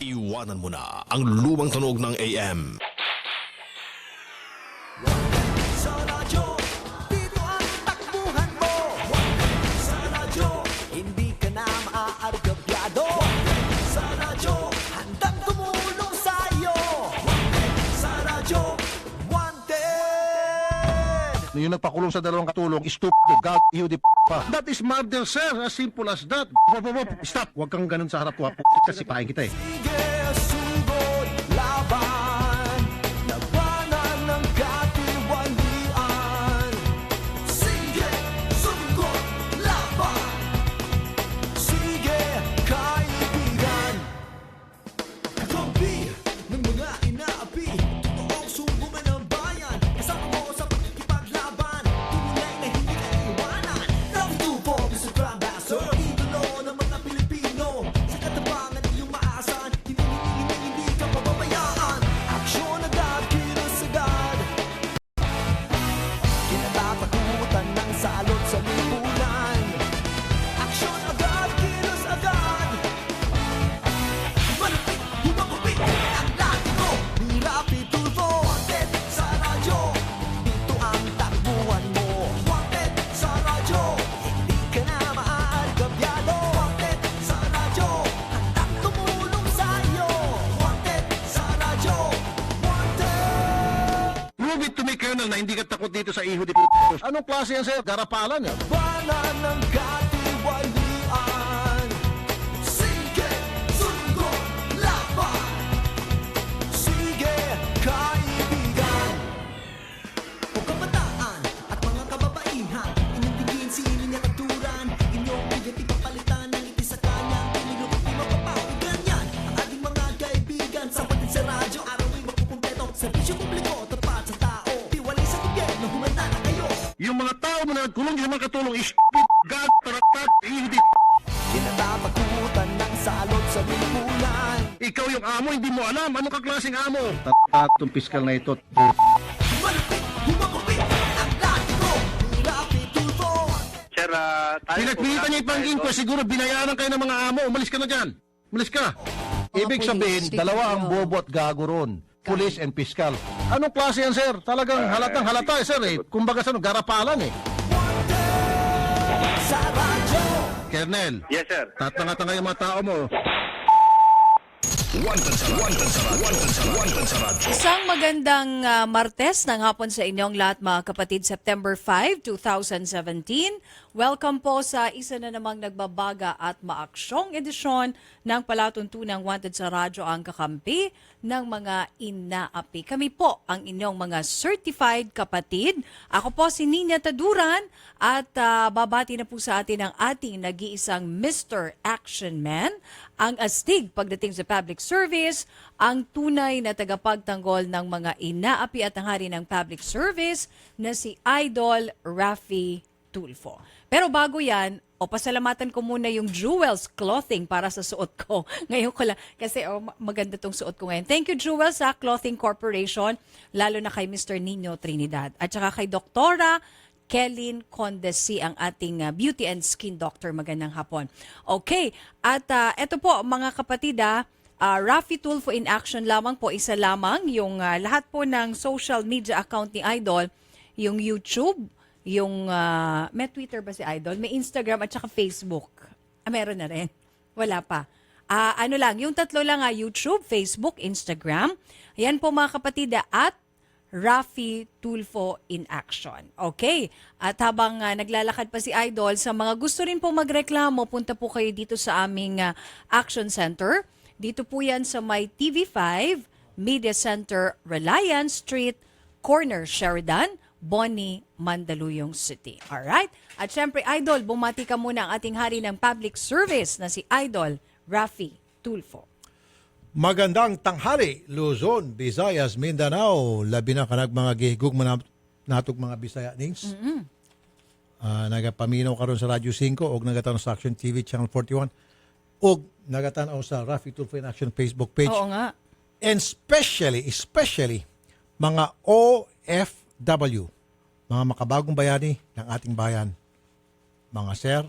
Iwanan mo na ang lumang tunog ng AM. Sa radyo, dito ang takbuhan mo. Sa radyo, hindi ka na maaargabyado. Sa radyo, handang tumulong sa'yo. Sa radyo, wanted. Yung nagpakulong sa dalawang katulong, stupid, god, you the pa. That is murder, sir. As simple as that. Stop. Huwag kang ganun sa harap ko. Kasi pahain kita eh. Sige, sugod, laban. Labanan ng katiwalian. Sige, sugod, laban. Sige, kaibigan. Kampi ng mga inaapi. Totoong sumbungan ng bayan. Kasama mo sa pagkikipaglaban. Tunay na hindi ka iwanan. Round 2 for Mr. Grand Master. Idolo ng mga Pilipino. Sa katapangan iyong maasahan. Hindi ka pababayaan. Aksyon agad, kilos agad. Kinatatakutan ng salot sa lipunan. Aksyon agad, kilos agad. Malupit, humagupit, ang latino. Ni Rapi Tulfo. Wanted sa radyo, dito ang takbuhan mo. Wanted sa radyo, hindi ka na maaargabyado. Wanted sa radyo, handang tumulong sa'yo. Wanted sa radyo, wanted. Prove it to me, Colonel, na hindi ka takot dito sa iho di p***. Anong klase yan, sir? Garapalan eh. Labanan ng katiwalian. Sige, sugod, laban. Sige, kaibigan. O kabataan at mga kababaihan, inyong tingin sinin at aturan. Inyong bigyan ipapalitan ng ngiti sa kanyang pinilukot di mapapawigan yan. Ang ating mga kaibigan, sa patin sa radyo, arawin makukumpleto. Servisyo publiko, tapat sa tao. Tiwalay sa gobyerno, humanda na kayo. Yung mga tao mo na nagkulong, yung mga katulong, stupid, god, taratat, iho di p***. Kinatatakutan ng salot sa lipunan. Ikaw yung amo, hindi mo alam. Anong kaklaseng amo? Tatatong piskal na ito. Malupit, humagupit, ang latino. Ni Rapi Tulfo. Sir, tayo Pinagpilitan niya ipang inquest, siguro binayaran kayo ng mga amo. Umalis ka na dyan. Umalis ka. Ibig pulis, sabihin, state dalawa ang bureau. bobo at gago ron. Police and fiscal. Anong klase yan, sir? Talagang halatang halata eh, sir eh. Kumbaga sa garapalan eh. Sa radyo. Colonel, Yes, sir. tatanga-tanga yung mga tao mo. Wanted sa radyo. Isang magandang Martes ng hapon sa inyong lahat mga kapatid, September 5, 2017. Welcome po sa isa na namang nagbabaga at maaksyong edisyon ng palatuntunang Wanted sa Radyo ang kakampi ng mga inaapi. Kami po ang inyong mga certified kapatid. Ako po si Nina Taduran at babati na po sa atin ang ating nag-iisang Mr. Action Man, ang astig pagdating sa public service, ang tunay na tagapagtanggol ng mga inaapi at ang hari ng public service na si Idol Rafi Tulfo. Pero bago yan, pasalamatan ko muna yung Jewels Clothing para sa suot ko. Ngayon ko lang, kasi maganda tong suot ko ngayon. Thank you Jewels sa Clothing Corporation, lalo na kay Mr. Nino Trinidad. At saka kay Doktora Kelin Condesi, ang ating beauty and skin doctor. Magandang hapon. Okay, at eto po mga kapatid, Rafi Tulfo in action lamang po, isa lamang yung lahat po ng social media account ni Idol, yung YouTube, yung may Twitter ba si Idol? May Instagram at saka Facebook. Meron na rin. Wala pa. Ano lang, yung tatlo lang, YouTube, Facebook, Instagram. Yan po mga kapatid, at Rafi Tulfo in action. Okay. At habang naglalakad pa si Idol, sa mga gusto rin po magreklamo, punta po kayo dito sa aming Action Center. Dito po yan sa may TV5, Media Center, Reliance Street, Corner Sheridan, Boni, Mandaluyong City. Alright? At syempre, Idol, bumati ka muna ang ating hari ng public service na si Idol Rafi Tulfo. Magandang tanghali, Luzon, Visayas, Mindanao, labi na kanag mga gihigog natog mga Bisaya nings. Nagapaminaw karon sa Radyo 5 og nagatanaw sa Action TV Channel 41 og nagatanaw sa Rafi Tulfo in Action Facebook page. Oo nga. And especially mga OFW, mga makabagong bayani ng ating bayan. Mga sir,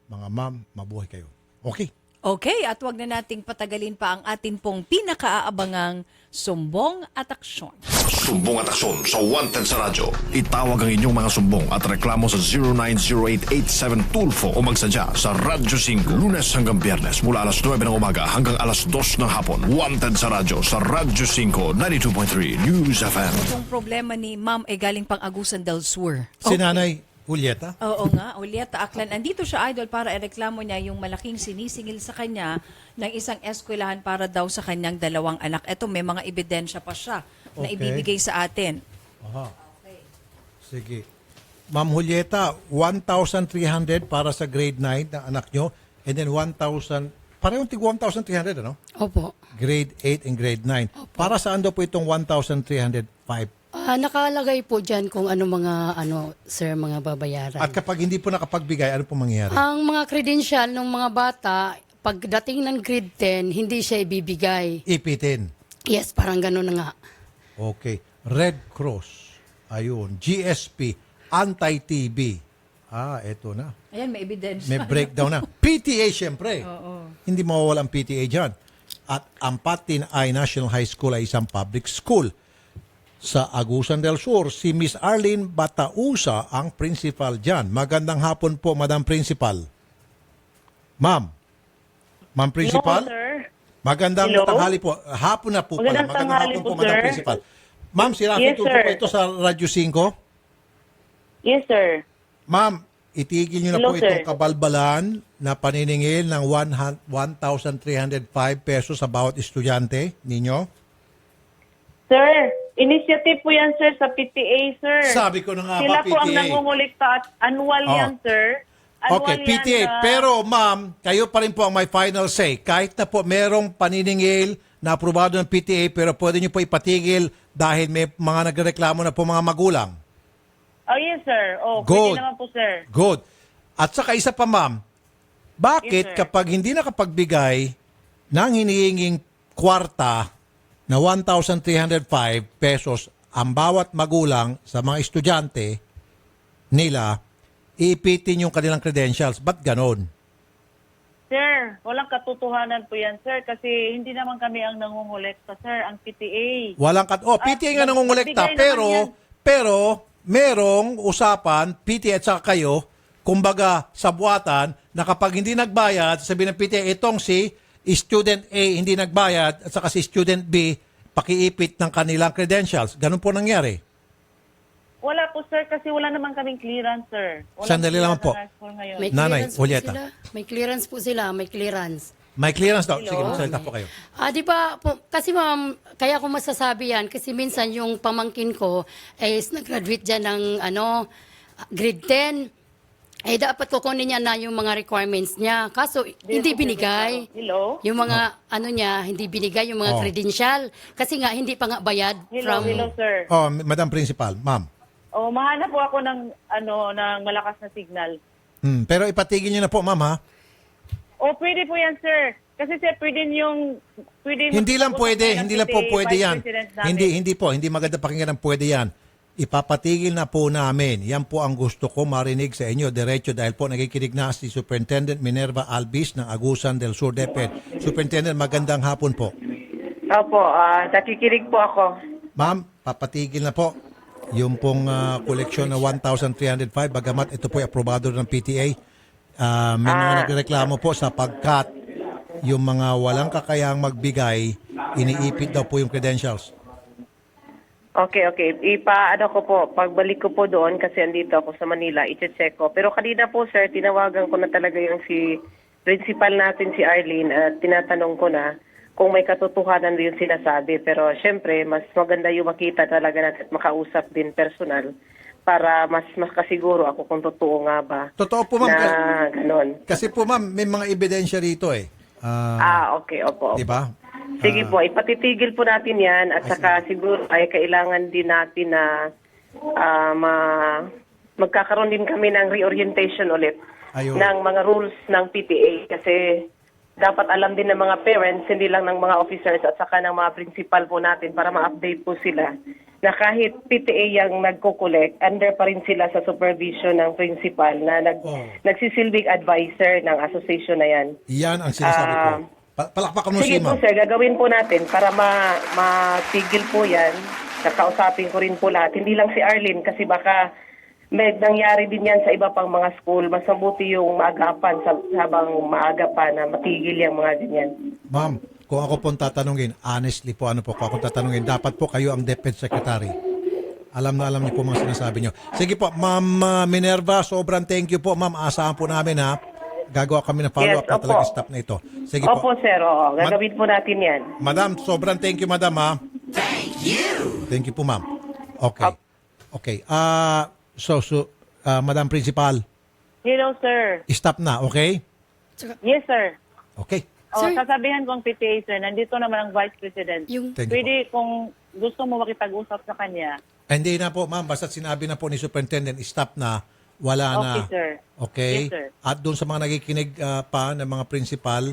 mga ma'am, mabuhay kayo. Okay. Okay, at wag na nating patagalin pa ang atin pong pinakaaabangang sumbong at aksyon. Sumbong at aksyon sa Wanted sa Radyo. Itawag ang inyong mga sumbong at reklamo sa 0908-8724 o magsadya sa Radyo 5 Lunes hanggang Biyernes mula alas 9 ng umaga hanggang alas 2 ng hapon. Wanted sa Radyo sa Radyo 5 92.3 News FM. Itong problema ni Ma'am ay galing pang Agusan del Sur. Si Nanay Julieta. Oo nga, Julieta Aklan. Andito siya, Idol, para ireklamo niya yung malaking sinisingil sa kanya ng isang eskwelahan para daw sa kanyang 2 anak. Eto, may mga ebidensya pa siya na Okay. ibibigay sa atin. Aha. Sige. Ma'am Julieta, 1,300 para sa grade 9 na anak nyo and then 1,000, parehong tig 1,300 ano? Opo. Grade 8 and grade 9. Para saan daw po itong 1,305? Nakalagay po dyan kung ano mga sir, mga babayaran. At kapag hindi po nakapagbigay, ano po mangyayari? Ang mga credential ng mga bata, pagdating ng grade 10, hindi siya ibibigay. Ipitin. Yes, parang gano'n na nga. Okay. Red Cross. Ayun. GSP. Anti-TB. Eto na. Ayan, may ebidensya. May breakdown na. PTA, syempre. Hindi mawawala ang PTA dyan. At ang Patin ay National High School ay isang public school. Sa Agusan del Sur, si Miss Arlene Batausa ang principal dyan. Magandang hapon po, Madam Principal. Ma'am. Ma'am Principal? Hello, sir. Magandang Hello? tanghali po. Hapon na po pala. Magandang Magandang tanghali hapon po, po, Madam sir. Principal. Ma'am, si Rafi Yes, Tulfo sir. po ito sa Radyo 5. Yes, sir. Ma'am, itigil niyo na Hello, po itong sir. kabalbalan na paniningil ng 1,305 pesos sa bawat estudyante ninyo. Sir, initiative po yan, sir, sa PTA, sir. Sabi ko na nga Sila ba, po ang PTA? nangungulikta at annual Oh. yan, sir. Annual Okay, yan, PTA. Pero ma'am, kayo pa rin po ang may final say. Kahit na po merong paniningil na aprobado ng PTA pero pwede niyo po ipatigil dahil may mga nagreklamo na po mga magulang. Oh, yes, sir. Oh, Good. pwede naman po, sir. Good. At saka isa pa ma'am, bakit Yes, sir. kapag hindi nakapagbigay ng hinihinging kwarta na 1,305 pesos ang bawat magulang sa mga estudyante nila, iipitin yung kanilang credentials. Ba't ganon? Sir, walang katotohanan po yan, sir, kasi hindi naman kami ang nangungulekta, sir, ang PTA. Walang PTA nga nangungulekta, nagbigay naman pero merong usapan, PTA at saka kayo, kumbaga sa buwatan, na kapag hindi nagbayad, sabi ng PTA, itong si student A hindi nagbayad at saka si student B, pakiipit ng kanilang credentials. Ganun po nangyari. Wala po, sir, kasi wala naman kaming clearance, sir. Sandali lang po. May Nanay, clearance po Julieta. sila. May clearance po sila, may clearance. May clearance daw. Sige, magsalita po kayo. Di ba, kasi ma'am, kaya ko masasabi yan, kasi minsan yung pamangkin ko is nag-graduate dyan ng grade 10. Dapat kukunin niya na yung mga requirements niya. Kaso, hindi binigay. Hello? Yung mga, niya, hindi binigay yung mga Oh. credential. Kasi nga, hindi pa nga bayad Hello, hello, sir. Oh, Madam Principal, ma'am. Oh, mahanap po ako ng ng malakas na signal. Pero ipatigil niyo na po, ma'am, ha? Oh, pwede po yan, sir. Kasi sir, pwede Hindi lang pwede, hindi lang po pwede yan. Hindi Hindi. po, hindi maganda pakinggan ng pwede yan. Ipapatigil na po namin. Yan po ang gusto ko marinig sa inyo, diretso, dahil po nakikinig na si Superintendent Minerva Albis ng Agusan del Sur DepEd. Superintendent, magandang hapon po. Opo, nakikinig po ako. Ma'am, papatigil na po yung pong koleksyon na 1,305, bagamat ito po ay aprobado ng PTA. May mga nagreklamo po sapagkat yung mga walang kakayang magbigay, iniipit daw po yung credentials. Okay. Ko po, pagbalik ko po doon kasi andito ako sa Manila, i-check ko. Pero kanina po, sir, tinawagan ko na talaga yung si principal natin, si Arlene, at tinatanong ko na kung may katotohanan din yung sinasabi. Pero syempre, mas maganda yung makita talaga natin at makausap din personal para mas makasiguro ako kung totoo nga ba. Totoo po, ma'am. Na ganon. Kasi po, ma'am, may mga ebidensya rito eh. Okay, opo. Di ba? Sige po, ipatitigil po natin yan at saka siguro ay kailangan din natin na magkakaroon din kami ng reorientation ulit Ayun. ng mga rules ng PTA kasi dapat alam din ng mga parents, hindi lang ng mga officers at saka ng mga principal po natin para ma-update po sila na kahit PTA yung nagko-collect, under pa rin sila sa supervision ng principal na nagsisilbing advisor ng association na yan. Yan ang sinasabi ko. Palakpakan mo Sige si po ma'am. sir, gagawin po natin para matigil po yan. Nakausapin ko rin po lahat. Hindi lang si Arlene kasi baka may nangyari din yan sa iba pang mga school. Mas mabuti yung maagapan habang maaga pa na matigil yung mga ganyan. Ma'am, kung ako pong tatanungin, honestly po, kung ako tatanungin, dapat po kayo ang DepEd Secretary. Alam na alam niyo po mga sinasabi niyo. Sige po, Ma'am Minerva, sobrang thank you po, Ma'am. Asahan po namin ha. Gagawa kami ng follow-up Yes, na talaga opo. stop na ito. Sige Opo po. sir, oo. Gagawin po natin yan. Madam, sobrang thank you, Madam ha. Thank you po, Ma'am. Okay. Okay. Madam Principal, Hello, sir. stop na, okay? Yes, sir. Okay. O, Sir. sasabihin kong PTA, sir, nandito naman ang Vice President. Yung Thank you po. Pwede, kung gusto mo makipag-usap sa kanya. Hindi na po, ma'am. Basta sinabi na po ni Superintendent, stop na. Wala na. Okay, sir. Okay? Yes, sir. At doon sa mga nakikinig pa ng mga principal,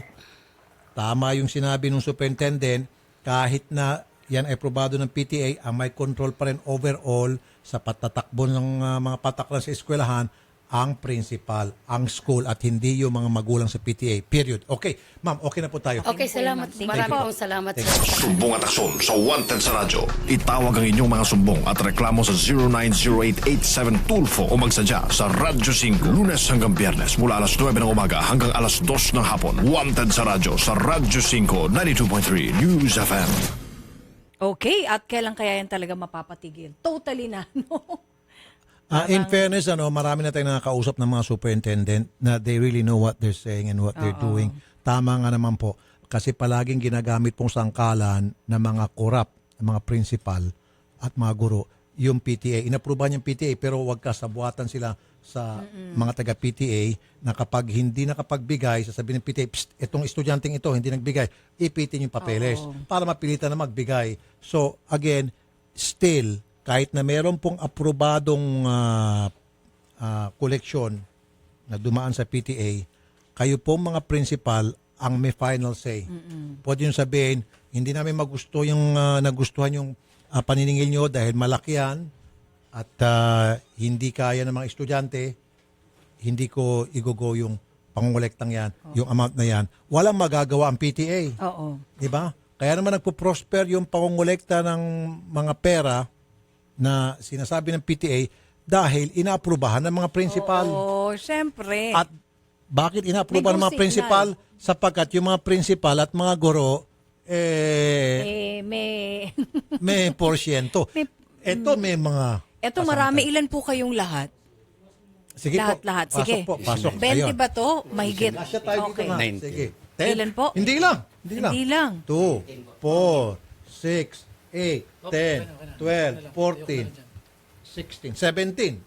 tama yung sinabi ng Superintendent, kahit na yan ay probado ng PTA, ang may control pa rin overall sa patatakbo ng mga pataklan sa eskwelahan, ang principal, ang school, at hindi yung mga magulang sa PTA. Period. Okay. Ma'am, okay na po tayo. Okay, salamat. Thank you Marami po. pong salamat, sir. Sumbong at aksyon sa Wanted sa Radyo. Itawag ang inyong mga sumbong at reklamo sa 090887-TULFO o magsadya sa Radyo 5 Lunes hanggang Biyernes mula alas 9 ng umaga hanggang alas 2 ng hapon. Wanted sa Radyo sa Radyo 5 92.3 News FM. Okay, at kailan kaya yan talaga mapapatigil? Totally na, no? In fairness, marami na tayong nakakausap ng mga superintendent na they really know what they're saying and what they're doing. Tama nga naman po. Kasi palaging ginagamit pong sangkalan ng mga korap, ng mga principal at mga guro, yung PTA. Inaprubahan yung PTA pero wag kasabuatan sila sa mga taga-PTA na kapag hindi nakapagbigay, sasabihin ng PTA, "Psst, itong estudyanteng ito hindi nagbigay, ipitin yung papeles para mapilitan na magbigay. So, again, still, kahit na meron pong aprobadong koleksyon na dumaan sa PTA, kayo po mga principal ang may final say. Pwede nyo sabihin, hindi namin nagustuhan yung paniningil nyo dahil malaki yan at hindi kaya ng mga estudyante, hindi ko igogo yung pangungulektang yan, yung amount na yan. Walang magagawa ang PTA. Oo. Diba? Kaya naman nagpo-prosper yung pangungulekta ng mga pera na sinasabi ng PTA dahil inaaprubahan ng mga principal. Oo, syempre. At bakit inaaprubahan ng mga May go principal? Sapagkat yung mga principal at mga guro, may... may porsyento. Ito may mga... Eto, marami. Ilan po kayong lahat? Sige Lahat-lahat. po. Sige. Pasok po. Pasok. 20 ba to? Mahigit. Kasya tayo dito Okay. na. Sige. 10. Ilan po? Hindi lang. Hindi lang. 2, 4, 6, 8, 10, 12, 14, 16, 17.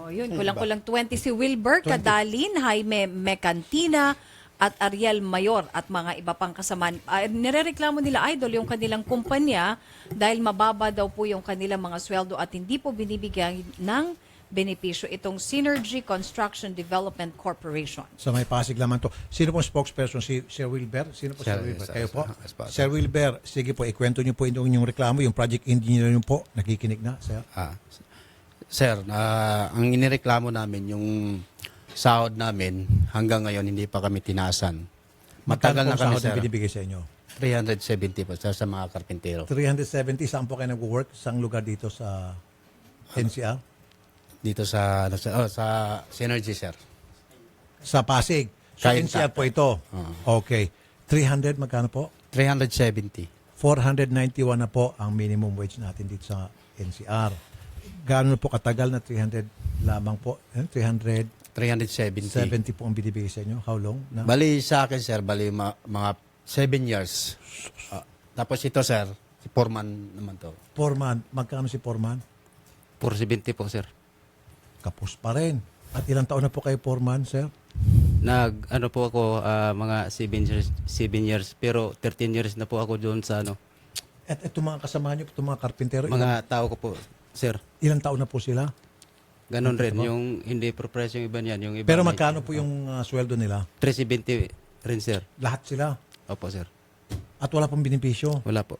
Oh, yun. Kulang-kulang 20. Si Wilber Cadalin, Jaime Mecantina, at Ariel Mayor at mga iba pang kasamaan. Nirereklamo nila, Idol, yung kanilang kumpanya dahil mababa daw po yung kanilang mga sweldo at hindi po binibigyan ng benepisyo itong Synergy Construction Development Corporation. Sa may Pasig naman to. Sino pong spokesperson? Si Sir Wilber? Sino po Sir Wilber? Kayo po? Espada. Sir Wilber, sige po, ikwento niyo po yung reklamo, yung project engineer niyo po, nakikinig na, sir. Sir, ang inireklamo namin, yung sahod namin, hanggang ngayon hindi pa kami tinasan. Matagal na kami, sahod sir. na binibigay sa inyo? 370 po sir, sa mga karpintero. 370, saan po kayo nag-work? Saang lugar dito sa NCR? Dito sa Synergy, sir. Sa Pasig. So Kahit NCR po ito. Okay. 300, magkano po? 370. 491 na po ang minimum wage natin dito sa NCR. Gaano po katagal na 300 lamang po? 370 370. po ang binibigay sa inyo? How long? Na? Bali sa akin, sir, mga 7 years. Tapos ito, sir, si Foreman naman to. Foreman. Magkano si Foreman? 470 po, sir. Kapos pa rin. At ilang taon na po kayo Foreman, sir? Ano po ako, mga 7 years, pero 13 years na po ako doon sa At itong mga kasama nyo, itong mga karpintero, mga tao ko po, sir. ilang taon na po sila? Ganon rin, yung hindi pro-price yung iba niyan. Yung iba Pero may- magkano po yung sweldo nila? 370 rin, sir. Lahat sila. Opo, sir. At wala pong benepisyo. Wala po.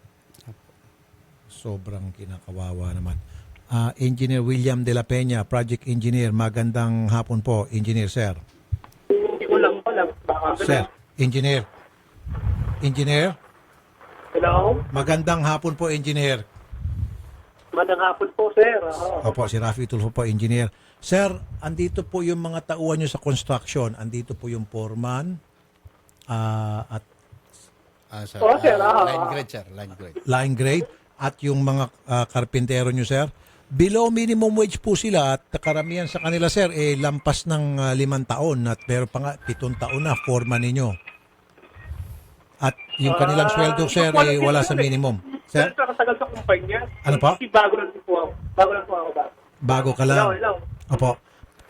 So, sobrang kinakawawa naman. Engineer William De La Peña, Project Engineer. Magandang hapon po, Engineer Sir. Kulang pa lang. Sir, Engineer. Engineer? Hello? Magandang hapon po, Engineer. Magandang hapon po, sir. Opo, si Rafi Tulfo po, Engineer. Sir, andito po yung mga tauhan nyo sa construction. Andito po yung foreman at Sir, sir, line grade, sir. Line grade. line grade at yung mga karpintero nyo, sir. Below minimum wage po sila at karamihan sa kanila, sir, lampas ng 5 taon at meron pa nga 7 taon na foreman ninyo. At yung kanilang sweldo, sir, wala sa minimum. Sir? Sir, katagal sa kumpanya. Ano po? Bago lang po ako. Bago lang po ako ba? Bago ka lang. Hello. Opo.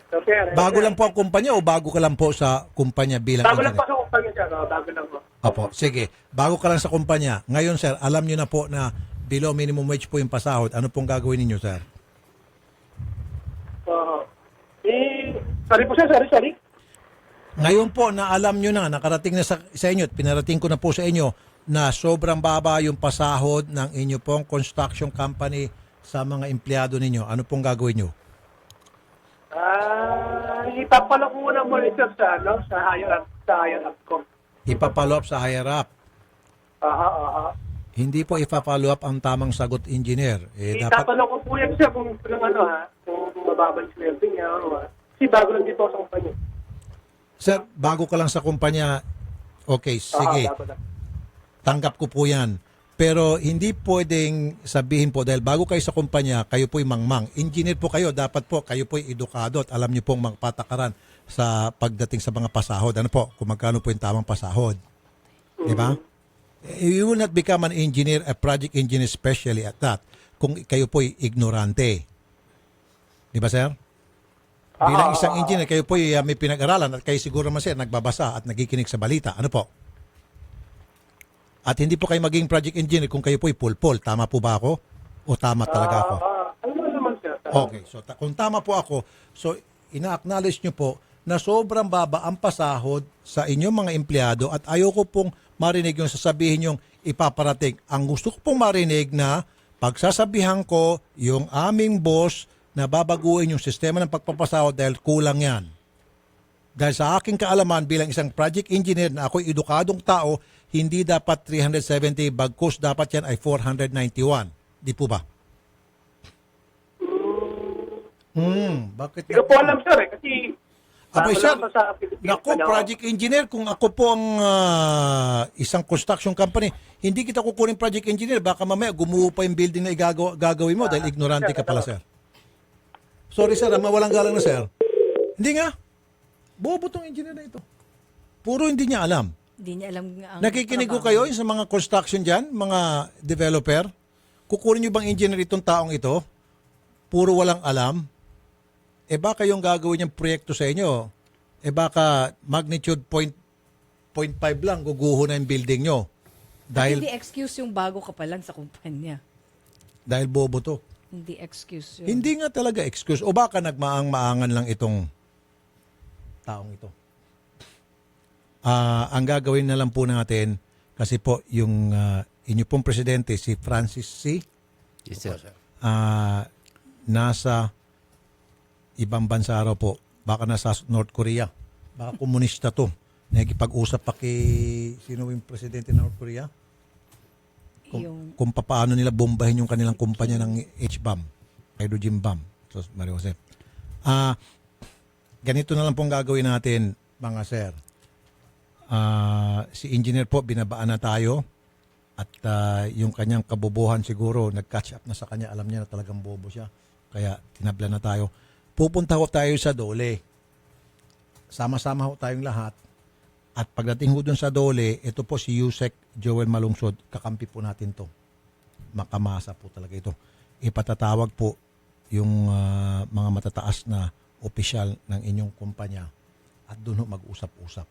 So, sir, Bago lang po ang kumpanya o bago ka lang po sa kumpanya bilang Bago lang po engineer? sa kumpanya, sir. Bago lang po. Opo, sige. Bago ka lang sa kumpanya. Ngayon, sir, alam nyo na po na below minimum wage po yung pasahod. Ano pong gagawin ninyo, sir? Sorry po, sir. Sorry. Ngayon po na alam nyo na, nakarating na sa inyo at pinarating ko na po sa inyo na sobrang baba yung pasahod ng inyo pong construction company sa mga empleyado ninyo. Ano pong gagawin nyo? Ipapalo ko muna monitor sa, sa higher up ko. Ipapalo up sa higher up. Hindi po ipapalo up ang tamang sagot, engineer. Dapat Ipapalo ko po yan, sir, kung mababa yung sweldo niya. Kasi bago lang dito sa kumpanya. Sir, bago ka lang sa kumpanya, okay, sige. Bago lang. Tanggap ko po yan. Pero hindi pwedeng sabihin po, dahil bago kayo sa kumpanya, kayo po'y mangmang. Engineer po kayo, dapat po kayo po'y edukado at alam niyo pong mga patakaran sa pagdating sa mga pasahod. Ano po, kung magkano po yung tamang pasahod. Di ba? You will not become an engineer, a project engineer especially at that, kung kayo po'y ignorante. Di ba, sir? Bilang isang engineer, kayo po may pinag-aralan at kayo siguro naman, sir, nagbabasa at nagikinig sa balita. Ano po? At hindi po kayo maging project engineer kung kayo po pulpol. Tama po ba ako? O tama talaga ako? Ano naman, sir? Okay. So, kung tama po ako, so ina-acknowledge nyo po na sobrang baba ang pasahod sa inyong mga empleyado at ayoko pong marinig yung sasabihin yung ipaparating. Ang gusto ko pong marinig na pagsasabihan ko yung aming boss na babaguhin yung sistema ng pagpapasahod dahil kulang yan. Dahil sa aking kaalaman bilang isang project engineer na ako'y edukadong tao, hindi dapat 370, bagkus dapat yan ay 491. Di po ba? Bakit? Hindi ko po alam, sir, kasi Abay, bago sir, lang po sa Pilipinas. naku, project engineer, kung ako po ang isang construction company, hindi kita kukunin project engineer, baka mamaya gumuho pa yung building na gagawin mo dahil ignorante ka pala, sir. Sorry, sir, mawalang galang na, sir. Hindi nga. Bobo tong engineer na ito. Puro hindi niya alam. Hindi niya alam ang Nakikinig ko trabaho. kayo sa mga construction dyan, mga developer. Kukunin niyo bang engineer itong taong ito? Puro walang alam. Baka yung gagawin niyang proyekto sa inyo, baka magnitude 0.5 lang, guguho na yung building nyo. At Dahil, hindi excuse yung bago ka pa lang sa kumpanya. dahil bobo to. Hindi excuse yun. Hindi nga talaga excuse. O baka nagmaang-maangan lang itong taong ito. Ang gagawin na lang po natin, kasi po yung inyo pong presidente, si Francis C. Yes, sir. Nasa ibang bansa raw po. Baka nasa North Korea. Baka komunista to. Nagkipag-usap pa kay sino yung presidente ng North Korea? Kung paano nila bombahin yung kanilang kumpanya ng H-bomb, hydrogen bomb. So, Mario Jose. Ganito na lang pong gagawin natin, mga sir. Si engineer po, binabaan na tayo. At yung kanyang kabobohan siguro, nag-catch up na sa kanya. Alam niya na talagang bobo siya. Kaya tinabla na tayo. Pupunta ho tayo sa Dole. Sama-sama ho tayong lahat. At pagdating ho dun sa Dole, ito po si Yusek Joel Malungsod, kakampi po natin to. Makamasa po talaga ito. Ipatatawag po yung mga matataas na opisyal ng inyong kumpanya at doon ho mag-usap-usap.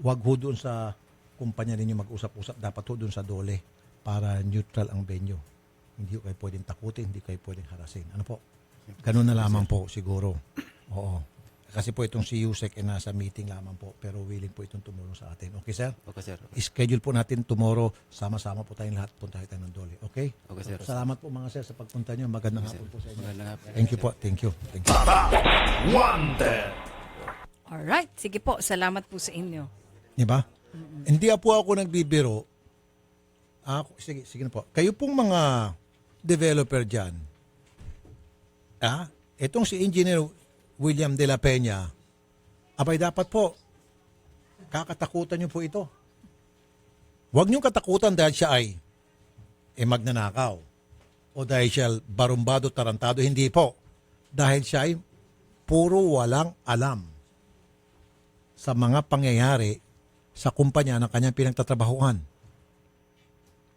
Huwag ho doon sa kumpanya ninyo mag-usap-usap, dapat ho doon sa Dole para neutral ang venue. Hindi ho kayo pwedeng takutin, hindi kayo pwedeng harasin. Ano po? Ganun na lamang po siguro. Oo. Kasi po itong si Yusek ay nasa meeting lamang po, pero willing po itong tumulong sa atin. Okay, sir? Okay, sir. I-schedule po natin tomorrow. Sama-sama po tayong lahat. Punta tayo ng Dole. Okay? Okay, sir. Salamat po mga sir sa pagpunta nyo. Magandang hapon po sa inyo. Magandang hapon. Thank you po. Thank you. Thank you. Wanted. Alright, sige po. Salamat po sa inyo. Diba? Hindi po ako nagbibiro. Sige na po. Kayo pong mga developer dyan, itong si Engineer William de la Peña, abay dapat po, kakatakutan niyo po ito. Huwag niyong katakutan dahil siya ay magnanakaw o dahil siya barumbado, tarantado. Hindi po. Dahil siya ay puro walang alam sa mga pangyayari sa kumpanya ng kanyang pinagtatrabahuan.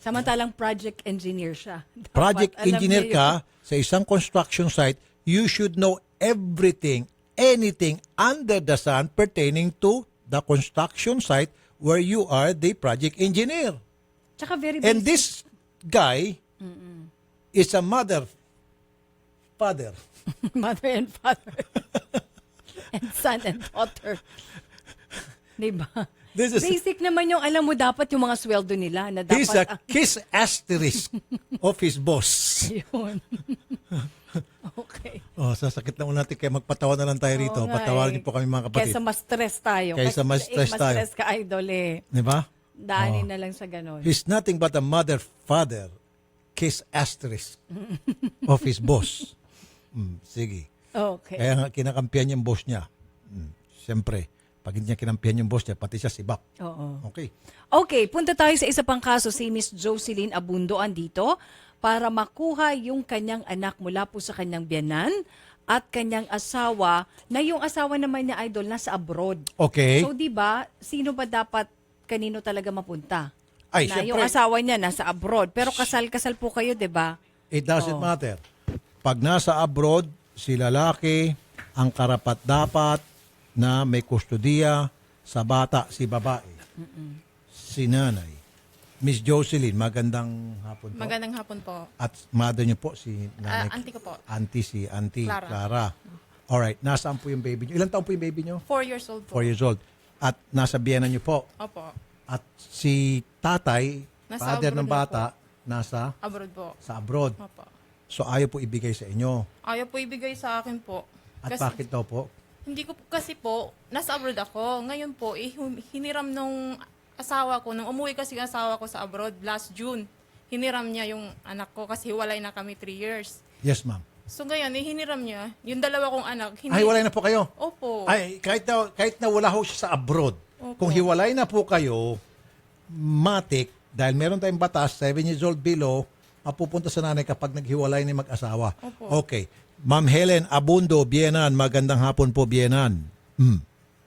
Samantalang project engineer siya. Dapat Project alam engineer niya ka sa isang construction site, you should know everything, anything under the sun pertaining to the construction site where you are the project engineer. Tsaka very And basic. this guy is a father. Mother and father. And son and daughter. Diba? This is- Basic naman yung alam mo dapat yung mga sweldo nila na dapat He's a kiss asterisk of his boss. yun. Okay. Oh, sasakit naman natin kaya magpatawa na lang tayo rito. Oo nga Patawarin eh. niyo po kami mga kapatid. Kaysa mas stress tayo. Kaysa mas stress tayo. Mas stress ka, idol eh. Di ba? Daanin na lang sa ganon. He's nothing but a father, kiss asterisk of his boss. Sige. Okay. Kaya nga kinakampihan yung boss niya. Siyempre, pag hindi niya kinampihan yung boss niya, pati siya sibak. Oo. Okay. Okay, punta tayo sa isa pang kaso. Si Miss Jocelyn Abundo andito para makuha yung kanyang anak mula po sa kanyang biyanan at kanyang asawa na yung asawa naman niya, idol, nasa abroad. Okay. So, di ba, sino ba dapat kanino talaga mapunta? Ay, na syempre. yung asawa niya nasa abroad. Pero kasal-kasal po kayo, di ba? It doesn't matter. Pag nasa abroad, si lalaki, ang karapat-dapat na may kustodiya sa bata, si babae. Si nanay. Miss Jocelyn, magandang hapon po. Magandang hapon po. At mother niyo po, si nanay. Auntie ko po. Si Auntie Clara. Clara. Alright, nasaan po yung baby niyo? Ilang taon po yung baby niyo? 4 years old po. 4 years old. At nasa Vienna niyo po. Opo. At si tatay, Nasa father abroad ng na bata, nasa Abroad po. sa abroad. Opo. So ayaw po ibigay sa inyo. Ayaw po ibigay sa akin po. At bakit daw po? Hindi ko kasi po, nasa abroad ako. Ngayon po, hiniram nung asawa ko, nung umuwi kasi ang asawa ko sa abroad last June, hiniram niya yung anak ko kasi hiwalay na kami 3 years. Yes, ma'am. So ngayon, hiniram niya, yung dalawa kong anak. Hindi, Ay, hiwalay na po kayo? Opo. Ay, kahit na wala ho siya sa abroad. Opo. Kung hiwalay na po kayo, matik, dahil meron tayong batas, 7 years old below, mapupunta sa nanay kapag naghiwalay ni mag-asawa. Opo. Okay. Ma'am Helen Abundo, Bienan, magandang hapon po, Bienan.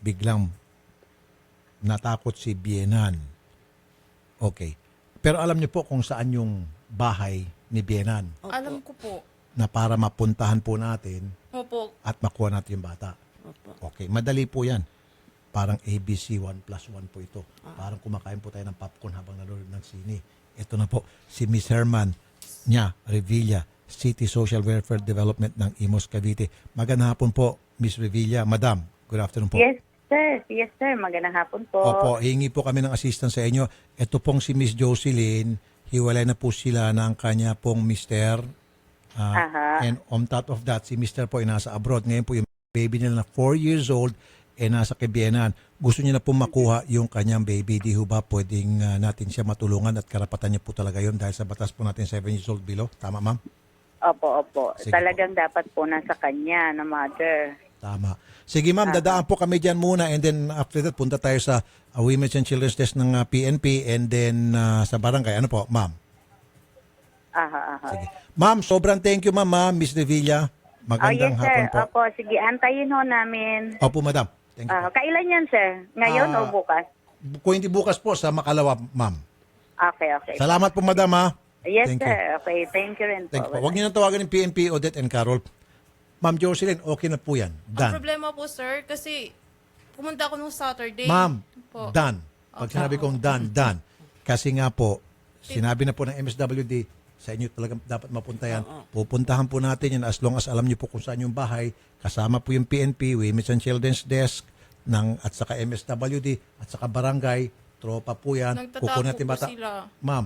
Biglang natakot si Bienan. Okay. Pero alam niyo po kung saan yung bahay ni Bienan Alam ko po. na para mapuntahan po natin Opo. at makuha natin yung bata. Okay, madali po yan. Parang ABC 1+1 po ito. Parang kumakain po tayo ng popcorn habang nanonood ng sine. Ito na po, si Miss Herman Revilla, City Social Welfare Development ng Imos, Cavite. Magandang hapon po, Miss Revilla. Madam, good afternoon po. Yes, sir. Yes, sir. Magandang hapon po. Opo, hingi po kami ng assistance sa inyo. Ito pong si Miss Jocelyn, hiwalay na po sila ng kanya pong mister. And on top of that, si mister po ay nasa abroad. Ngayon po yung baby nila na 4 years old ay nasa Kibienan. Gusto niya na po makuha yung kanyang baby. Di ho ba pwedeng natin siya matulungan at karapatan niya po talaga yun dahil sa batas po natin 7 years old below. Tama, ma'am? Opo. Sige Talagang dapat po nasa kanya na mother. Tama. Sige ma'am, dadaan po kami dyan muna and then after that, punta tayo sa Women's and Children's Desk ng PNP and then sa barangay. Ano po, ma'am? Sige. Ma'am, sobrang thank you ma'am, Miss Revilla. Magandang yes, hapon sir. po. Opo, sige. Antayin ho namin. Opo, madam. Thank you. Kailan yan, sir? Ngayon o bukas? Kung hindi bukas po, sa Makalawa, ma'am. Okay. Salamat po, madam, ha? Yes, Thank you. sir. Okay. Thank you rin Thank you po. po. Huwag niyo nang tawagan ng PNP, Odette and Carol. Ma'am Jocelyn, okay na po yan. Ang Done. problema po, sir, kasi pumunta ako nung Saturday. Ma'am, Po. done. Pag sinabi kong done. Kasi nga po, sinabi na po ng MSWD, sa inyo talagang dapat mapunta yan. Pupuntahan po natin yan as long as alam niyo po kung saan yung bahay. Kasama po yung PNP, Women's and Children's Desk, at saka MSWD, at saka barangay. Tropa po yan. Nagtatago Kukunin natin po bata. sila. Ma'am,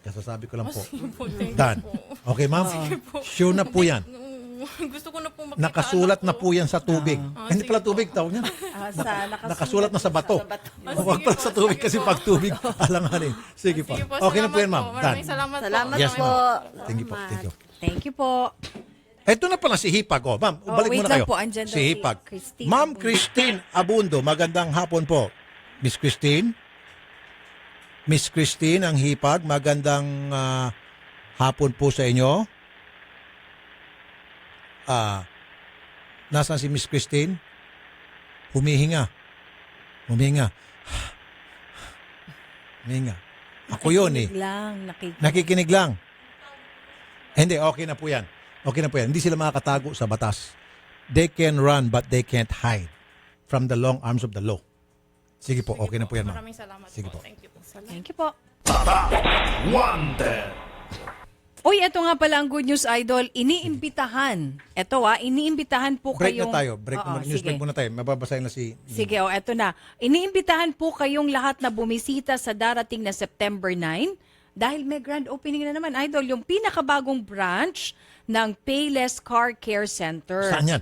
kasasabi ko lang po. Sige po, thank you Done. po. Okay, ma'am? Sure na po yan. Gusto ko na po makita Nakasulat na anak po yan sa tubig. Hindi sige pala tubig, tawag niya. Nakasulat na sa bato. Huwag pala sa tubig kasi pag tubig, alanganin. Sige po. Sige po, Okay na po yan, salamat ma'am. po. Done. Maraming salamat po. Yes, ma'am. Thank you po. Thank you. Thank you po. Ito na pala si Hipag. Oh, ma'am, balik wait muna lang kayo. po, andyan daw Si si Hipag. Christine Ma'am Abundo. Christine Abundo, magandang hapon po. Miss Christine? Miss Christine, ang Hipag, magandang hapon po sa inyo. Nasaan si Miss Christine? Humihinga. Humihinga. Humihinga. Ako yun eh. Nakikinig lang. Hindi, okay na po yan. Okay na po yan. Hindi sila makakatago sa batas. They can run but they can't hide from the long arms of the law. Sige po, okay na po yan, ma'am. Maraming salamat Sige po. po. Thank you po. Thank you po. Wanted. Uy, ito nga pala ang good news, Idol. Iniimbitahan. Ito iniimbitahan po Break kayong... na tayo. Break Oo, news sige. break muna tayo. Mababasahin na si... Sige, eto na. Iniimbitahan po kayong lahat na bumisita sa darating na September 9 dahil may grand opening na naman, Idol, yung pinakabagong branch ng Payless Car Care Center. Saan yan?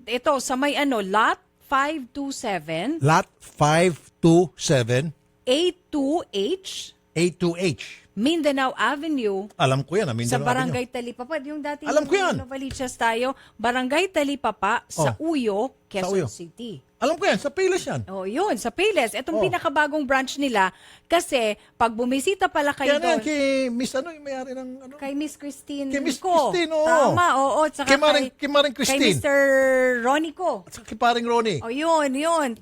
Ito, sa may lot 527, Lot 527 A2H, A2H. Mindanao Avenue, Alam ko yan. Mindanao sa Avenue. Barangay Talipapa. Yung dati Alam ko yan. Novaliches tayo. Barangay Talipapa sa Uyo, Quezon Uyo. City. Alam ko yan. Sa Payless yan. Oh, yun, sa Payless. Itong pinakabagong branch nila kasi pag bumisita pala kayo Kaya na yan doon, kay Miss yung may-ari ng kay Miss Christine Kay Miss ko. Christine, oo. Tama, oo. Tsaka Kay Maring kay Christine. Mr. Ronnie ko. At saka kay paring Ronnie. Oh, yun.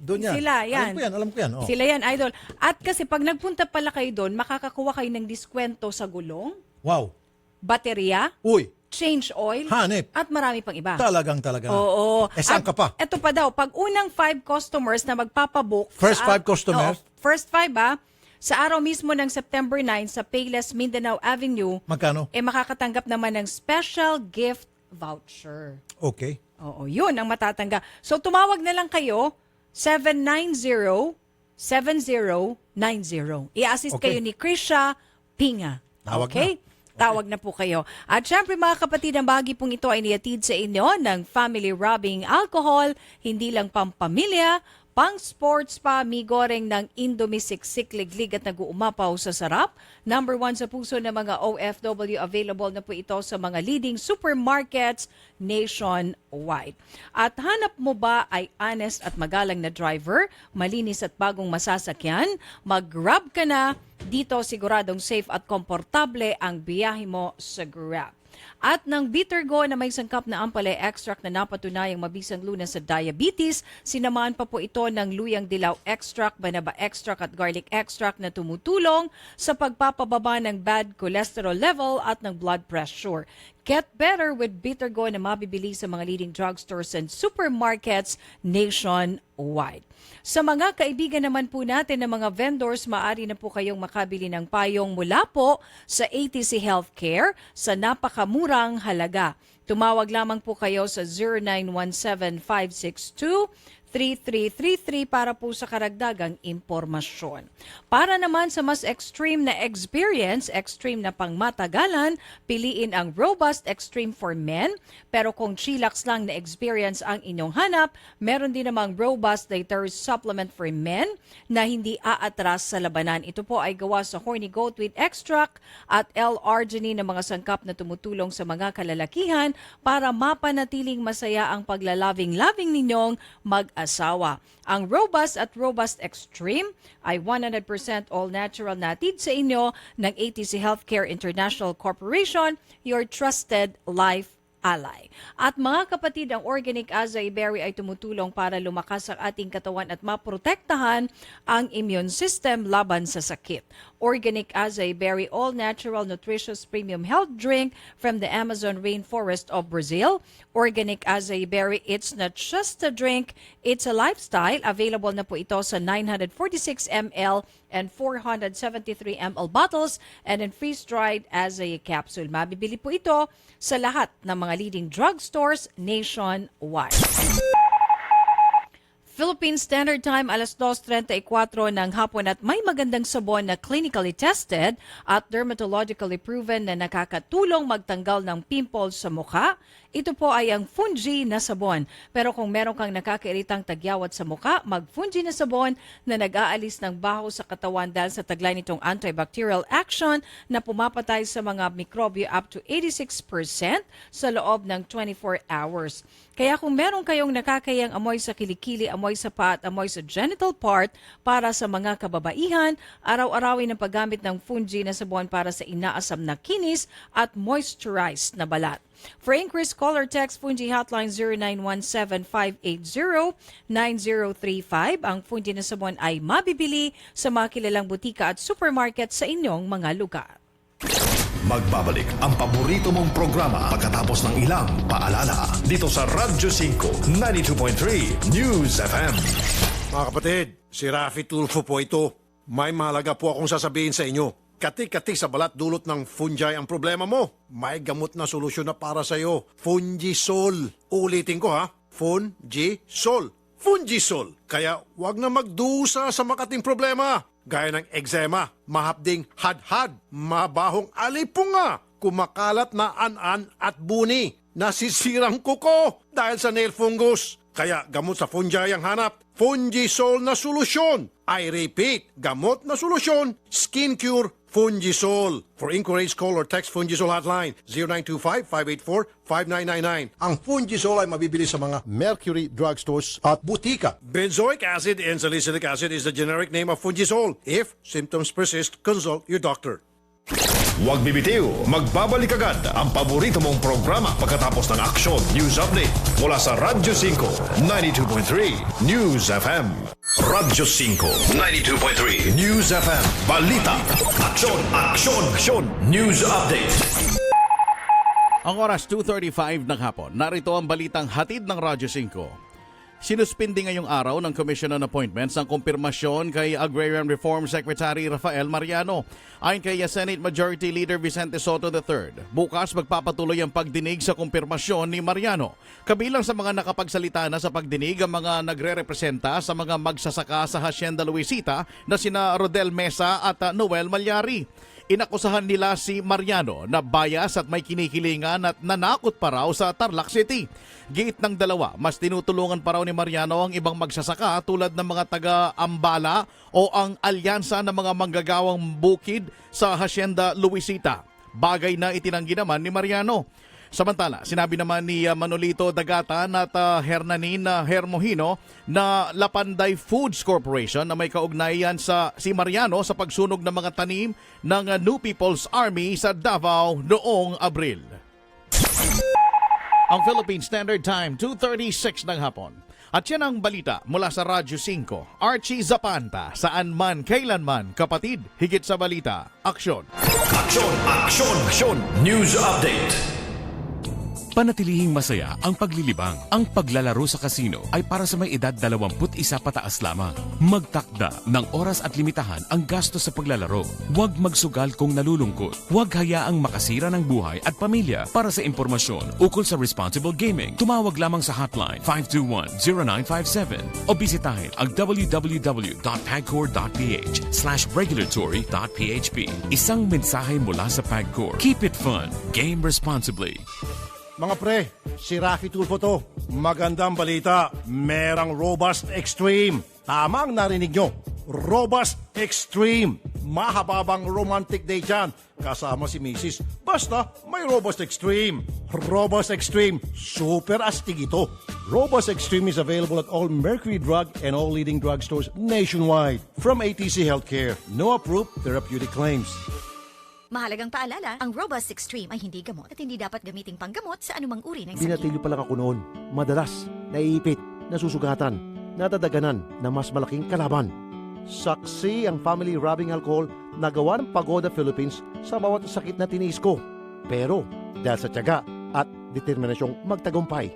Doon yan. Sila, yan. Alam ko yan. Oh. Sila yan, Idol. At kasi pag nagpunta pala kayo doon, makakakuha kayo ng diskwento sa gulong, Wow. baterya, Uy. change oil, Hanip. at marami pang iba. Talaga na. Oo. Saan At ka pa? Ito pa daw, pag unang 5 customers na magpapabook. First 5 customers? First 5 sa araw mismo ng September 9 sa Payless Mindanao Avenue, Magkano? makakatanggap naman ng special gift voucher. Okay. Oo, yun ang matatanggap. So tumawag na lang kayo, 790-7090. I-assist Okay. kayo ni Krisha Pinga. Tawag Okay? Tawag na po kayo. At syempre mga kapatid, ang bahagi pong ito ay niyatid sa inyo ng Family Rubbing Alcohol, hindi lang pampamilya, pang sports pa, migoreng ng Indomie Siksik Liglig at nag-uumapaw sa sarap. Number 1 sa puso ng mga OFW, available na po ito sa mga leading supermarkets nationwide. At hanap mo ba ay honest at magalang na driver, malinis at bagong masasakyan? Mag-Grab ka na. Dito siguradong safe at komportable ang biyahe mo sa Grab. At ng Bittergo na may sangkap na ampalay extract na napatunayang mabisang lunas sa diabetes, sinamahan pa po ito ng luyang dilaw extract, banaba extract at garlic extract na tumutulong sa pagpapababa ng bad cholesterol level at ng blood pressure. Get better with Bittergo na mabibili sa mga leading drugstores and supermarkets nationwide. Sa mga kaibigan naman po natin ng mga vendors, maaari na po kayong makabili ng payong mula po sa ATC Healthcare sa napakamurang halaga. Tumawag lamang po kayo sa 0917-562-3333 para po sa karagdagang impormasyon. Para naman sa mas extreme na experience, extreme na pangmatagalan, piliin ang Robust Extreme for Men. Pero kung chillax lang na experience ang inyong hanap, meron din namang Robust Dietary Supplement for Men na hindi aatras sa labanan. Ito po ay gawa sa horny goat with extract at L-arginine na mga sangkap na tumutulong sa mga kalalakihan para mapanatiling masaya ang paglalaving-laving ninyong mag-asawa. Ang Robust at Robust Extreme ay 100% all-natural na hatid sa inyo ng ATC Healthcare International Corporation, your trusted life ally. At mga kapatid, ang Organic Acai Berry ay tumutulong para lumakas ang ating katawan at maprotektahan ang immune system laban sa sakit. Organic Acai Berry All-Natural Nutritious Premium Health Drink from the Amazon Rainforest of Brazil. Organic Acai Berry, it's not just a drink, it's a lifestyle. Available na po ito sa 946 ml and 473 ml bottles and in freeze-dried acai capsule. Mabibili po ito sa lahat ng mga leading drugstores nationwide. Philippine Standard Time, alas 2:34 ng hapon at may magandang sabon na clinically tested at dermatologically proven na nakakatulong magtanggal ng pimples sa mukha. Ito po ay ang Fungi na sabon. Pero kung meron kang nakakairitang tagyawat sa mukha, mag-Fungi na sabon na nag-aalis ng baho sa katawan dahil sa taglay nitong antibacterial action na pumapatay sa mga mikrobyo up to 86% sa loob ng 24 hours. Kaya kung meron kayong nakakayang amoy sa kilikili, amoy sa paa at amoy sa genital part para sa mga kababaihan, araw-arawin ang paggamit ng Fungi na sabon para sa inaasam na kinis at moisturized na balat. For increased call or text Fungi hotline 0917-580-9035. Ang Fungi na sabon ay mabibili sa mga kilalang butika at supermarket sa inyong mga lugar. Magbabalik ang paborito mong programa pagkatapos ng ilang paalala dito sa Radyo 5 92.3 News FM. Mga kapatid, si Rafi Tulfo po ito. May mahalaga po akong sasabihin sa inyo. Kati-kati sa balat dulot ng fungi ang problema mo. May gamot na solusyon na para sa iyo. Fungisol. Ulitin ko ha. Fungisol. Fungisol. Kaya wag na magdusa sa makating problema. Gaya ng eczema, mahapding hadhad, mabahong alipunga, kumakalat na an-an at buni, nasisirang kuko dahil sa nail fungus. Kaya gamot sa fungi ang hanap. Fungisol na solusyon. I repeat, gamot na solusyon. Skin Cure Fungisol. For inquiries, call or text Fungisol hotline 0925-584-5999. Ang Fungisol ay mabibili sa mga Mercury drugstores at butika. Benzoic acid and salicylic acid is the generic name of Fungisol. If symptoms persist, consult your doctor. Huwag bibitiw, magbabalik agad ang paborito mong programa pagkatapos ng aksyon news update mula sa Radyo 5 92.3 News FM. Radyo 5 92.3 News FM. Balita, aksyon, aksyon, aksyon, news update. Ang oras 2:35 ng hapon. Narito ang balitang hatid ng Radyo 5. Sinuspindi ngayong araw ng Commission on Appointments ang kumpirmasyon kay Agrarian Reform Secretary Rafael Mariano. Ayon kay Senate Majority Leader Vicente Soto III, bukas magpapatuloy ang pagdinig sa kumpirmasyon ni Mariano. Kabilang sa mga nakapagsalita na sa pagdinig ang mga nagre-representa sa mga magsasaka sa Hacienda Luisita na sina Rodel Mesa at Noel Malyari. Inakusahan nila si Mariano na bias at may kinikilingan at nanakot pa raw sa Tarlac City. Giit ng dalawa, mas tinutulungan pa raw ni Mariano ang ibang magsasaka tulad ng mga taga-Ambala o ang alyansa ng mga manggagawang bukid sa Hacienda Luisita. Bagay na itinanggi naman ni Mariano. Samantala, sinabi naman ni Manolito Dagatan at Hernanin Hermohino na Lapanday Foods Corporation na may kaugnayan sa si Mariano sa pagsunog ng mga tanim ng New People's Army sa Davao noong Abril. Ang Philippine Standard Time, 2:36 ng hapon. At yan ang balita mula sa Radyo 5. Archie Zapanta, saan man, kailanman, kapatid, higit sa balita, aksyon. Aksyon, aksyon, aksyon, news update. Panatilihing masaya ang paglilibang. Ang paglalaro sa kasino ay para sa may edad 21 pataas lamang. Magtakda ng oras at limitahan ang gastos sa paglalaro. Huwag magsugal kung nalulungkot. Huwag hayaang makasira ng buhay at pamilya. Para sa impormasyon ukol sa responsible gaming, tumawag lamang sa hotline 521-0957 o bisitahin ang www.pagcor.ph/regulatory.php. Isang mensahe mula sa Pagcor. Keep it fun. Game responsibly. Mga pre, si Rafi Tulfo to. Magandang balita, merang Robust Extreme. Tama ang narinig nyo, Robust Extreme. Mahababang romantic day dyan, kasama si Mrs. Basta may Robust Extreme. Robust Extreme, super astig ito. Robust Extreme is available at all Mercury Drug and all leading drugstores nationwide. From ATC Healthcare, no approved therapeutic claims. Mahalagang paalala, ang Robust Extreme ay hindi gamot at hindi dapat gamiting panggamot sa anumang uri ng sakit. Binatilyo pa lang ako noon. Madalas, naiipit, nasusugatan, nadadaganan na mas malaking kalaban. Saksi ang family rubbing alcohol nagawa ng Pagoda Philippines sa bawat sakit na tiniis ko. Pero dahil sa tiyaga at determinasyong magtagumpay,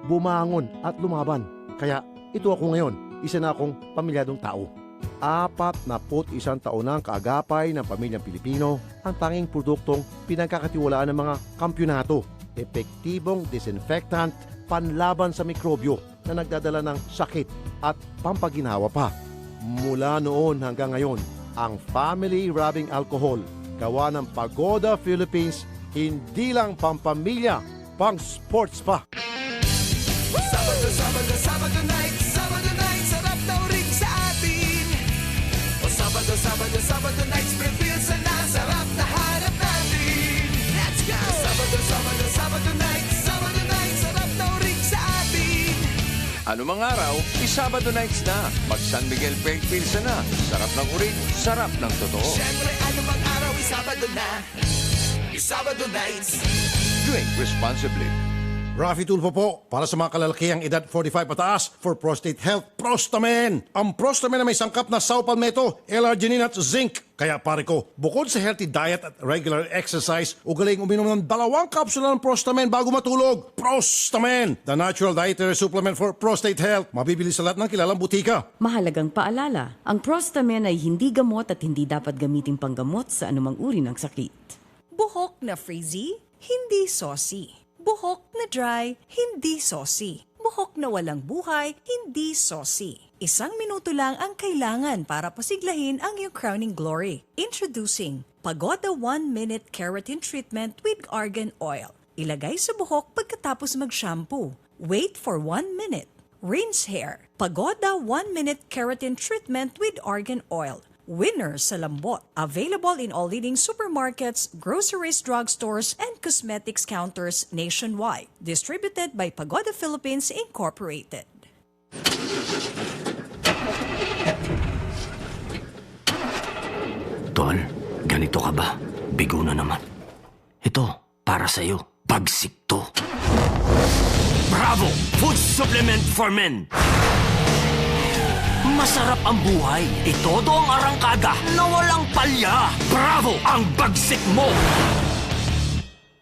bumangon at lumaban. Kaya ito ako ngayon, isa na akong pamilyadong tao. 41 taon na ang kaagapay ng pamilyang Pilipino, ang tanging produktong pinagkakatiwalaan ng mga kampyonato. Epektibong disinfectant, panlaban sa mikrobyo na nagdadala ng sakit at pampaginawa pa. Mula noon hanggang ngayon, ang Family Rubbing Alcohol, gawa ng Pagoda Philippines, hindi lang pampamilya, pang sports pa. Sabado, Sabado, Sabado night, sarap daw rin sa atin. O Sabado, Sabado, Sabado night, prepare sa nasarap na harap natin. Let's go! Sabado, Sabado, Sabado night, sarap daw rin sa atin. Anumang araw, Sabado nights na. Mag San Miguel Paint Pilsen na. Sarap ng uring, sarap ng totoo. Siyempre, anumang araw, Sabado na. Sabado nights. Drink responsibly. Rafi Tulfo po, para sa mga kalalakihang edad 45 pataas for prostate health, Prostamen! Ang Prostamen na may sangkap na saw palmetto, L-arginine at zinc. Kaya pare ko, bukod sa healthy diet at regular exercise, ugaling uminom ng 2 kapsula ng Prostamen bago matulog. Prostamen! The natural dietary supplement for prostate health. Mabibili sa lahat ng kilalang butika. Mahalagang paalala, ang Prostamen ay hindi gamot at hindi dapat gamitin panggamot sa anumang uri ng sakit. Buhok na frizzy, hindi saucy. Buhok na dry, hindi saucy. Buhok na walang buhay, hindi saucy. 1 minuto lang ang kailangan para pasiglahin ang iyong crowning glory. Introducing Pagoda 1-Minute Keratin Treatment with Argan Oil. Ilagay sa buhok pagkatapos mag-shampoo. Wait for 1 minute. Rinse hair. Pagoda 1-Minute Keratin Treatment with Argan Oil. Winner sa lambot. Available in all leading supermarkets, groceries, drugstores, and cosmetics counters nationwide. Distributed by Pagoda Philippines Incorporated. Tol, ganito ka ba? Bigo na naman. Ito, para sa'yo. Bagsik to. Bravo! Food supplement for men! Masarap ang buhay. Itodo ang arangkada na walang palya. Bravo! Ang bagsik mo!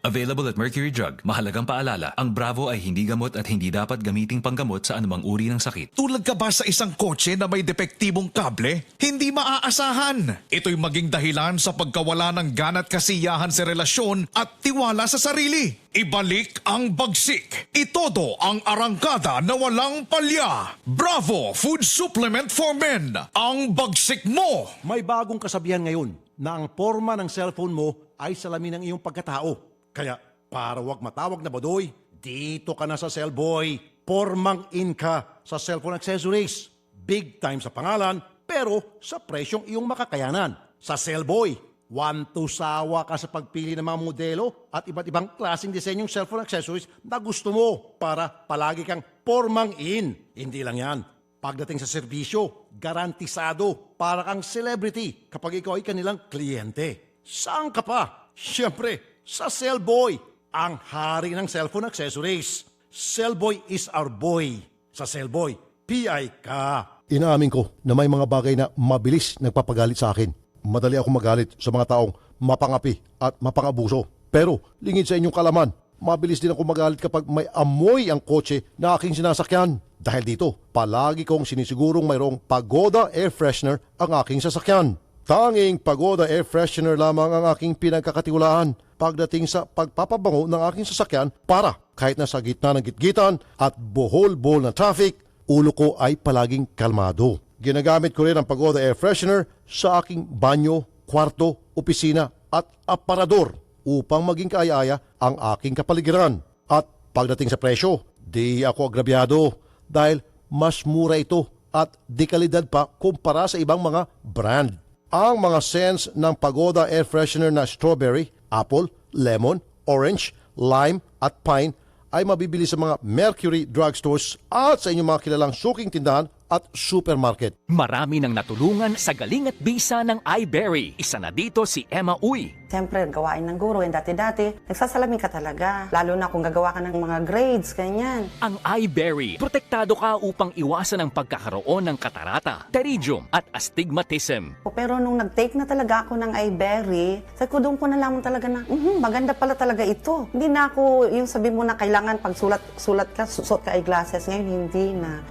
Available at Mercury Drug. Mahalagang paalala, ang Bravo ay hindi gamot at hindi dapat gamiting panggamot sa anumang uri ng sakit. Tulad ka ba sa isang kotse na may depektibong kable? Hindi maaasahan. Ito'y maging dahilan sa pagkawala ng gana at kasiyahan sa relasyon at tiwala sa sarili. Ibalik ang bagsik. Itodo ang arangkada na walang palya. Bravo Food Supplement for Men. Ang bagsik mo! May bagong kasabihan ngayon na ang forma ng cellphone mo ay salamin ng iyong pagkatao. Kaya para wag matawag na badoy, dito ka na sa Cellboy. Pormang in ka sa cellphone accessories. Big time sa pangalan, pero sa presyong iyong makakayanan. Sa Cellboy, 1 to sawa ka sa pagpili ng mga modelo at iba't ibang klaseng disenyong cellphone accessories na gusto mo para palagi kang pormang in. Hindi lang yan. Pagdating sa serbisyo, garantisado para kang celebrity kapag ikaw ay kanilang kliyente. Saan ka pa? Siyempre, sa Cellboy, ang hari ng cellphone accessories. Cellboy is our boy. Sa Cellboy, PI ka. Inaamin ko na may mga bagay na mabilis nagpapagalit sa akin. Madali ako magalit sa mga taong mapangapi at mapangabuso. Pero lingid sa inyong kalaman, mabilis din ako magalit kapag may amoy ang kotse na aking sinasakyan. Dahil dito, palagi kong sinisigurong mayroong Pagoda Air Freshener ang aking sasakyan. Tanging Pagoda Air Freshener lamang ang aking pinagkakatiwalaan pagdating sa pagpapabango ng aking sasakyan para kahit nasa gitna ng gitgitan at bohol-bohol na traffic, ulo ko ay palaging kalmado. Ginagamit ko rin ang Pagoda Air Freshener sa aking banyo, kwarto, opisina at aparador upang maging kaaya-aya ang aking kapaligiran. At pagdating sa presyo, di ako agrabyado dahil mas mura ito at di kalidad pa kumpara sa ibang mga brand. Ang mga scents ng Pagoda Air Freshener na strawberry, apple, lemon, orange, lime at pine ay mabibili sa mga Mercury drugstores at sa inyong mga kilalang suking tindahan at supermarket. Marami nang natulungan sa galing at bisa ng iBerry. Isa na dito si Emma Uy. Siyempre, gawain ng guro. Dati-dati, nagsasalamin ka talaga. Lalo na kung gagawa ka ng mga grades, ganyan. Ang iBerry, protektado ka upang iwasan ang pagkakaroon ng katarata, pterygium at astigmatism. Pero nung nag-take na talaga ako ng iBerry, sabi ko doon ko nalaman talaga na, maganda pala talaga ito. Hindi na ako yung sabi mo na kailangan pag sulat ka, suot ka eyeglasses. Ngayon, hindi na.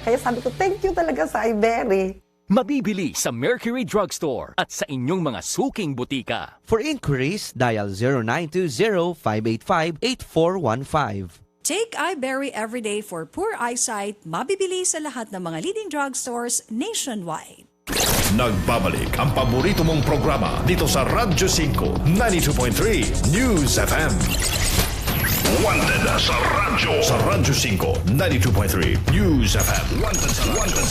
Kaya sabi ko, thank you talaga sa iBerry. Mabibili sa Mercury Drugstore at sa inyong mga suking butika. For inquiries, dial 0920-585-8415. Take iBerry everyday for poor eyesight. Mabibili sa lahat ng mga leading drugstores nationwide. Nagbabalik ang paborito mong programa dito sa Radyo 5 92.3 News FM. Wanted sa radyo. Sa Radyo 5 92.3 News FM. Wanted sa radyo.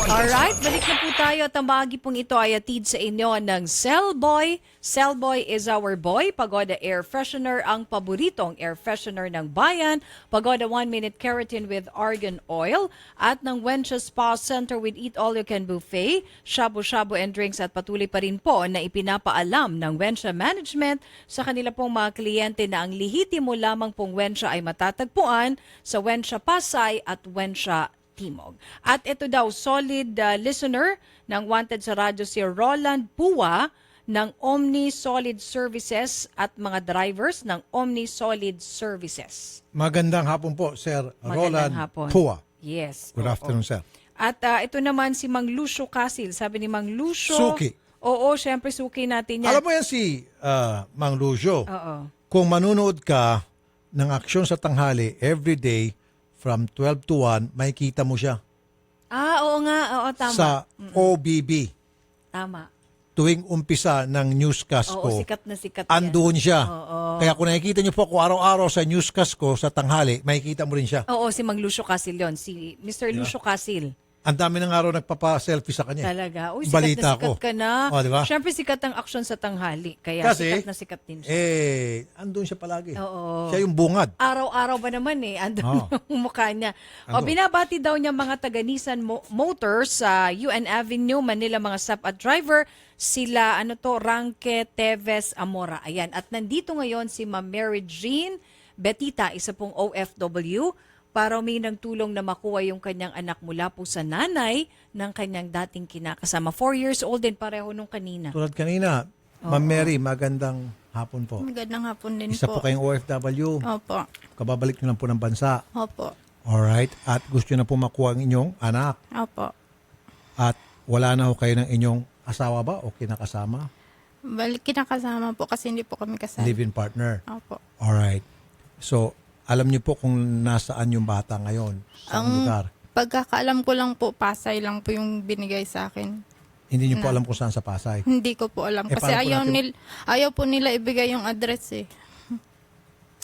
Alright, balik na po tayo at ang bahagi pong ito ay atid sa inyo ng Cellboy. Cellboy is our boy. Pagoda Air Freshener, ang paboritong air freshener ng bayan. Pagoda 1-minute keratin with argan oil. At ng Wencha Spa Center with Eat All You Can Buffet, shabu-shabu and drinks at patuloy pa rin po na ipinapaalam ng Wencha Management sa kanila pong mga kliyente na ang lihitimo lamang pong Wencha ay matatagpuan sa Wencha Pasay at Wencha Timog. At ito daw, solid listener ng Wanted sa Radyo si Roland Pua ng Omni Solid Services at mga drivers ng Omni Solid Services. Magandang hapon po, Sir Magandang Roland hapon. Pua. Yes. Good afternoon, sir. At ito naman si Mang Lucio Casil. Sabi ni Mang Lucio. Suki. Oo, syempre suki natin yan. Alam mo yan si Mang Lucio. Oo. Kung manunood ka ng aksyon sa tanghali every day from 12 to 1, makikita mo siya. Oo nga. Oo, tama. Sa OBB. Tama. Tuwing umpisa ng newscast Oo, ko, sikat na sikat yan. andun siya. Oo. Kaya kung nakikita niyo po ako araw-araw sa newscast ko sa tanghali, makikita mo rin siya. Oo, si Mang Lucio Casil yun. Si Mr. Lucio Casil. Ang dami ng araw nagpapa-selfie sa kanya. Talaga. Uy, sikat Balita na sikat ko. ka na. O, di ba? Syempre sikat ang aksyon sa tanghali. Kaya Kasi, sikat na sikat din siya. andun siya palagi. Oo. Siya yung bungad. Araw-araw ba naman andun Oo. yung mukha niya. O, Andun. binabati daw niya mga taga Nissan Motors sa UN Avenue, Manila, mga staff at driver. Sila, Ranque, Teves, Amora. Ayan. At nandito ngayon si Ma'am Mary Jean Betita, isa pong OFW, para may nagtulong na makuha yung kanyang anak mula po sa nanay ng kanyang dating kinakasama. 4 years old din, pareho nung kanina. Tulad kanina, Ma'am Mary, magandang hapon po. Magandang hapon din Isa po. po kayong OFW. Opo. Kababalik nyo lang po ng bansa. Opo. Alright. At gusto nyo na po makuha ang inyong anak. Opo. At wala na ho kayo ng inyong asawa ba o kinakasama? Balik kinakasama po kasi hindi po kami kasal. Live-in partner. Opo. Alright. So, alam niyo po kung nasaan yung bata ngayon? Saan lugar? Pagkakaalam ko lang po, Pasay lang po yung binigay sa akin. Hindi niyo po alam kung saan sa Pasay? Hindi ko po alam. Kasi paano po natin- ayaw po nila ibigay yung address eh.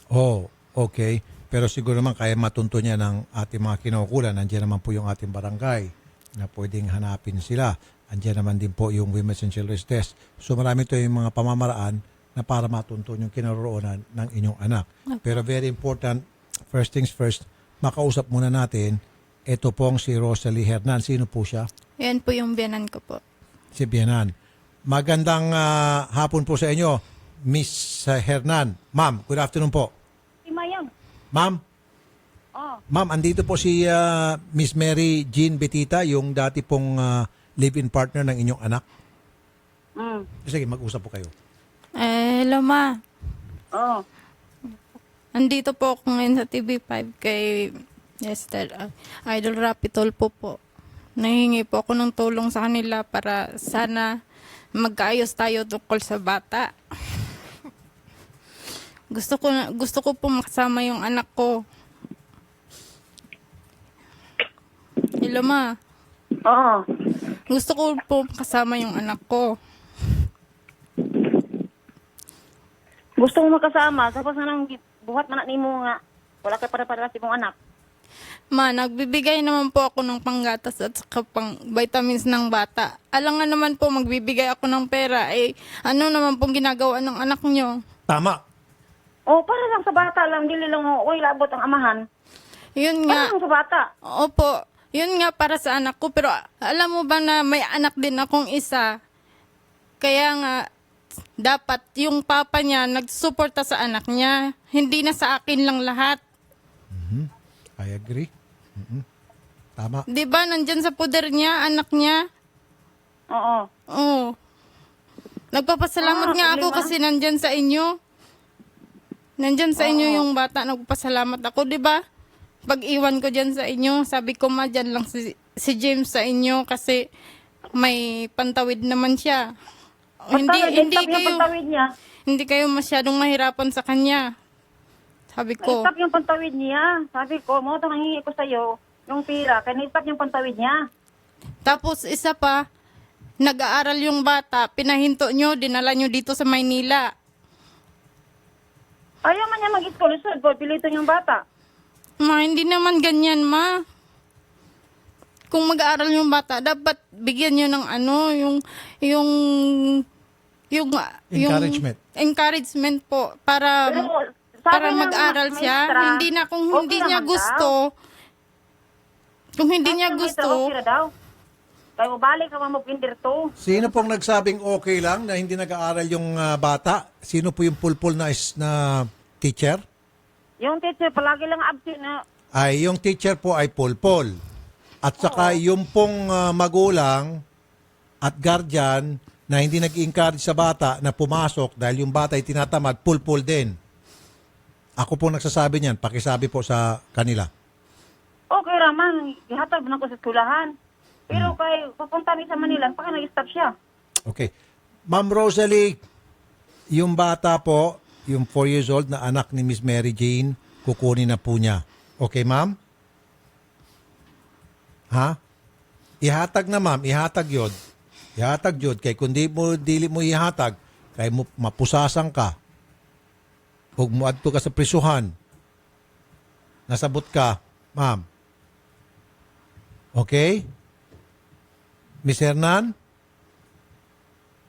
Oh, okay. Pero siguro naman kaya matunto niya ng ating mga kinukulan. Nandiyan naman po yung ating barangay na pwedeng hanapin sila. Andiyan naman din po yung Women's and Children's Desk. So marami ito yung mga pamamaraan na para matunto yung kinaroroonan ng inyong anak. Pero very important, first things first, makausap muna natin, ito pong si Rosalie Hernan. Sino po siya? Yan po yung biyanan ko po. Si Bianan. Magandang hapon po sa inyo, Miss Hernan. Ma'am, good afternoon po. Si Mayang. Ma'am? Oh. Ma'am, andito po si Miss Mary Jean Betita, yung dati pong live-in partner ng inyong anak. Sige, mag-usap po kayo. Hello, Ma. Oh. Andito po ako ngayon sa TV5 kay Idol Rapi Tulfo po. Nahingi po ako ng tulong sa kanila para sana magkaayos tayo tungkol sa bata. Gusto ko po makasama yung anak ko. Hello, Ma. Oo. Gusto ko po makasama yung anak ko. Gusto mo magkasama, tapos nang buhat man ni mo nga. Wala kay para-para si mong anak. Ma, nagbibigay naman po ako ng panggatas at saka pang vitamins ng bata. Alangan naman po magbibigay ako ng pera. Ano naman pong ginagawa ng anak nyo? Tama. Oh, para lang sa bata lang, dili lang labot ang amahan. Yun nga. Para lang sa bata. Opo. Yun nga para sa anak ko. Pero alam mo ba na may anak din akong isa? Kaya nga, dapat yung papa niya nagsuporta sa anak niya. Hindi na sa akin lang lahat. I agree. Tama. Di ba, nandyan sa poder niya, anak niya? Oo. Oo. Nagpapasalamat nga ako kasi nandyan sa inyo. Nandyan sa inyo yung bata, nagpapasalamat ako, di ba? Pag iwan ko dyan sa inyo, sabi ko dyan lang si James sa inyo kasi may pantawid naman siya. Hindi kayo masyadong mahirapan sa kanya. Sabi ko. Na-stop yung pantawid niya. Sabi ko, mo ito nangingi ko sa'yo yung pira. Kaya na-stop yung pantawid niya. Tapos isa pa, nag-aaral yung bata, pinahinto nyo, dinala nyo dito sa Maynila. Ayaw man niya mag-school, pilito yung bata. Ma, hindi naman ganyan, ma. Kung mag-aaral yung bata, dapat bigyan nyo ng Encouragement. Encouragement po para mag-aral siya. Hindi na kung hindi niya gusto. Kung hindi niya gusto. Kaya balik ka mamupindir to. Sino pong nagsabing okay lang na hindi nag-aaral yung bata? Sino po yung pulpul na teacher? Yung teacher, palagi lang absent na. Ay, yung teacher po ay pulpul. At saka yung pong magulang at guardian na hindi nag-encourage sa bata na pumasok dahil yung bata ay tinatamad, pulpul din. Ako po nagsasabi niyan, pakisabi po sa kanila. Okay raman, ihatag na ko sa skulahan. Pero kay papunta mi sa Manila, baka nag-stop siya. Okay. Ma'am Rosalie, yung bata po, yung 4 years old na anak ni Miss Mary Jane, kukunin na po niya. Okay, ma'am? Ha? Ihatag na, ma'am. Ihatag yun. Ihatag yun. Kaya kung dili mo ihatag, kaya mo mapusasan ka. Huwag mo adto ka sa prisuhan. Nasabot ka, ma'am. Okay? Miss Hernan?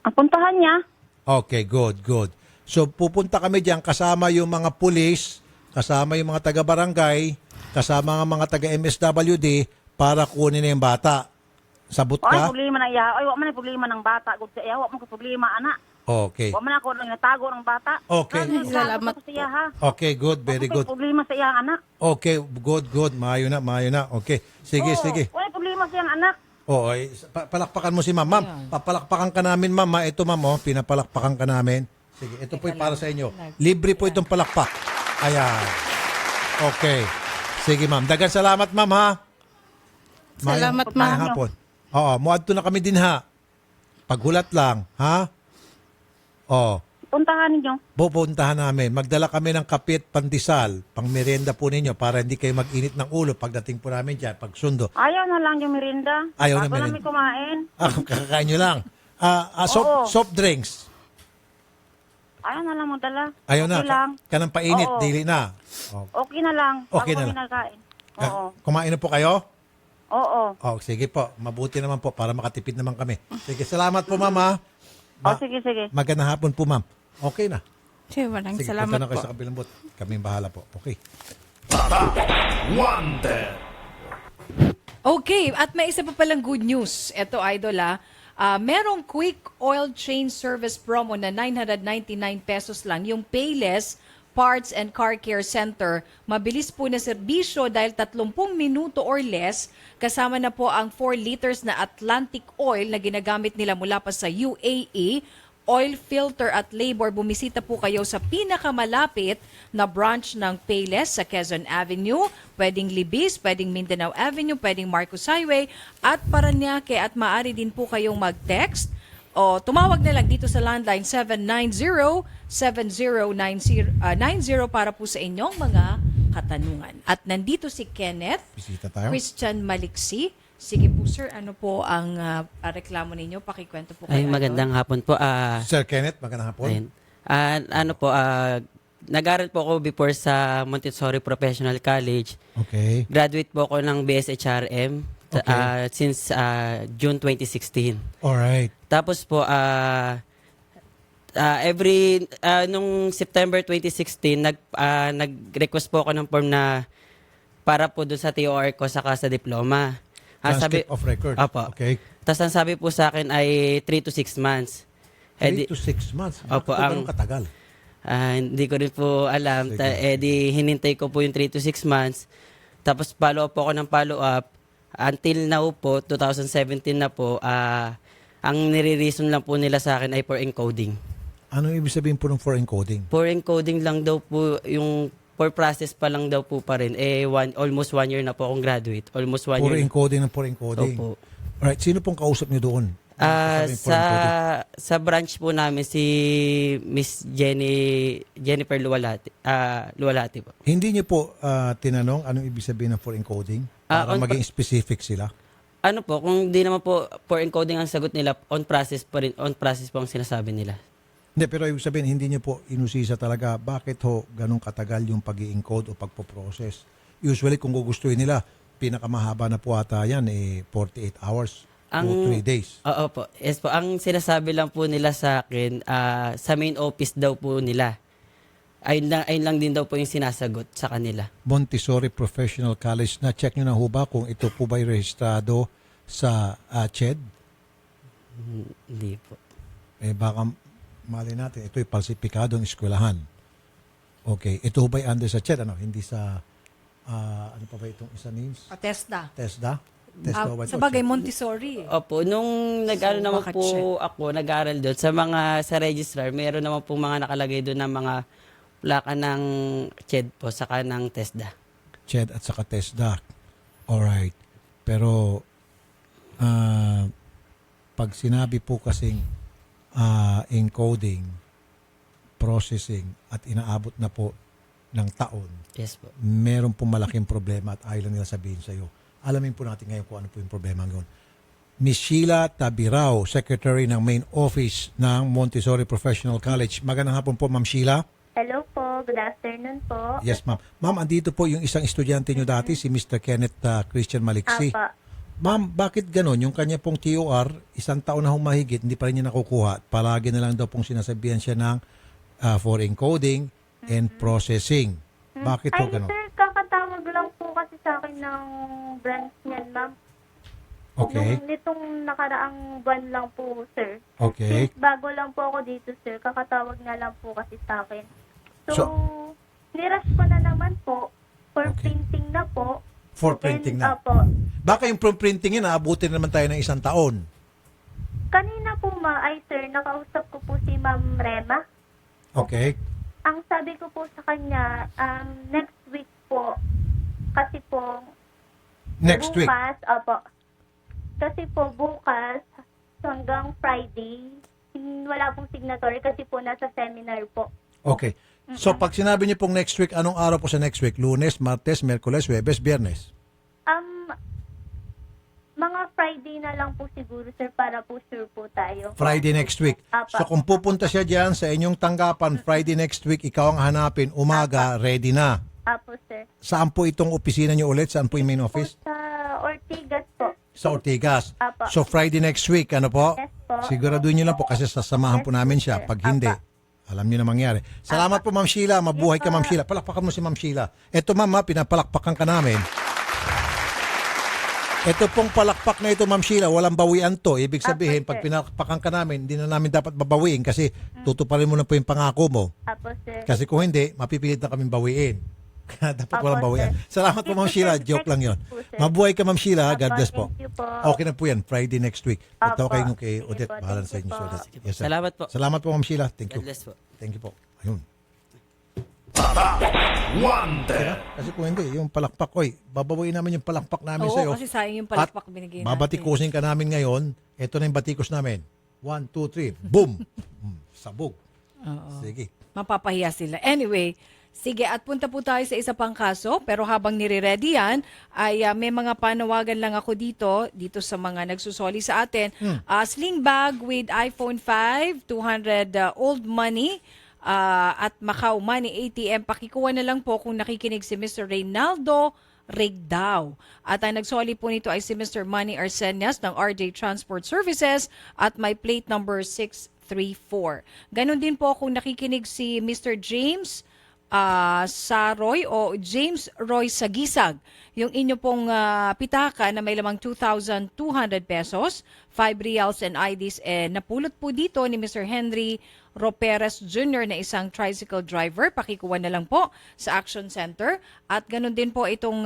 Ang puntahan niya. Okay, good, good. So pupunta kami diyan kasama yung mga pulis, kasama yung mga taga-barangay, kasama ang mga taga-MSWD para kunin na yung bata. Sabot Ay, ka? problema na iya. Ay, wala man problema ng bata. Gud sa iya, wala man ko problema, anak. Okay. Wala man ako nang natago ng bata. Okay. Salamat po sa iya, ha. Okay, good, very good. Wala problema sa iya, anak. Okay, good, good. Maayo na, maayo na. Okay. Sige, sige. Wala problema sa iyang anak. Oo, ay, palakpakan mo si ma'am. Ma'am, papalakpakan ka namin, ma'am. Ito, ma'am, oh, pinapalakpakan ka namin. Sige, ito po para sa inyo. Libre po itong palakpak. Ayan. Okay. Sige, ma'am. Dagan salamat, ma'am, ha? Salamat, ma'am. Mayang hapon. Oo, muadto na kami din, ha? Paghulat lang, ha? Oo. Puntahan ninyo. Pupuntahan namin. Magdala kami ng kapit, pandesal, pang merienda po ninyo para hindi kayo mag-init ng ulo pagdating po namin dyan, pagsundo. Ayaw na lang yung merinda. Ayaw na Bago merinda. namin kumain. Kakakain nyo lang. Oo. Soft drinks. Ayaw na lang magdala. Ayaw Okay na. lang. Kanang painit, Oo. dili na. Oh. Okay na lang. Okay Bago na kami lang. nagkain. Oo. Kumain na po kayo? Oo. Oh, sige po. Mabuti naman po para makatipid naman kami. Sige, salamat po, mama. Sige, sige. Magandang hapon po, ma'am. Okay na. Sige, walang Sige, salamat punta na kayo po. sa kabilang booth. Kaming bahala po. Okay. Wanted. Okay, at may isa pa palang good news. Ito, Idol, merong quick oil change service promo na 999 pesos lang. Yung Payless Parts and Car Care Center. Mabilis po na serbisyo dahil 30 minuto or less. Kasama na po ang 4 liters na Atlantic oil na ginagamit nila mula pa sa UAE. Oil filter at labor, bumisita po kayo sa pinakamalapit na branch ng Payless sa Quezon Avenue, pwedeng Libis, pwedeng Mindanao Avenue, pwedeng Marcos Highway at Parañaque, at maaari din po kayong mag-text o tumawag na lang dito sa landline 790-7090 para po sa inyong mga katanungan. At nandito si Kenneth Bisita tayo. Christian Maliksi. Sige po sir, ano po ang reklamo ninyo? Pakikwento po Ay, kayo. magandang hapon po. Sir Kenneth, magandang hapon. Ayun. Nag-aral po ako before sa Montessori Professional College. Okay. Graduate po ako ng BSHRM since June 2016. Alright. Tapos po, nung September 2016, nag-request po ako ng form na para po doon sa TOR ko saka sa diploma. Transcript of record. Opo. Okay. Tapos ang sabi po sa akin ay 3 to 6 months. 3 to 6 months. Opo, Bakit ganun katagal? Hindi ko rin po alam. Di hinintay ko po yung 3 to 6 months. Tapos follow up po ako ng follow up. Until now po, 2017 na po, ang nire-reason lang po nila sa akin ay for encoding. Ano ibig sabihin po ng for encoding? For encoding lang daw po, yung for process pa lang daw po pa rin. Almost 1 year na po akong graduate. Almost 1 For year. encoding ng for encoding. Opo. Alright, sino pong kausap niyo doon? Sa branch po namin si Miss Jennifer Luwalhati po. Hindi niyo po tinanong anong ibig sabihin ng for encoding? Para maging specific sila. Ano po, kung di naman po for encoding ang sagot nila, on process po ang sinasabi nila. Hindi, pero ibig sabihin, hindi niyo po inusisa talaga bakit ho ganun katagal yung pag-i-encode o pagpo-process. Usually, kung gugustuhin nila, pinakamahaba na po ata yan, 48 hours o 3 days. Oo po. Yes po. Ang sinasabi lang po nila sa akin, sa main office daw po nila. Ayun lang din daw po yung sinasagot sa kanila. Montessori Professional College, na-check nyo na ho ba kung ito po ba'y rehistrado sa CHED? Hindi po. Baka mali natin, ito'y palsipikadong eskwelahan. Okay. Ito ho ba'y under sa CHED? Hindi sa, ano pa ba itong isa names? TESDA. TESDA? Sa bagay, Montessori. Opo, nung nag-ano naman po ako, nag-aral doon, sa registrar, meron naman po mga nakalagay doon na mga plaka ng CHED po, saka ng TESDA. CHED at saka TESDA. Alright. Pero, pag sinabi po kasing encoding, processing, at inaabot na po ng taon, yes po, meron po malaking problema at ayaw lang nila sabihin sa iyo. Alamin po natin ngayon kung ano po yung problema ngayon. Miss Sheila Tabirao, Secretary ng Main Office ng Montessori Professional College. Magandang hapon po, Ma'am Sheila. Hello po. Good afternoon po. Yes, ma'am. Ma'am, andito po yung isang estudyante nyo dati, si Mr. Kenneth Christian Maliksi. Apa. Ma'am, bakit ganon? Yung kanya pong TOR, 1 taon na humahigit, hindi pa rin niya nakukuha. Palagi na lang daw pong sinasabihan siya ng for encoding and processing. Bakit po ganon? Sir, kakatawag lang po kasi sa akin ng branch niyan, ma'am. Okay. Nitong nakaraang buwan lang po, sir. Okay. Bago lang po ako dito, sir. Kakatawag na lang po kasi sa akin. So nirush ko na naman po for printing na po. For printing na? Opo. Baka yung printing yun, naabutin naman tayo ng 1 taon. Kanina po, sir, nakausap ko po si Ma'am Rema. Okay. Ang sabi ko po sa kanya, next week po, kasi po, Next week? bukas, opo. Kasi po, bukas, hanggang Friday, wala pong signatory kasi po nasa seminar po. Okay. So, pag sinabi niyo pong next week, anong araw po sa next week? Lunes, Martes, Merkules, Huwebes, Biyernes? Mga Friday na lang po siguro, sir, para po sure po tayo. Friday next week. Apa. So, kung pupunta siya dyan sa inyong tanggapan, Friday next week, ikaw ang hanapin, umaga, ready na. Apo, sir. Saan po itong opisina niyo ulit? Saan po yung main office? Sa Ortigas po. Sa Ortigas. Apa. So, Friday next week, ano po? Yes po. Siguraduhin niyo lang po kasi sasamahan po namin siya. Pag hindi, alam niyo na mangyari. Salamat po, Ma'am Sheila. Mabuhay ka, Ma'am Sheila. Palakpakan mo si Ma'am Sheila. Ito, Ma'am, pinapalakpakan ka namin. Ito pong palakpak na ito, Ma'am Sheila, walang bawian to. Ibig sabihin, pag pinalakpakan ka namin, hindi na namin dapat babawiin kasi tutuparin mo na po yung pangako mo. Apo, sir. Kasi kung hindi, mapipilit na kaming bawiin. Kaya dapat walang bawian. Salamat po, Ma'am Sheila. Joke lang yon. Mabuhay ka, Ma'am Sheila. God bless po. Okay na po yan. Friday next week. Ito kayo kay Odette. Bahala sa inyo. Yes, sir. Salamat po. Salamat po, Ma'am Sheila. Thank you. God bless po. Thank you po. Ayun. Wonder. Kasi kung hindi, yung palakpak, babawiin namin yung palakpak namin Oo, sa'yo. kasi sayang yung palakpak binigay natin. Babatikusin ka namin ngayon. Ito na yung batikos namin. 1, 2, 3. Boom! Sabog. Oo. Sige. Mapapahiya sila. Anyway, sige, at punta po tayo sa isa pang kaso. Pero habang nire-ready yan, ay may mga panawagan lang ako dito sa mga nagsusoli sa atin. Sling bag with iPhone 5, 200 old money, at Macau Money ATM. Pakikuha na lang po kung nakikinig si Mr. Reynaldo Rigdao. At ang nagsoli po nito ay si Mr. Manny Arcenias ng RJ Transport Services at may plate number 634. Ganon din po kung nakikinig si Mr. James Saroy o James Roy Sagisag. Yung inyo pong pitaka na may lamang 2,200 pesos, 5 reals and IDs, napulot po dito ni Mr. Henry Roperes Jr. na isang tricycle driver. Pakikuha na lang po sa Action Center. At ganun din po itong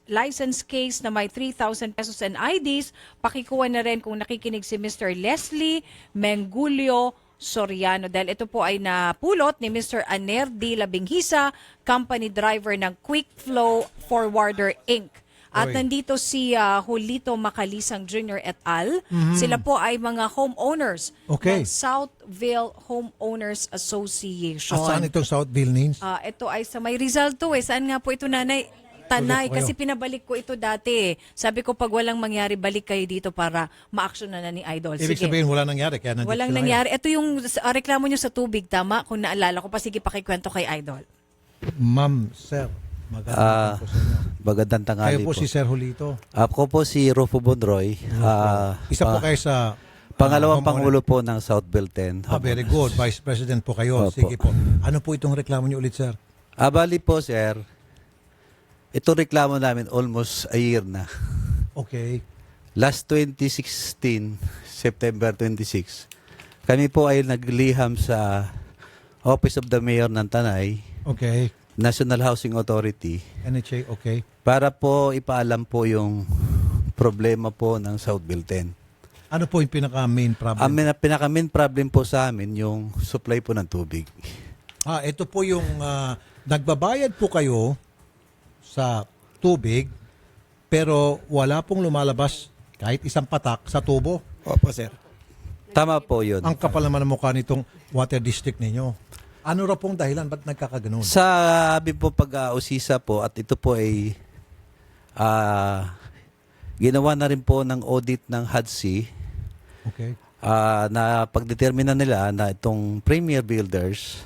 license case na may 3,000 pesos and IDs. Pakikuha na rin kung nakikinig si Mr. Leslie Mengulio Soriano dahil ito po ay napulot ni Mr. Aner D. Labinghisa, company driver ng Quick Flow Forwarder Inc. At Oy. nandito si Julito Macalisang Jr. et al. Mhm. Sila po ay mga homeowners Okay. ng Southville Homeowners Association. Saan itong Southville, Nins? Ito ay sa may Rizal to eh. Saan nga po ito, Nanay? Tanay, Ulit po kasi kayo. pinabalik ko ito dati eh. Sabi ko pag walang mangyari, balik kayo dito para ma-action na ni Idol. Ibig sabihin, wala nangyari. Kaya nandito Walang sila nangyari. Ito yung reklamo nyo sa tubig, tama? Kung naalala ko pa, sige pakikwento kay Idol. ngayon. Ma'am, sir, magandang po sa inyo. Magandang tanghali Kayo po si Sir Julito. Ako po si Rufo Bonroy. Isa po kayo sa pangalawang homeowner. pangulo po ng Southville 10. Very good. Vice President po kayo. Opo. Sige po. Ano po itong reklamo niyo ulit, sir? Bali po, sir. Ito reklamo namin almost a year na. Okay. Last 2016, September 26, kami po ay nagliham sa Office of the Mayor ng Tanay, Okay. National Housing Authority, NHA, okay. para po ipaalam po yung problema po ng Southville 10. Ano po yung pinaka-main problem? Ang pinaka-main problem po sa amin, yung supply po ng tubig. Ito po yung nagbabayad po kayo sa tubig pero wala pong lumalabas kahit isang patak sa tubo. Opo, sir. Tama po yun. Ang kapal naman ng mukha nitong water district ninyo. Ano raw pong dahilan? Ba't nagkakaganon? Sabi po pag-usisa po at ito po ay ginawa na rin po ng audit ng HUDC Okay. na pagdetermina nila na itong premier builders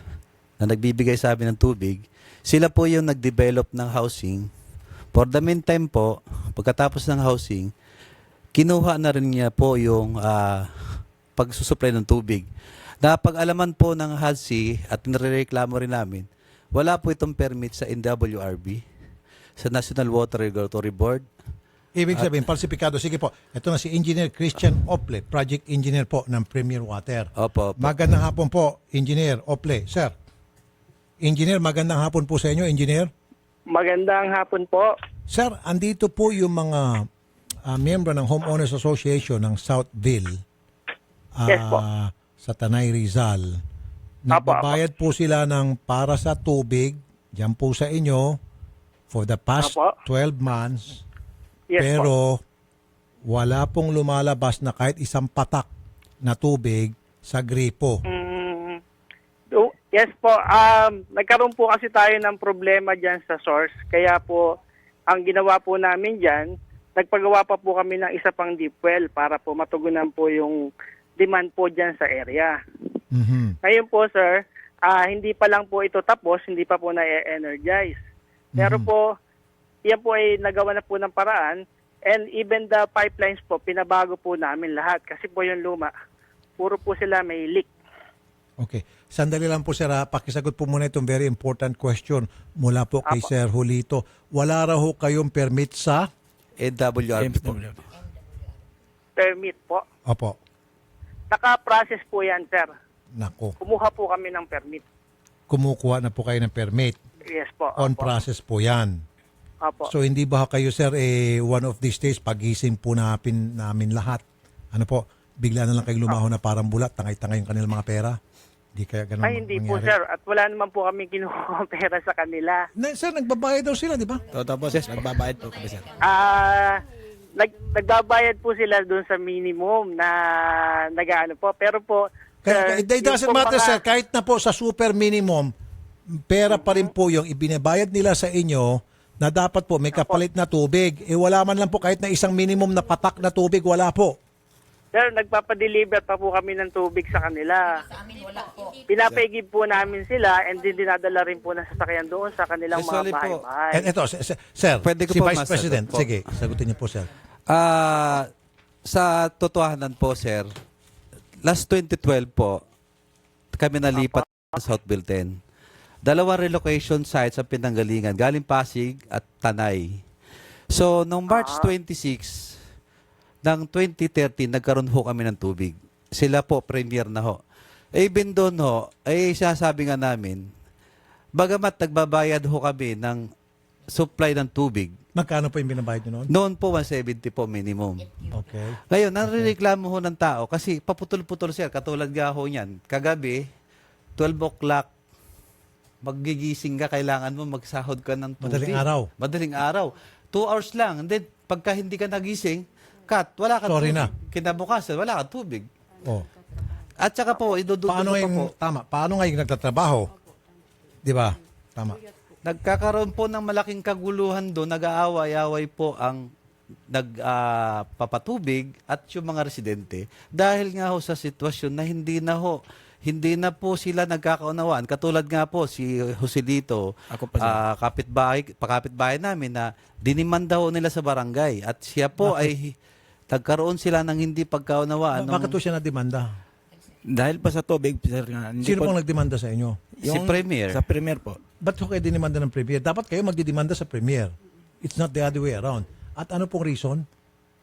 na nagbibigay sa amin ng tubig, sila po yung nag-develop ng housing. For the meantime po, pagkatapos ng housing, kinuha na rin niya po yung pagsusupply ng tubig. Napag-alaman po ng HUDC at nirereklamo rin namin, wala po itong permit sa NWRB, sa National Water Regulatory Board. Ibig sabihin, falsifikado. Sige po, ito na si Engineer Christian Ople, Project Engineer po ng Premier Water. Opo. Magandang hapon po, Engineer Ople. Sir, Engineer, magandang hapon po sa inyo, Engineer. Magandang hapon po. Sir, andito po yung mga miyembro ng Homeowners Association ng Southville Yes po. sa Tanay Rizal. Nagbabayad po sila ng para sa tubig, dyan po sa inyo, for the past 12 months. Yes pero wala pong lumalabas na kahit isang patak na tubig sa gripo. Yes po. Nagkaroon po kasi tayo ng problema dyan sa source. Kaya po, ang ginawa po namin dyan, nagpagawa pa po kami ng isa pang deep well para po matugunan po yung demand po dyan sa area. Ngayon po, sir, hindi pa lang po ito tapos, hindi pa po na-energize. Pero po, yan po ay nagawa na po ng paraan, and even the pipelines po, pinabago po namin lahat. Kasi po yung luma, puro po sila may leak. Okay. Sandali lang po, sir. Pakisagot po muna itong very important question mula po kay Sir Julito. Wala raw ho kayong permit sa NWRB po. Permit po. Opo. Naka-process po yan, sir. Nako. Kumuha po kami ng permit. Kumukuha na po kayo ng permit. Yes po. On process po yan. Opo. So hindi ba kayo, sir, one of these days, pagising po namin lahat, ano po, bigla na lang kayong lumaho na parang bulat, tangay-tangay yung kanilang mga pera? Hindi kaya ganun Ay, hindi po, sir. At wala naman po kami kinuha pera sa kanila. Sir, nagbabayad daw sila, di ba? Tapos, nagbabayad po kami, sir. Nagbabayad po sila doon sa minimum na nag-ano po. Pero po, It doesn't matter, sir. Kahit na po sa super minimum, pera pa rin po yung ibinabayad nila sa inyo na dapat po may kapalit na tubig. Wala man lang po kahit na isang minimum na patak na tubig, wala po. Sir, nagpapadeliver pa po kami ng tubig sa kanila. Sa amin wala po. Pinapaigib po namin sila and din dinadala rin po ng sasakyan doon sa kanilang mga bahay-bahay. And ito, sir, Pwede ko si po Vice masagot President, po. sige, sagutin niyo po, sir. Sa totohanan po, sir, last 2012 po, kami nalipat sa Southville 10. Dalawang relocation sites ang pinanggalingan, galing Pasig at Tanay. So, noong March 26 ng 2013, nagkaroon ho kami ng tubig. Sila po, premier na ho. Even doon ho, sinasabi nga namin, bagamat nagbabayad ho kami ng supply ng tubig. Magkano po yung binabayad nyo noon? Noon po, 170 po minimum. Okay. Ngayon, narireklamo ho ng tao kasi paputol-putol sir. Katulad nga ho niyan. Kagabi, 12 o'clock, magigising ka, kailangan mo magsahod ka ng tubig. Madaling araw. Madaling araw. 2 hours lang. And then, pagka hindi ka nagising, wala ka Sorry tubig. na. Kinabukasan, wala ka tubig. Oh. At saka po, idudugtong Paano pa po. yung, tama, paano nga yung nagtatrabaho? Di ba? Tama. Nagkakaroon po ng malaking kaguluhan doon, nag-aaway-away po ang nagpapatubig at yung mga residente dahil nga ho sa sitwasyon na hindi na po sila nagkakaunawaan. Katulad nga po si Joselito, kapitbahay namin na dinimanda ho nila sa barangay at siya po ay nagkaroon sila ng hindi pagkaunawaan. Bakit po siya nademanda? Dahil pa sa tubig, sir. Sino pong nagdemanda sa inyo? Si Premier. Sa Premier po. Ba't kayo dinimanda ng Premier? Dapat kayo magdidemanda sa Premier. It's not the other way around. At ano pong reason?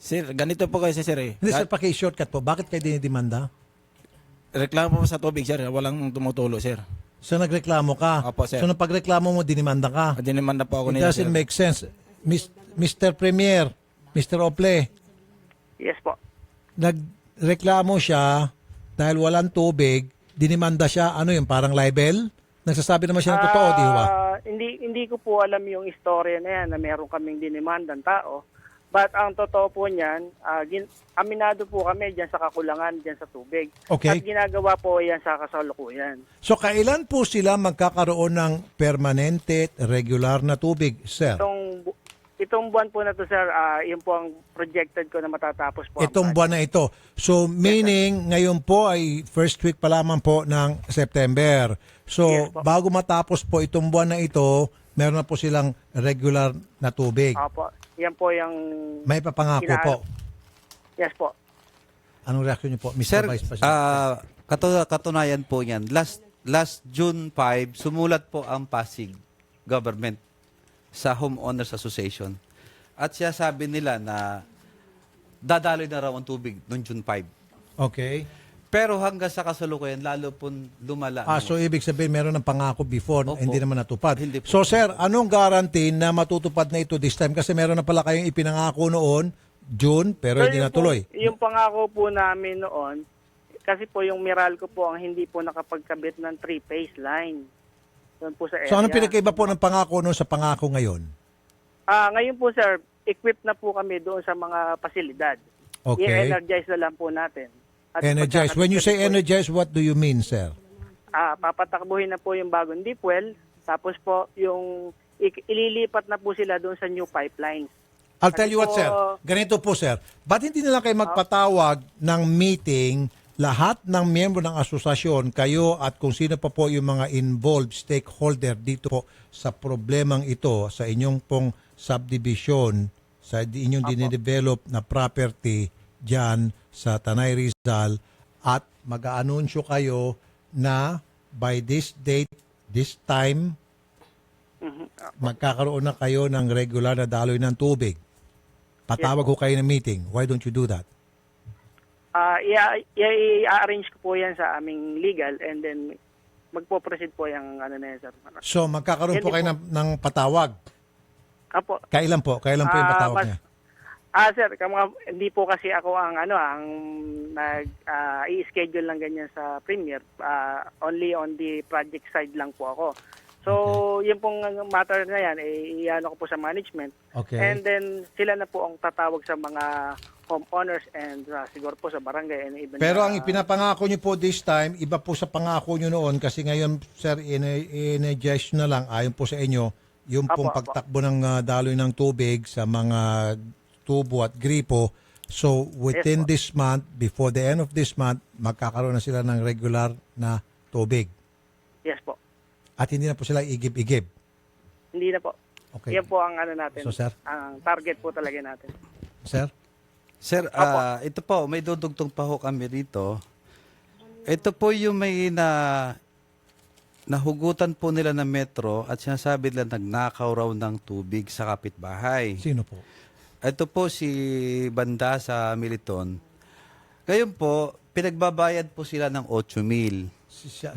Sir, ganito po kasi sir eh. Hindi sir, paki-shortcut po. Bakit kayo dinidemanda? Reklamo po sa tubig sir, walang tumutulo sir. So nagreklamo ka? Opo sir. So nang pagreklamo mo, dinimanda ka? Dinimanda po ako It nila doesn't sir. make sense. Mr. Premier, Mr. Ople, Yes po. nagreklamo siya dahil walang tubig, dinimanda siya, ano yun, parang libel? Nagsasabi naman siya ng totoo, di ba? Hindi ko po alam yung istorya na yan na meron kaming dinimandang tao. But ang totoo po niyan, aminado po kami diyan sa kakulangan diyan sa tubig. Okay. At ginagawa po yan sa kasalukuyan. So kailan po sila magkakaroon ng permanente, regular na tubig, sir? Itong buwan po na to sir, yun po ang projected ko na matatapos po. Itong buwan na ito. So meaning ngayon po ay first week pa lamang po ng September. So bago matapos po itong buwan na ito, meron na po silang regular na tubig. Opo. Yan po yung... May papangako po. Yes po. Anong reaksyon niyo po, Mr. Sir, Vice President? katunayan po yan. Last June 5, sumulat po ang Pasig government sa Homeowners Association. At siya sabi nila na dadaloy na raw ang tubig noong June 5. Okay. Pero hanggang sa kasalukuyan, lalo po lumala. So ibig sabihin meron ng pangako before, Opo. hindi naman natupad. Hindi po. So sir, anong guarantee na matutupad na ito this time? Kasi meron na pala kayong ipinangako noon, June, pero So, hindi yung natuloy. Yung pangako po namin noon, kasi po yung Meralco po ang hindi po nakapagkabit ng 3-phase line. Doon po sa area. So anong pinagkaiba po ng pangako noon sa pangako ngayon? Ngayon po sir, equipped na po kami doon sa mga pasilidad. Okay. I-energize na lang po natin. At Energize. When you say pagkakabit po, energize, what do you mean, sir? papatakbuhin na po yung bagong deep well, tapos po yung ililipat na po sila doon sa new pipelines. I'll tell you what, sir. Ganito po, sir. Ba't hindi na lang kayo magpatawag ng meeting, lahat ng miyembro ng asosasyon, kayo at kung sino pa po yung mga involved stakeholder dito po sa problemang ito, sa inyong pong subdivision, sa inyong dinidevelop na property dyan sa Tanay Rizal, at mag-aanunsyo kayo na by this date, this time, magkakaroon na kayo ng regular na daloy ng tubig. Patawag ko kayo ng meeting. Why don't you do that? I-arrange ko po yan sa aming legal and then magpo-proceed po yung ano na yan, sir. So, magkakaroon po kayo ng patawag. Apo. Kailan po? Kailan po yung patawag niya? Sir, hindi po kasi ako ang i-schedule lang ganyan sa Premier. Only on the project side lang po ako. So, yung pong matter na yan, iano ko po sa management. Okay. And then, sila na po ang tatawag sa mga homeowners and siguro po sa barangay. And even Pero ang ipinapangako nyo po this time, iba po sa pangako nyo noon kasi ngayon, sir, energize na lang, ayon po sa inyo, yung pong pagtakbo ng daloy ng tubig sa mga tubo at gripo. So, within this month, before the end of this month, magkakaroon na sila ng regular na tubig. Yes po. At hindi na po sila igib-igib. Hindi na po. Okay. Yan po ang ano natin. So, sir? Ang target po talaga natin. Sir? Sir, ito po, may dudugtong pa ho kami rito. Ito po yung may nahugutan po nila ng metro at sinasabi nila nagnakaw raw ng tubig sa kapitbahay. Sino po? Ito po si Banda sa Militon. Ngayon po, pinagbabayad po sila ng 8,000.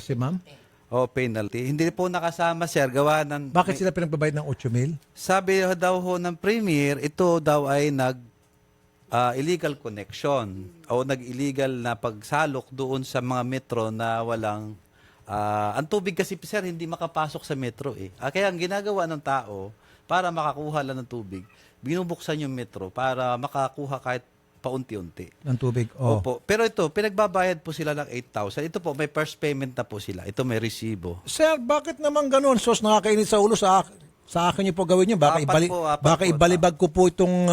Si ma'am? O penalty. Hindi po nakasama, sir. Gawa ng... Bakit sila pinagbabayad ng 8,000? Sabi daw ho ng Premier, ito daw ay illegal connection o nag-illegal na pagsalok doon sa mga metro na walang... ang tubig kasi, sir, hindi makapasok sa metro eh. Kaya ang ginagawa ng tao, para makakuha lang ng tubig, binubuksan yung metro para makakuha kahit paunti-unti. Ng tubig, oh. Opo. Pero ito, pinagbabayad po sila ng 8,000. Ito po, may first payment na po sila. Ito may resibo. Sir, bakit naman ganun? Sos, nakakainit sa ulo sa akin niyo po gawin niyo. Baka, ibalibag ko po itong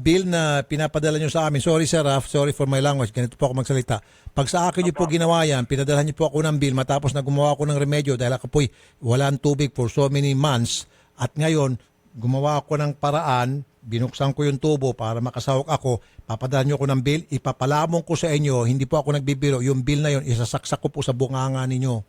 bill na pinapadala niyo sa amin. Sorry, sir. Sorry for my language. Ganito po ako magsalita. Pag sa akin niyo po ginawa yan, pinadala niyo po ako ng bill matapos na gumawa ako ng remedyo dahil ako po'y walang tubig for so many months. At ngayon, gumawa ako ng paraan, binuksan ko yung tubo para makasahok ako, papadala niyo ako ng bill, ipapalamon ko sa inyo, hindi po ako nagbibiro, yung bill na yun, isasaksak ko po sa bunganga ninyo.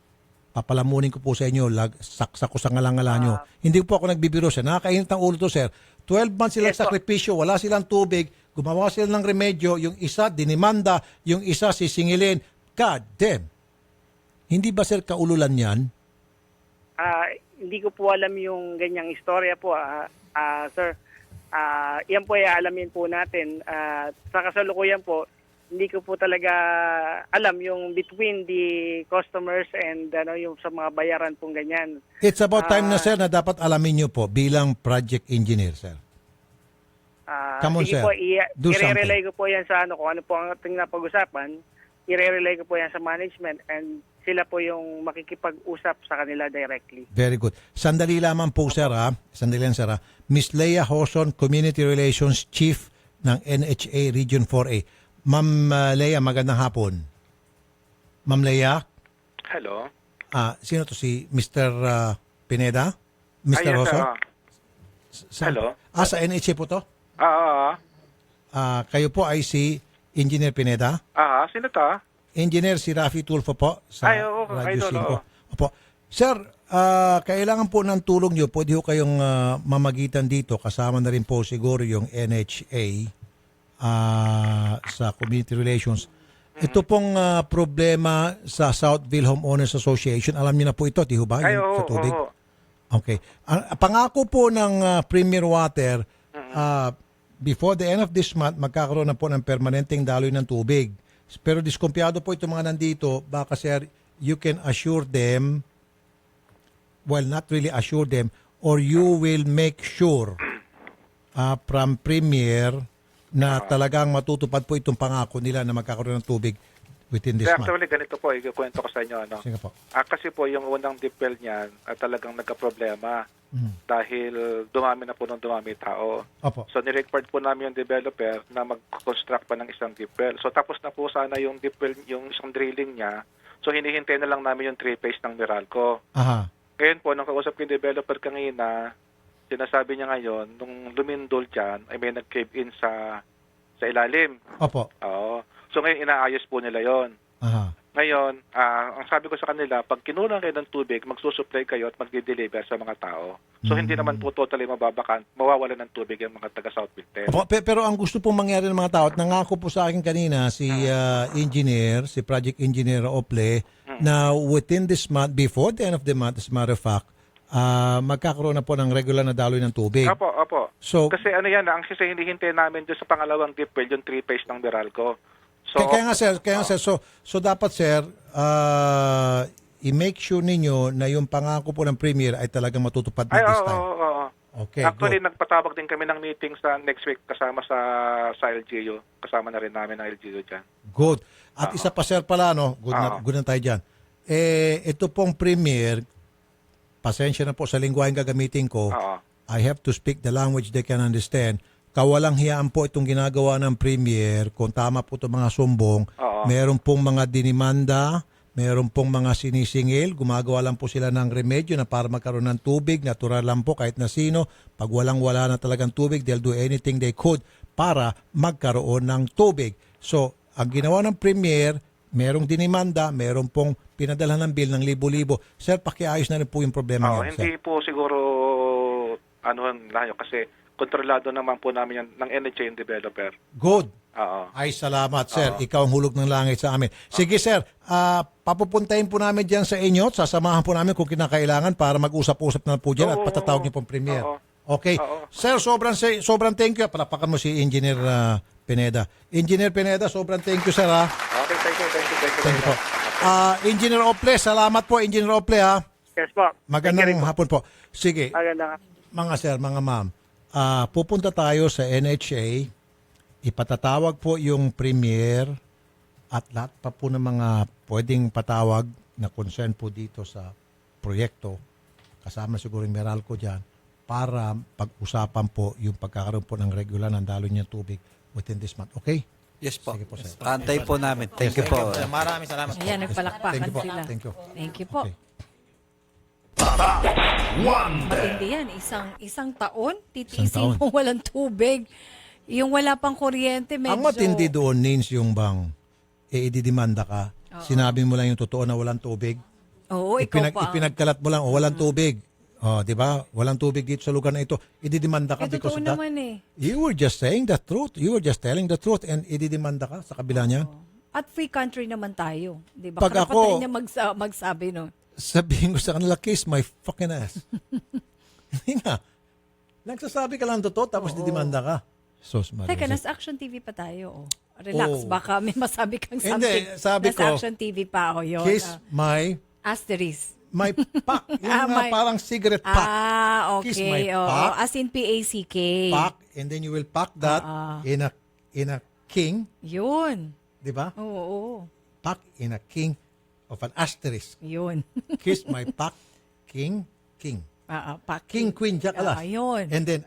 Papalamunin ko po sa inyo, saksak ko sa ngalangala nyo. Hindi po ako nagbibiro, sir. Nakakainit ang ulo to, sir. 12 months silang sakripisyo, wala silang tubig, gumawa sila ng remedyo, yung isa dinimanda, yung isa sisingilin. God damn! Hindi ba, sir, kaululan yan? Hindi ko po alam yung ganyang istorya po, sir. Yan po ay alamin po natin. Sa kasalukuyan po, hindi ko po talaga alam yung between the customers and yung sa mga bayaran pong ganyan. It's about time na, sir, na dapat alamin nyo po bilang project engineer, sir. Come on, sige sir. Po, Do something. i-relay ko po yan sa kung ano po ang ating napag-usapan. I-relay ko po yan sa management and sila po yung makikipag-usap sa kanila directly. Very good. Sandali lamang po, sir, Sandali lang, sir, Miss Leia Hoson, Community Relations Chief ng NHA Region 4A. Ma'am Leia, magandang hapon. Ma'am Leia? Hello? Sino to? Si Mr. Pineda? Mr. Hoson? Hello? Sa NHA po to? Kayo po ay si Engineer Pineda? Sino to? Engineer si Rafi Tulfo po sa Radyo 5. Opo. Sir, kailangan po ng tulong nyo. Pwede ho kayong mamagitan dito. Kasama na rin po siguro yung NHA sa Community Relations. Ito pong problema sa Southville Homeowners Association. Alam niyo na po ito, di ho ba? Sa tubig? Okay. Pangako po ng Premier Water, before the end of this month, magkakaroon na po ng permanenteng daloy ng tubig. Pero diskumpiyado po itong mga nandito, baka, sir, you can assure them, well, not really assure them, or you will make sure from Premier na talagang matutupad po itong pangako nila na magkakaroon ng tubig within this month. Actually, ganito po, ikukwento ko sa inyo. Sige po. Kasi po, yung unang deep well niyan, talagang nagka-problema dahil dumami na po nung dumami tao. Opo. So, nirequired po namin yung developer na mag-construct pa ng isang deep well. So, tapos na po sana yung deep well, yung isang drilling niya. So, hinihintay na lang namin yung 3-phase ng Meralco. Aha. Ngayon po, nung kausap ko yung developer kanina, sinasabi niya ngayon, nung lumindol dyan, ay may nag-cave-in sa ilalim. Opo. Oo. So ngayon, inaayos po nila yon. Aha. Ngayon, ang sabi ko sa kanila, pag kinulang kayo ng tubig, magsusupply kayo at magdi-deliver sa mga tao. So hindi naman po totally mawawala ng tubig yung mga taga Southville 10. Opo, pero ang gusto pong mangyari ng mga tao, at nangako po sa akin kanina si engineer, si project engineer Ople, na within this month, before the end of the month, as a matter of fact, magkakaroon na po ng regular na daloy ng tubig. Opo. So, kasi ano yan, ang hinihintay namin doon sa pangalawang deep well, yung 3-phase ng Meralco. So, kaya nga sir, so dapat, sir, i-make sure ninyo na yung pangako po ng Premier ay talagang matutupad na this time. Oo. Okay, actually, nagpatawag din kami ng meeting sa next week kasama sa LGU. Kasama na rin namin ang LGU dyan. Good. At isa pa, sir, pala, no? Good na tayo dyan. Ito pong Premier, pasensya na po sa lingwaheng gagamitin ko. I have to speak the language they can understand. Kawalang hiyaan po itong ginagawa ng Premier, kung tama po itong mga sumbong. Meron pong mga dinimanda, meron pong mga sinisingil, gumagawa lang po sila ng remedyo na para magkaroon ng tubig, natural lang po kahit na sino. Pag wala na talagang tubig, they'll do anything they could para magkaroon ng tubig. So, ang ginawa ng Premier, merong dinimanda, meron pong pinadala ng bill ng libo-libo. Sir, pakiayos na rin po yung problema Oo, yun, hindi sir. po siguro layo kasi kontrolado naman po namin yan ng NHA yung developer. Good. Oo. Ay, salamat, sir. Oo. Ikaw ang hulog ng langit sa amin. Sige, sir. Papupuntahin po namin dyan sa inyo. Sasamahan po namin kung kinakailangan para mag-usap-usap na po dyan at patatawag niyo pong premier. Okay. Sir, sobrang thank you. Palapakan mo si Engineer Pineda. Engineer Pineda, sobrang thank you, sir. Okay, thank you. Thank you po. Engineer Ople, salamat po, Engineer Ople, ha. Yes po. Magandang hapon po. Sige. Magandang Mga sir, mga ma'am, pupunta tayo sa NHA, ipatatawag po yung premier at lahat pa po ng mga pwedeng patawag na concern po dito sa proyekto, kasama siguro yung Meralco dyan, para pag-usapan po yung pagkakaroon po ng regular ng daloy niyang tubig within this month. Okay? Yes po. Sige po, sir. Antay po namin. Thank you po. Maraming salamat po. Ayan, nagpalakpakan Thank you po. sila. Thank you. Thank you po. Wonder. Matindi yan. Isang taon, titiisin Isang taon. mo walang tubig. Yung wala pang kuryente, medyo... Ang matindi doon, Nins, yung bang ididimanda ka, sinabi mo lang yung totoo na walang tubig, Oo, ikaw pa. ipinagkalat mo lang, walang tubig. Di ba? Walang tubig dito sa lugar na ito. Ididimanda ka because Totoo of that. naman eh. You were just saying the truth. You were just telling the truth and ididimanda ka sa kabila niyan. At free country naman tayo. Di ba? Pag Karapatan ako- niya magsabi no. Sabihin ko sa kanila, kiss my fucking ass. Hindi nga. Nagsasabi ka lang totoo tapos didimanda ka. Sos, Teka, nasa Action TV pa tayo. Oh. Relax, baka may masabi kang something. Hindi, sabi nasa ko, Action TV pa ako yun. kiss my Asterisk. my pack. Yung parang cigarette pack. Okay. Kiss my Oo, pack. as in PACK. Pack, and then you will pack that in a king, Yun. di ba? Oo. Pack in a king of an asterisk. Yun. Kiss my pack, king. Pack. King, queen, jack, alas. Yun. And then,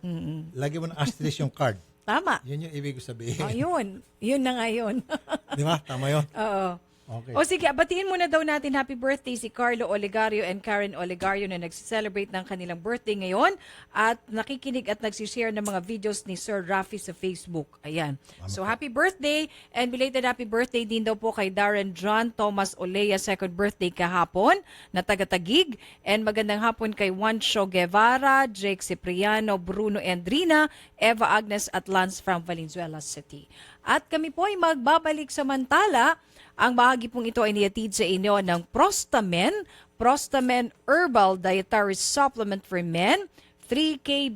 lagi mo ng asterisk yung card. Tama. Yun yung ibig sabihin. Yun. Yun na nga yun. Di ba? Tama yun? Oo. Okay. O sige, batiin muna daw natin happy birthday si Carlo Olegario and Karen Olegario na nag-celebrate ng kanilang birthday ngayon at nakikinig at nagsishare ng mga videos ni Sir Rafi sa Facebook. Ayan. So happy birthday and belated happy birthday din daw po kay Darren John Thomas Olea, second birthday kahapon na taga-Tagig, and magandang hapon kay Juancho Guevara, Jake Cipriano, Bruno Endrina, Eva Agnes at Lance from Valenzuela City. At kami po ay magbabalik samantala. Ang bahagi pong ito ay niyatid sa inyo ng Prostamen Herbal Dietary Supplement for Men, 3K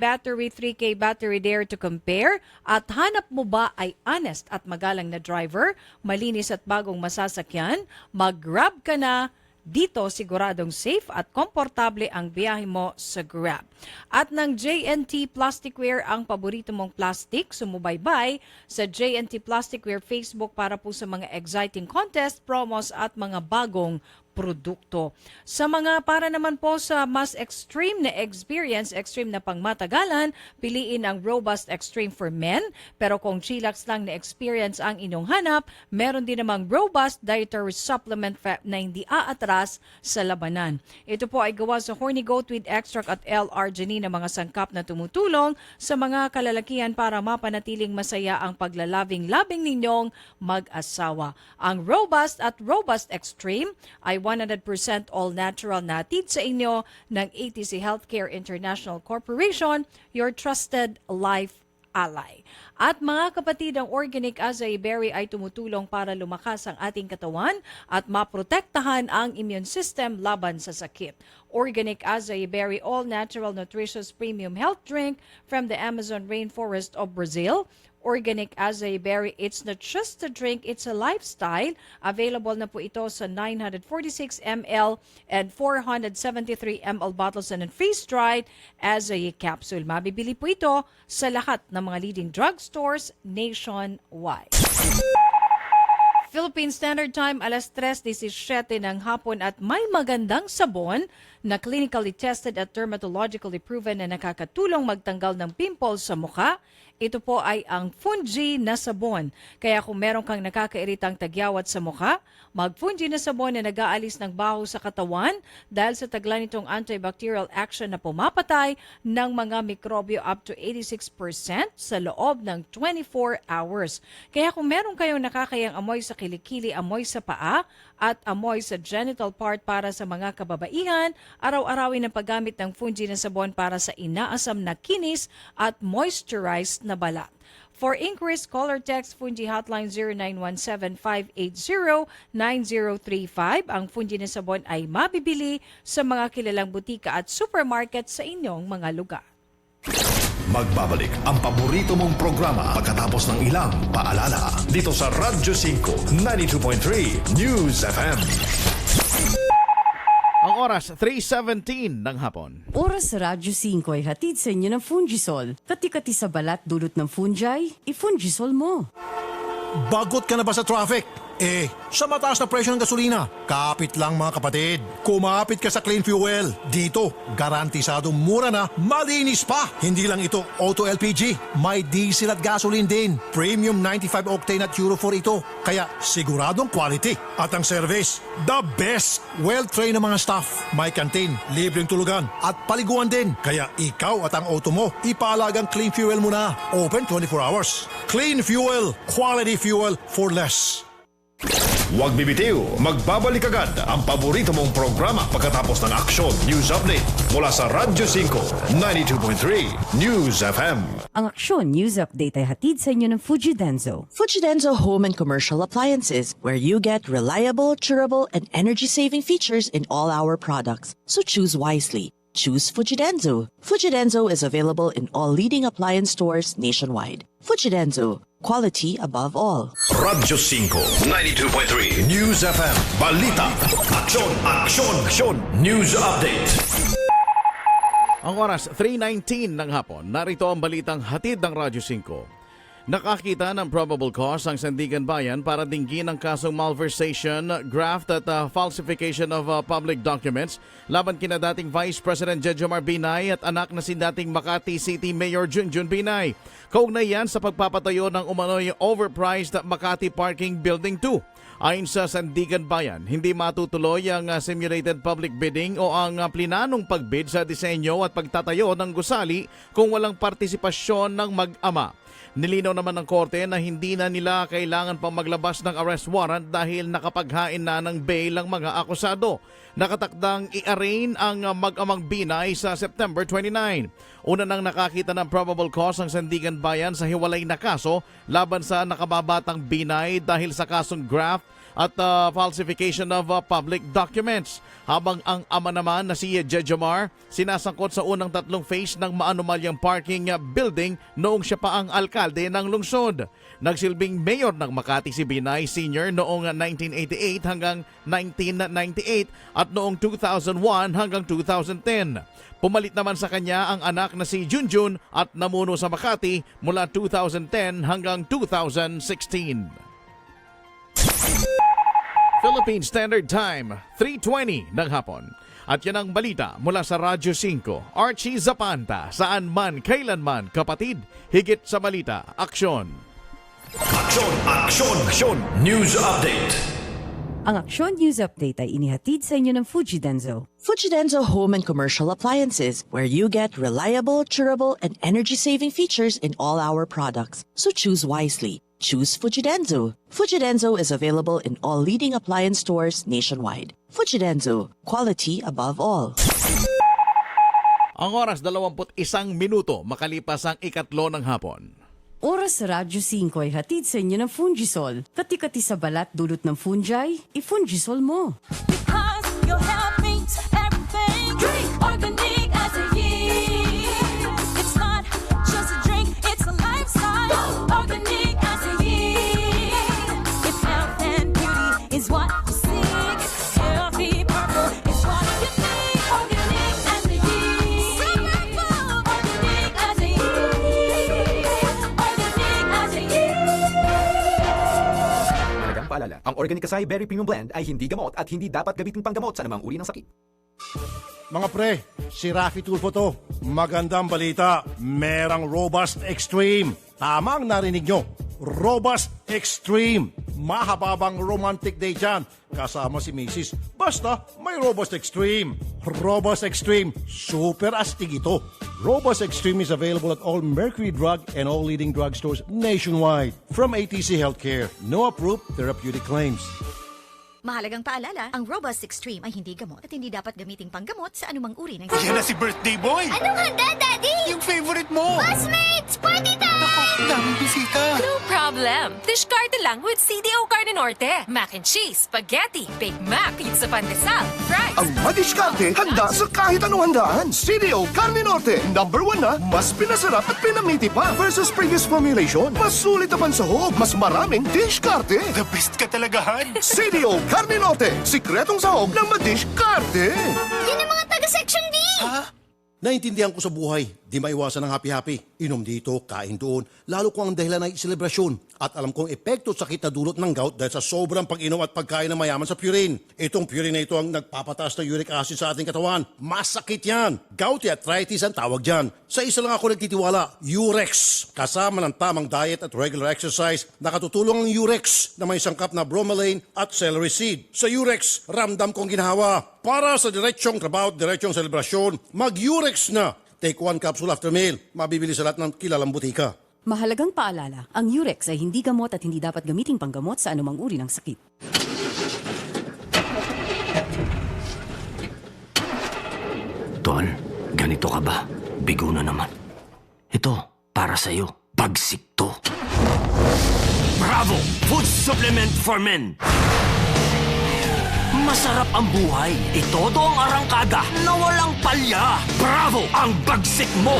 battery Dare to Compare. At hanap mo ba ay honest at magalang na driver, malinis at bagong masasakyan? Mag-Grab ka na. Dito, siguradong safe at komportable ang biyahe mo sa Grab. At ng JNT Plasticware ang paborito mong plastic, sumubaybay sa JNT Plasticware Facebook para po sa mga exciting contest, promos at mga bagong produkto. Sa mga para naman po sa mas extreme na experience, extreme na pangmatagalan, piliin ang Robust Extreme for Men. Pero kung chillax lang na experience ang inyong hanap, meron din namang Robust Dietary Supplement na hindi aatras sa labanan. Ito po ay gawa sa horny goat with extract at L-arginine na mga sangkap na tumutulong sa mga kalalakihan para mapanatiling masaya ang paglalabing-labing ninyong mag-asawa. Ang Robust at Robust Extreme ay 100% all-natural na hatid sa inyo ng ATC Healthcare International Corporation, your trusted life ally. At mga kapatid, ang Organic Acai Berry ay tumutulong para lumakas ang ating katawan at maprotektahan ang immune system laban sa sakit. Organic Acai Berry all-natural nutritious premium health drink from the Amazon rainforest of Brazil. Organic Acai Berry, it's not just a drink, it's a lifestyle. Available na po ito sa 946 ml and 473 ml bottles and freeze-dried acai capsule. Mabibili po ito sa lahat ng mga leading drugstores nationwide. Philippine Standard Time, alas 3:17 ng hapon at may magandang sabon na clinically tested at dermatologically proven na nakakatulong magtanggal ng pimples sa mukha. Ito po ay ang Fungi na sabon. Kaya kung meron kang nakakairitang tagyawat sa mukha, mag-Fungi na sabon na nag-aalis ng baho sa katawan dahil sa tagla nitong antibacterial action na pumapatay ng mga mikrobyo up to 86% sa loob ng 24 hours. Kaya kung meron kayong nakakayang amoy sa kilikili, amoy sa paa, at amoy sa genital part para sa mga kababaihan, araw-arawin ang paggamit ng Fungi na sabon para sa inaasam na kinis at moisturized na balat. For inquiries, call or text Fungi Hotline 0917-580-9035. Ang Fungi na sabon ay mabibili sa mga kilalang butika at supermarket sa inyong mga lugar. Magbabalik ang paborito mong programa pagkatapos ng ilang paalala dito sa Radyo 5 92.3 News FM. Ang oras, 3:17 ng hapon. Oras sa Radyo 5 ay hatid sa inyo ng Fungisol. Kati-kati sa balat dulot ng fungi, i-Fungisol mo. Bagot ka na ba sa traffic? Sa mataas na presyo ng gasolina, kapit lang mga kapatid. Kumapit ka sa Clean Fuel. Dito, garantisado mura na, malinis pa. Hindi lang ito auto LPG, may diesel at gasoline din. Premium 95 octane at Euro 4 ito. Kaya siguradong quality. At ang service, the best. Well-trained na mga staff, may canteen, libreng tulugan at paliguan din. Kaya ikaw at ang auto mo, ipalagang Clean Fuel mo na. Open 24 hours. Clean Fuel, quality fuel for less. Huwag bibitiw, magbabalik agad ang paborito mong programa pagkatapos ng Action News Update mula sa Radyo 5 92.3 News FM. Ang Aksyon News Update ay hatid sa inyo ng Fujidenzo. Fujidenzo Home and Commercial Appliances, where you get reliable, durable, and energy-saving features in all our products. So choose wisely. Choose Fujidenzo. Fujidenzo is available in all leading appliance stores nationwide. Fujidenzo, quality above all. Radyo 5 92.3 News FM. Balita, aksyon, news update. Ang oras, 3:19 ng hapon. Narito ang balitang hatid ng Radyo 5. Nakakita ng probable cause ang Sandigan Bayan para dinggin ang kasong malversation, graft at falsification of public documents laban kina dating Vice President Jejomar Binay at anak na si dating Makati City Mayor Junjun Binay. Kaugnay yan sa pagpapatayo ng umano'y overpriced Makati Parking Building 2. Ayon sa Sandigan Bayan, hindi matutuloy ang simulated public bidding o ang plinanong pagbid sa disenyo at pagtatayo ng gusali kung walang partisipasyon ng mag-ama. Nilinaw naman ng korte na hindi na nila kailangan pang maglabas ng arrest warrant dahil nakapaghain na ng bail ang mga akusado. Nakatakdang i-arraign ang mag-amang Binay sa September 29. Una nang nakakita ng probable cause ang Sandigan Bayan sa hiwalay na kaso laban sa nakababatang Binay dahil sa kasong graft at falsification of public documents. Habang ang ama naman na si Jejomar sinasangkot sa unang 3 phase ng maanumalyang parking building noong siya pa ang alkalde ng lungsod. Nagsilbing mayor ng Makati si Binay Sr. noong 1988 hanggang 1998 at noong 2001 hanggang 2010. Pumalit naman sa kanya ang anak na si Junjun at namuno sa Makati mula 2010 hanggang 2016. Philippine Standard Time, 3:20 ng hapon. At yan ang balita mula sa Radyo 5. Archie Zapanta, saan man, kailanman, kapatid, higit sa balita, aksyon. Aksyon, news update. Ang Aksyon News Update ay inihatid sa inyo ng Fujidenzo. Fujidenzo Home and Commercial Appliances, where you get reliable, durable, and energy-saving features in all our products. So choose wisely. Choose Fujidenzo. Fujidenzo is available in all leading appliance stores nationwide. Fujidenzo, quality above all. Ang oras, 21 minuto makalipas ang 3 ng hapon. Oras sa Radyo 5 ay hatid sa inyo ng Fungisol. Kati-kati sa balat dulot ng fungi, i-Fungisol mo. Because your health means everything. Drink organic as a year. It's not just a drink, it's a lifestyle. Organic as a year. If health and beauty is what you seek, healthy purple is what you need. Organic as a year. Organic as a year. Organic as a year. Mahalagang paalala, ang Organic Acai Berry Premium Blend ay hindi gamot at hindi dapat gamitin panggamot sa anumang uri ng sakit. Mga pre, si Rafi Tulfo to. Magandang balita, merang Robust Extreme. Tama ang narinig nyo, Robust Extreme. Mahababang romantic day dyan, kasama si Mrs. Basta may Robust Extreme. Robust Extreme, super astig ito. Robust Extreme is available at all Mercury Drug and all leading drugstores nationwide. From ATC Healthcare, no approved therapeutic claims. Mahalagang paalala, ang Robust Extreme ay hindi gamot at hindi dapat gamiting panggamot sa anumang uri ng Yan na si birthday boy! Anong handa, Daddy? Yung favorite mo! Classmates! Party time! Daming bisita! No problem. Diskarte lang with CDO Carne Norte. Mac and cheese, spaghetti, Big Mac, pizza pandesal, fries. Ang madiskarte, handa sa kahit anong handaan. CDO Carne Norte, #1 na, mas pinasarap at pinamiti pa versus previous formulation. Mas sulit na pansahog, mas maraming diskarte. The best ka talagahan. CDO Carne Norte, sikretong sahog ng madiskarte. Yan ang mga taga-Section B! Naintindihan ko sa buhay, di maiwasan ng happy-happy. Inom dito, kain doon, lalo kung ang dahilan ay selebrasyon. At alam kong epekto sakit na dulot ng gout dahil sa sobrang pag-inom at pagkain na mayaman sa purine. Itong purine na ito ang nagpapataas ng uric acid sa ating katawan. Masakit yan. Gouty arthritis ang tawag dyan. Sa isa lang ako nagtitiwala, Urex. Kasama ng tamang diet at regular exercise, nakatutulong ang Urex na may sangkap na bromelain at celery seed. Sa Urex, ramdam kong ginhawa. Para sa diretsyong trabaho at diretsyong selebrasyon, mag-Urex na. Take 1 capsule after meal. Mabibili sa lahat ng kilalang butika. Mahalagang paalala, ang Urex ay hindi gamot at hindi dapat gamiting panggamot sa anumang uri ng sakit. Tol, ganito ka ba? Bigo na naman. Ito, para sa'yo. Bagsik to. Bravo! Food supplement for men! Masarap ang buhay. Itodo ang arangkada na walang palya. Bravo! Ang bagsik mo!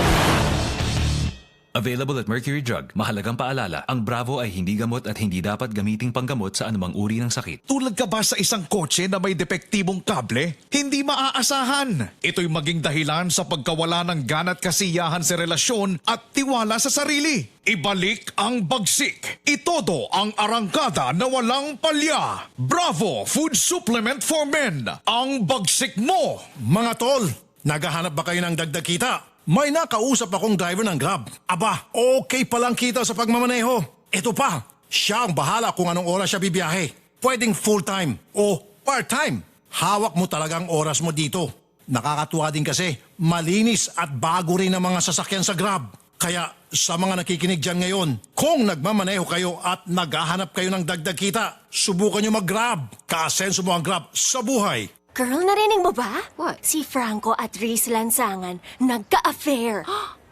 Available at Mercury Drug. Mahalagang paalala, ang Bravo ay hindi gamot at hindi dapat gamiting panggamot sa anumang uri ng sakit. Tulad ka ba sa isang kotse na may depektibong kable? Hindi maaasahan. Ito'y maging dahilan sa pagkawala ng gana at kasiyahan sa relasyon at tiwala sa sarili. Ibalik ang bagsik. Itodo ang arangkada na walang palya. Bravo Food Supplement for Men. Ang bagsik mo. Mga tol, naghahanap ba kayo ng dagdag kita? May nakausap akong driver ng Grab. Aba, okay palang kita sa pagmamaneho. Ito pa, siya ang bahala kung anong oras siya bibiyahe. Pwedeng full-time o part-time. Hawak mo talagang oras mo dito. Nakakatuwa din kasi, malinis at bago rin ang mga sasakyan sa Grab. Kaya sa mga nakikinig dyan ngayon, kung nagmamaneho kayo at naghahanap kayo ng dagdag kita, subukan nyo mag-Grab. Kaasenso mo ang Grab sa buhay. Girl, narinig mo ba? What? Si Franco at Reese Lansangan nagka-affair.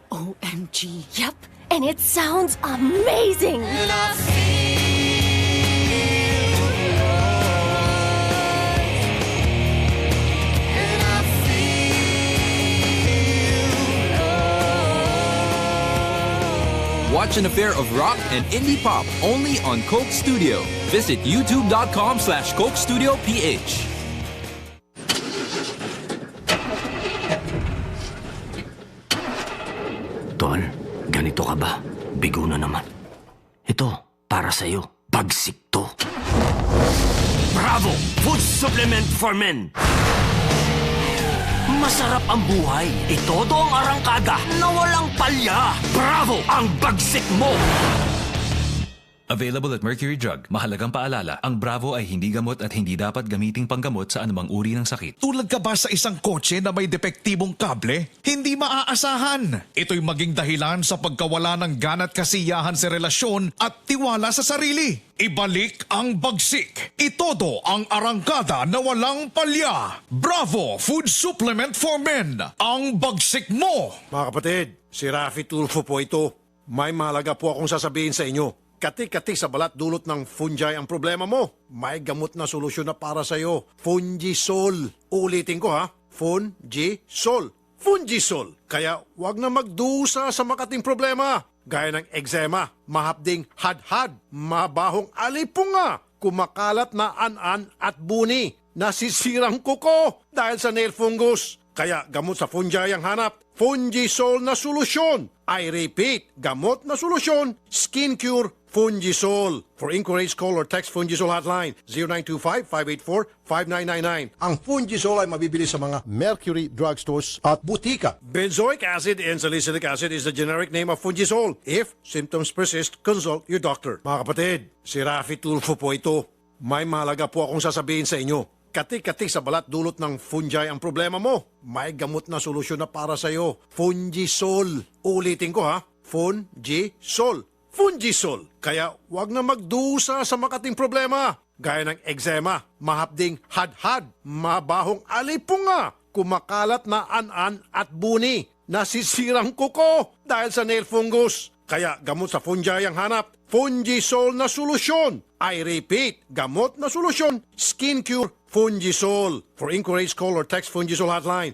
OMG. Yup. And it sounds amazing. Watch an affair of rock and indie pop only on Coke Studio. Visit youtube.com/Coke Studio PH. Tol, ganito ka ba? Bigo na naman. Ito, para sa'yo. Bagsik to. Bravo! Food supplement for men! Masarap ang buhay. Itodo ang arangkada na walang palya. Bravo! Ang bagsik mo! Available at Mercury Drug. Mahalagang paalala, ang Bravo ay hindi gamot at hindi dapat gamiting panggamot sa anumang uri ng sakit. Tulad ka ba sa isang kotse na may depektibong kable? Hindi maaasahan. Ito'y maging dahilan sa pagkawala ng gana at kasiyahan sa relasyon at tiwala sa sarili. Ibalik ang bagsik. Itodo ang arangkada na walang palya. Bravo Food Supplement for Men. Ang bagsik mo. Mga kapatid, si Rafi Tulfo po ito. May mahalaga po akong sasabihin sa inyo. Kati-kati sa balat dulot ng fungi ang problema mo. May gamot na solusyon na para sa iyo. Fungisol. Ulitin ko ha. Fungisol. Fungisol. Kaya wag na magdusa sa makating problema. Gaya ng eczema, mahapding hadhad, mabahong alipunga, kumakalat na an-an at buni, nasisirang kuko dahil sa nail fungus. Kaya gamot sa fungi ang hanap. Fungisol na solusyon. I repeat, gamot na solusyon. Skin Cure Fungisol. For inquiries, call or text Fungisol hotline 0925-584-5999. Ang Fungisol ay mabibili sa mga Mercury drugstores at butika. Benzoic acid and salicylic acid is the generic name of Fungisol. If symptoms persist, consult your doctor. Mga kapatid, si Rafi Tulfo po ito. May mahalaga po akong sasabihin sa inyo. Kati-kati sa balat dulot ng fungi ang problema mo. May gamot na solusyon na para sa iyo. Fungisol. Ulitin ko ha. Fungisol. Fungisol. Kaya wag na magdusa sa makating problema. gaya ng eczema, mahapding hadhad, mabahong alipunga, kumakalat na an-an at buni, nasisirang kuko dahil sa nail fungus. Kaya gamot sa fungi ang hanap, Fungisol na solusyon. I repeat, gamot na solusyon, Skin Cure Fungisol. For inquiries, call or text Fungisol hotline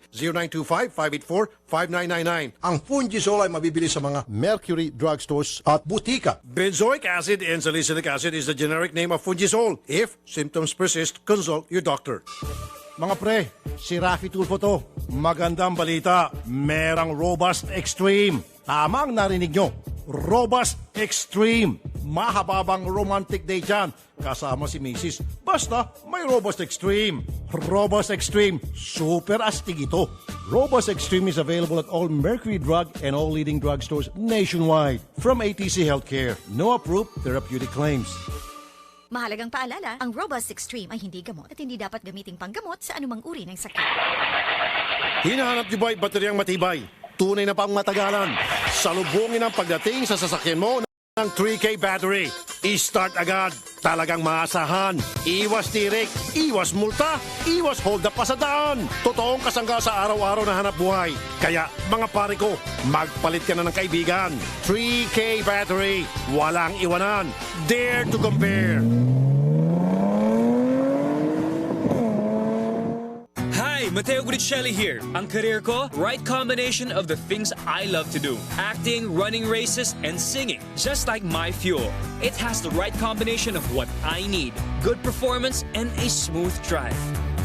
0925-584-5999. Ang Fungisol ay mabibili sa mga Mercury drugstores at butika. Benzoic acid and salicylic acid is the generic name of Fungisol. If symptoms persist, consult your doctor. Mga pre, si Rafi Tulfo to. Magandang balita, merang Robust Extreme. Tama ang narinig nyo. Robust Extreme. Mahababang romantic day dyan. Kasama si Mrs. Basta may Robust Extreme. Robust Extreme. Super astig ito. Robust Extreme is available at all Mercury Drug and all leading drugstores nationwide. From ATC Healthcare. No approved therapeutic claims. Mahalagang paalala, ang Robust Extreme ay hindi gamot at hindi dapat gamiting panggamot sa anumang uri ng sakit. Hinahanap niyo ba ay bateryang matibay? Tunay na pang matagalan. Salubungin ang pagdating sa sasakyan mo ng 3K battery. I-start agad. Talagang maasahan. Iwas tirik, iwas multa, iwas hold up pa sa daan. Totoong kasangga sa araw-araw na hanap buhay. Kaya mga pare ko, magpalit ka na ng kaibigan. 3K battery. Walang iwanan. Dare to compare. Hi, Mateo Guricelli here. Ang career ko, right combination of the things I love to do. Acting, running races, and singing. Just like my fuel. It has the right combination of what I need. Good performance and a smooth drive.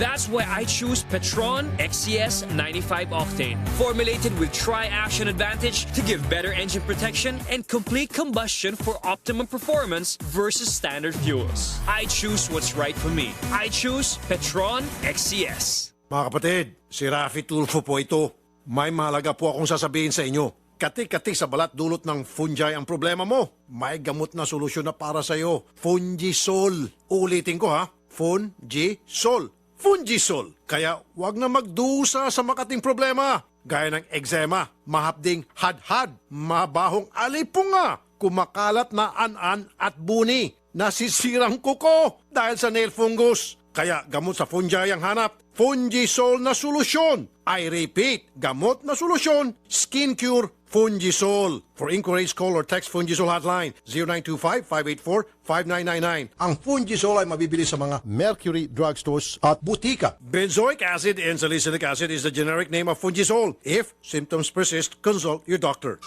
That's why I choose Petron XCS 95 Octane. Formulated with Tri-Action Advantage to give better engine protection and complete combustion for optimum performance versus standard fuels. I choose what's right for me. I choose Petron XCS. Mga kapatid, si Rafi Tulfo po ito. May mahalaga po akong sasabihin sa inyo. Kati-kati sa balat dulot ng fungi ang problema mo. May gamot na solusyon na para sa iyo. Fungisol. Ulitin ko ha. Fungisol. Fungisol. Kaya wag na magdusa sa makating problema. Gaya ng eczema, mahapding hadhad, mabahong alipunga, kumakalat na an-an at buni, nasisirang kuko dahil sa nail fungus. Kaya gamot sa fungi ang hanap, Fungisol na solusyon. I repeat, gamot na solusyon, Skin Cure Fungisol. For inquiries, call or text Fungisol hotline 0925-584-5999. Ang Fungisol ay mabibili sa mga Mercury drugstores at butika. Benzoic acid and salicylic acid is the generic name of Fungisol. If symptoms persist, consult your doctor.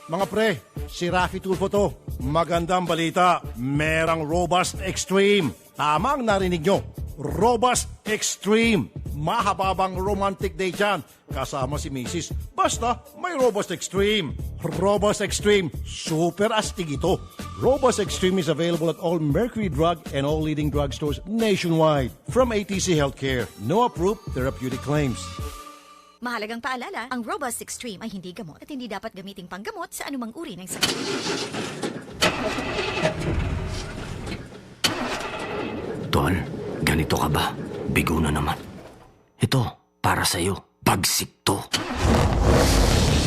Mga pre, si Rafi Tulfo to. Magandang balita, merang Robust Extreme. Tama ang narinig nyo. Robust Extreme. Mahababang romantic day dyan. Kasama si Mrs. Basta may Robust Extreme. Robust Extreme. Super astig ito. Robust Extreme is available at all Mercury Drug and all leading drugstores nationwide. From ATC Healthcare. No approved therapeutic claims. Mahalagang paalala, ang Robust Extreme ay hindi gamot at hindi dapat gamiting panggamot sa anumang uri ng sakit. Tol, ganito ka ba? Bigo na naman. Ito, para sa'yo. Bagsik to.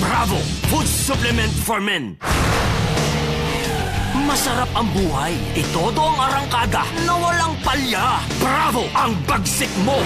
Bravo! Food supplement for men! Masarap ang buhay. Itodo ang arangkada na walang palya. Bravo! Ang bagsik mo!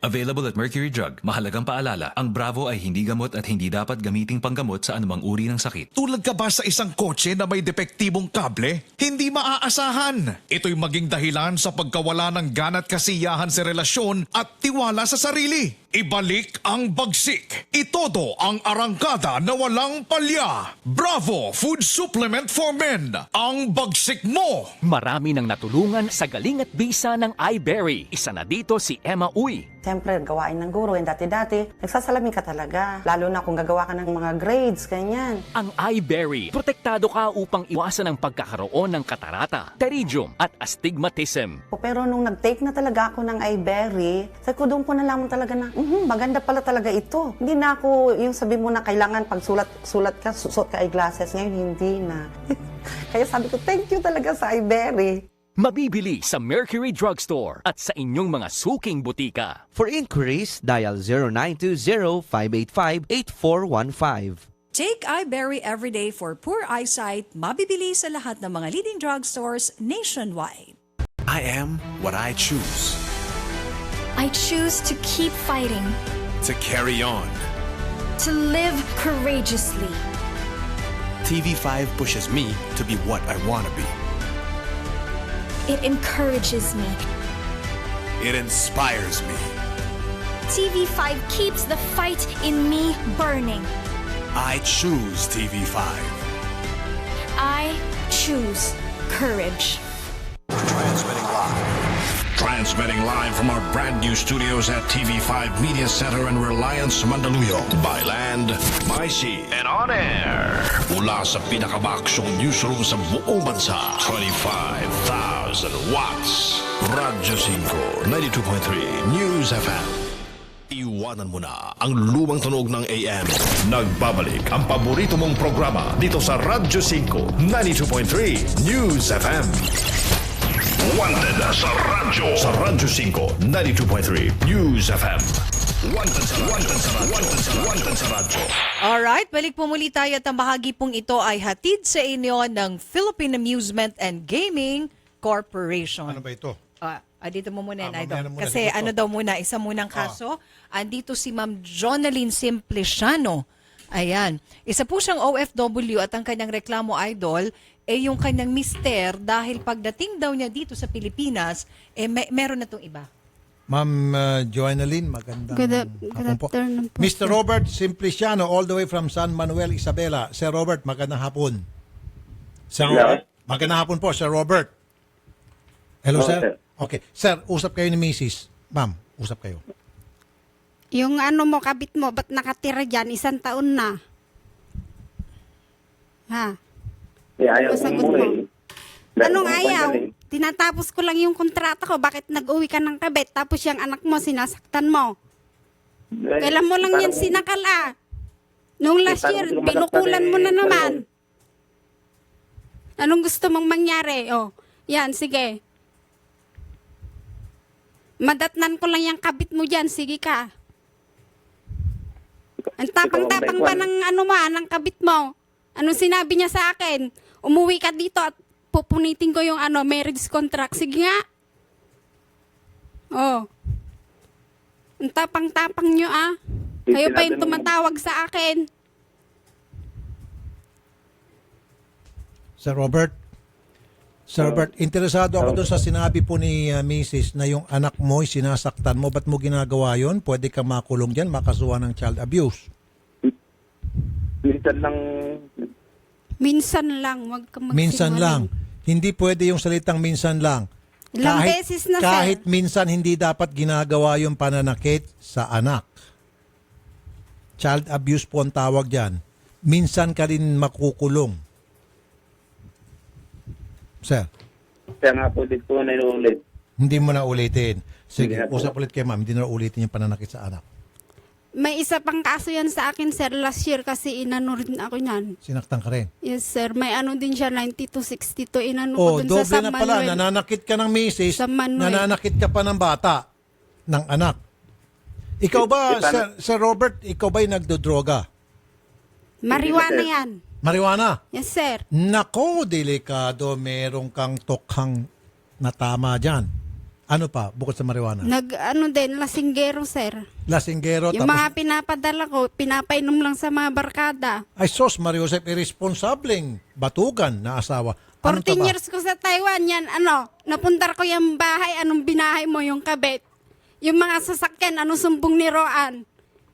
Available at Mercury Drug. Mahalagang paalala, ang Bravo ay hindi gamot at hindi dapat gamiting panggamot sa anumang uri ng sakit. Tulad ka ba sa isang kotse na may depektibong kable? Hindi maaasahan. Ito'y maging dahilan sa pagkawala ng gana at kasiyahan sa relasyon at tiwala sa sarili. Ibalik ang bagsik. Itodo ang arangkada na walang palya. Bravo Food Supplement for Men. Ang bagsik mo. Marami nang natulungan sa galing at bisa ng iBerry. Isa na dito si Emma Uy. Siyempre, gawain ng guro. Dati-dati, nagsasalamin ka talaga. Lalo na kung gagawa ka ng mga grades, ganyan. Ang iBerry, protektado ka upang iwasan ang pagkakaroon ng katarata, pterygium at astigmatism. Pero nung nag-take na talaga ako ng iBerry, sabi ko doon ko nalaman talaga na, maganda pala talaga ito. Hindi na ako yung sabi mo na kailangan pag sulat ka, suot ka eyeglasses. Ngayon, hindi na. Kaya sabi ko, thank you talaga sa iBerry. Mabibili sa Mercury Drugstore at sa inyong mga suking butika. For inquiries, dial 0920-585-8415. Take iBerry everyday for poor eyesight. Mabibili sa lahat ng mga leading drugstores nationwide. I am what I choose. I choose to keep fighting, To carry on. to live courageously. TV5 pushes me to be what I want to be. It encourages me. It inspires me. TV5 keeps the fight in me burning. I choose TV5. I choose courage. Transmitting live from our brand new studios at TV5 Media Center in Reliance, Mandaluyong. By land, by sea, and on air. Mula sa pinakabaksyong newsroom sa buong bansa. 25,000 watts. Radyo 5, 92.3 News FM. Iwanan mo na ang lumang tunog ng AM. Nagbabalik ang paborito mong programa dito sa Radyo 5, 92.3 News FM. Wanted sa radyo. Sa Radyo 5, 92.3 News FM. Wanted sa radyo. Alright, balik po muli tayo at ang bahagi pong ito ay hatid sa inyo ng Philippine Amusement and Gaming Corporation. Ano ba ito? Dito mo muna, mamaya Idol. na muna Kasi dito. ano daw muna, isa munang kaso. Andito si Ma'am Jonaline Simpliciano. Ayan. Isa po siyang OFW at ang kanyang reklamo, Idol, yung kanyang mister dahil pagdating daw niya dito sa Pilipinas, meron na itong iba. Ma'am Joanaline, magandang hapon po. afternoon po, Mr. sir. Robert Simpliciano, all the way from San Manuel, Isabela. Sir Robert, magandang hapon. Sir Robert, magandang hapon po, Sir Robert. Hello, Hello, sir. sir. Okay. Sir, usap kayo ni Mrs. Ma'am, usap kayo. Yung ano mo, kabit mo, ba't nakatira dyan? 1 taon na. Ha? Ayaw Masagot mo mo. eh. Anong ayaw? Tinatapos ko lang yung kontrata ko. Bakit nag-uwi ka ng kabit? Tapos yung anak mo, sinasaktan mo. Kailan mo lang yan sinakal ah. Nung last year, binukulan mo na naman. Anong gusto mong mangyari? Oh, yan, sige. Madatnan ko lang yung kabit mo dyan. Sige ka. Ang tapang-tapang pa ng ano mo, ng kabit mo. Anong sinabi niya sa akin? Umuwi ka dito at pupunitin ko yung marriage contract. Sige nga. Oh. Ang tapang-tapang nyo ah. Kayo pa yung tumatawag sa akin. Sir Robert, interesado ako doon sa sinabi po ni Mrs. na yung anak mo ay sinasaktan mo. Ba't mo ginagawa yon? Pwede kang makulong dyan, makasuhan ng child abuse. Minsan lang. Wag ka magsinungaling. Minsan lang. Hindi pwede yung salitang minsan lang. Ilang beses na, sir. Kahit minsan hindi dapat ginagawa yung pananakit sa anak. Child abuse po ang tawag dyan. Minsan ka rin makukulong. Sir. Kaya nga po dito na inuulit. Hindi mo na ulitin. Sige, Hindi na po. usap ulit kay ma'am. Hindi na ulitin yung pananakit sa anak. May isa pang kaso yan sa akin, sir. Last year kasi inano rin ako yan. Sinaktan ka rin. Yes, sir. May ano din siya, 9262. Inano Oh, ko dun doble sa San na pala. Manuel. Nananakit ka ng misis. San Manuel. Nananakit ka pa ng bata. Ng anak. Ikaw ba, Sir Robert, ikaw ba'y nagdodroga? Marijuana yan. Marijuana? Yes, sir. Nako, delikado. Merong kang tokhang na tama dyan. Ano pa, bukod sa marijuana? Din, lasinggero, sir. Lasinggero, Yung tapos, mga pinapadala ko, pinapainom lang sa mga barkada. ay sos, Mario Josep, irresponsableng batugan na asawa. Anong 14 taba? years ko sa Taiwan, yan, napuntar ko yung bahay, anong binahay mo, yung kabit. Yung mga sasakyan, sumbong ni Roan.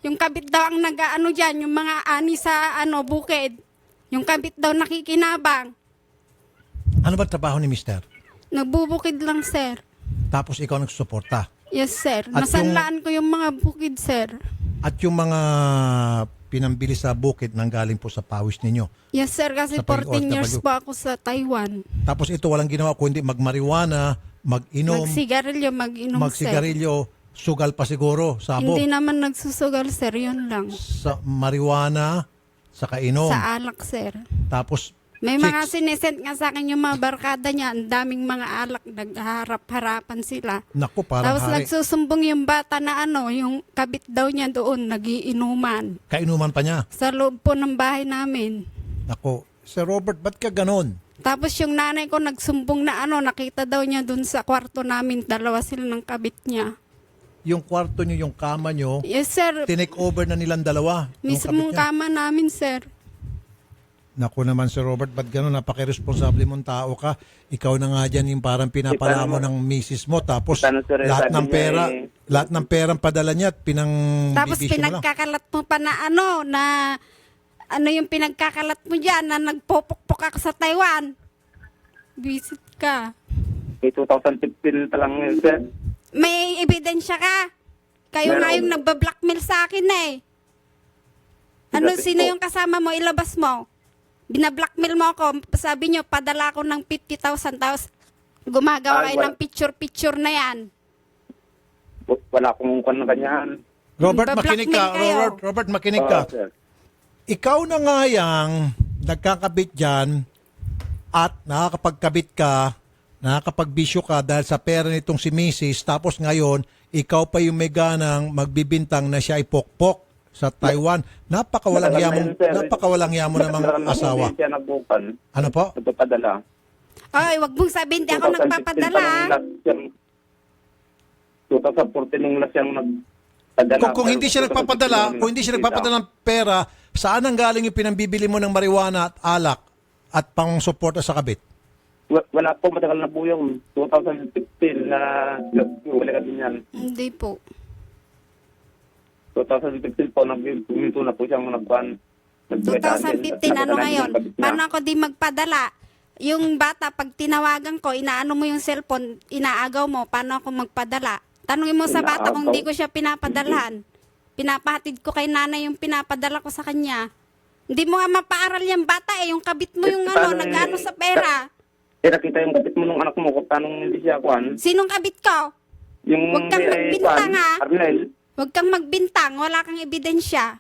Yung kabit daw ang nag-ano dyan, yung mga ani sa bukid. Yung kabit daw nakikinabang. Ano ba trabaho ni mister? Nagbubukid lang, sir. Tapos ikaw nagsusuporta. Yes, sir. At Nasanlaan ko yung mga bukid, sir. At yung mga pinambili sa bukid nanggaling po sa pawis ninyo. Yes, sir. Kasi Sa 14 years pag- pa ako sa Taiwan. Tapos ito walang ginawa kundi magmarijuana, mag-inom, Magsigarilyo, mag-inom, sir. magsigarilyo, sugal pa siguro, sabo. Hindi naman nagsusugal, sir. Yun lang. Sa marijuana, sa kainom. Sa alak, sir. Tapos May mga sinesend nga sa akin yung mga barkada niya. Ang daming mga alak. Nagharap-harapan sila. Naku, parang Tapos hari. nagsusumbong yung bata na yung kabit daw niya doon, nagiinuman. Kainuman pa niya. Sa loob po ng bahay namin. Naku, Sir Robert, ba't ka ganon? Tapos yung nanay ko nagsumbong na nakita daw niya dun sa kwarto namin, dalawa sila ng kabit niya. Yung kwarto nyo, yung kama nyo, Yes, sir. tinake over na nilang dalawa. yung Mismong kabit niya. kama namin, sir. Naku naman, Sir Robert, ba't gano'n? Napaka-responsable mong tao ka. Ikaw na nga dyan yung parang pinapala mo ng misis mo. Tapos lahat ng pera, lahat ng perang padala niya at Tapos pinang-bibisyo mo lang. pinagkakalat mo pa na yung pinagkakalat mo dyan na nagpopokpok ako sa Taiwan. Visit ka. May 2015 pa lang yun, sir. May ebidensya ka. Kayo nga yung nagba-blackmail sa akin eh. Sino yung kasama mo? Ilabas mo. Binablackmail mo ako. Sabi nyo, padala ko ng 50,000. Tapos gumagawa kayo ng picture-picture na yan. Wala akong kwan na ganyan. Robert, makinig ka. Bablackmail kayo. Robert, makinig ka. Sir. Ikaw na nga yang nagkakabit dyan at nakakapagkabit ka, nakakapagbisyo ka dahil sa pera nitong si Mrs. Tapos ngayon, ikaw pa yung may ganang magbibintang na siya ay pokpok sa Taiwan. Napakawalang yamo namang asawa. Hindi siya nagbukan. Ano po? Nagpapadala. Ay, wag mong sabihin, di ako 2016 nagpapadala. pa nung last siyang 2014 nung last siyang nagpadala. Kung hindi siya nagpapadala ng pera, saan ang galing yung pinambibili mo ng marijuana at alak at pang-suporta sa kabit? Wala po, matagal na po yung 2015 na wala ka din yan. Hindi po. 2015 po, nagpuminto na po siyang nagkuhan. 2015, ano ngayon? Paano ako di magpadala? Yung bata, pag tinawagan ko, inaano mo yung cellphone, inaagaw mo, paano ako magpadala? Tanungin mo sa bata kung hindi ko siya pinapadalhan. Pinapahatid ko kay nanay yung pinapadala ko sa kanya. Hindi mo nga mapaaral yung bata yung kabit mo yung nag-ano sa pera. Nakita yung kabit mo nung anak mo, kung paano hindi siya kuhan. Sinong kabit ko? Huwag kang magbintang ha. Arnel. Huwag kang magbintang, wala kang ebidensya.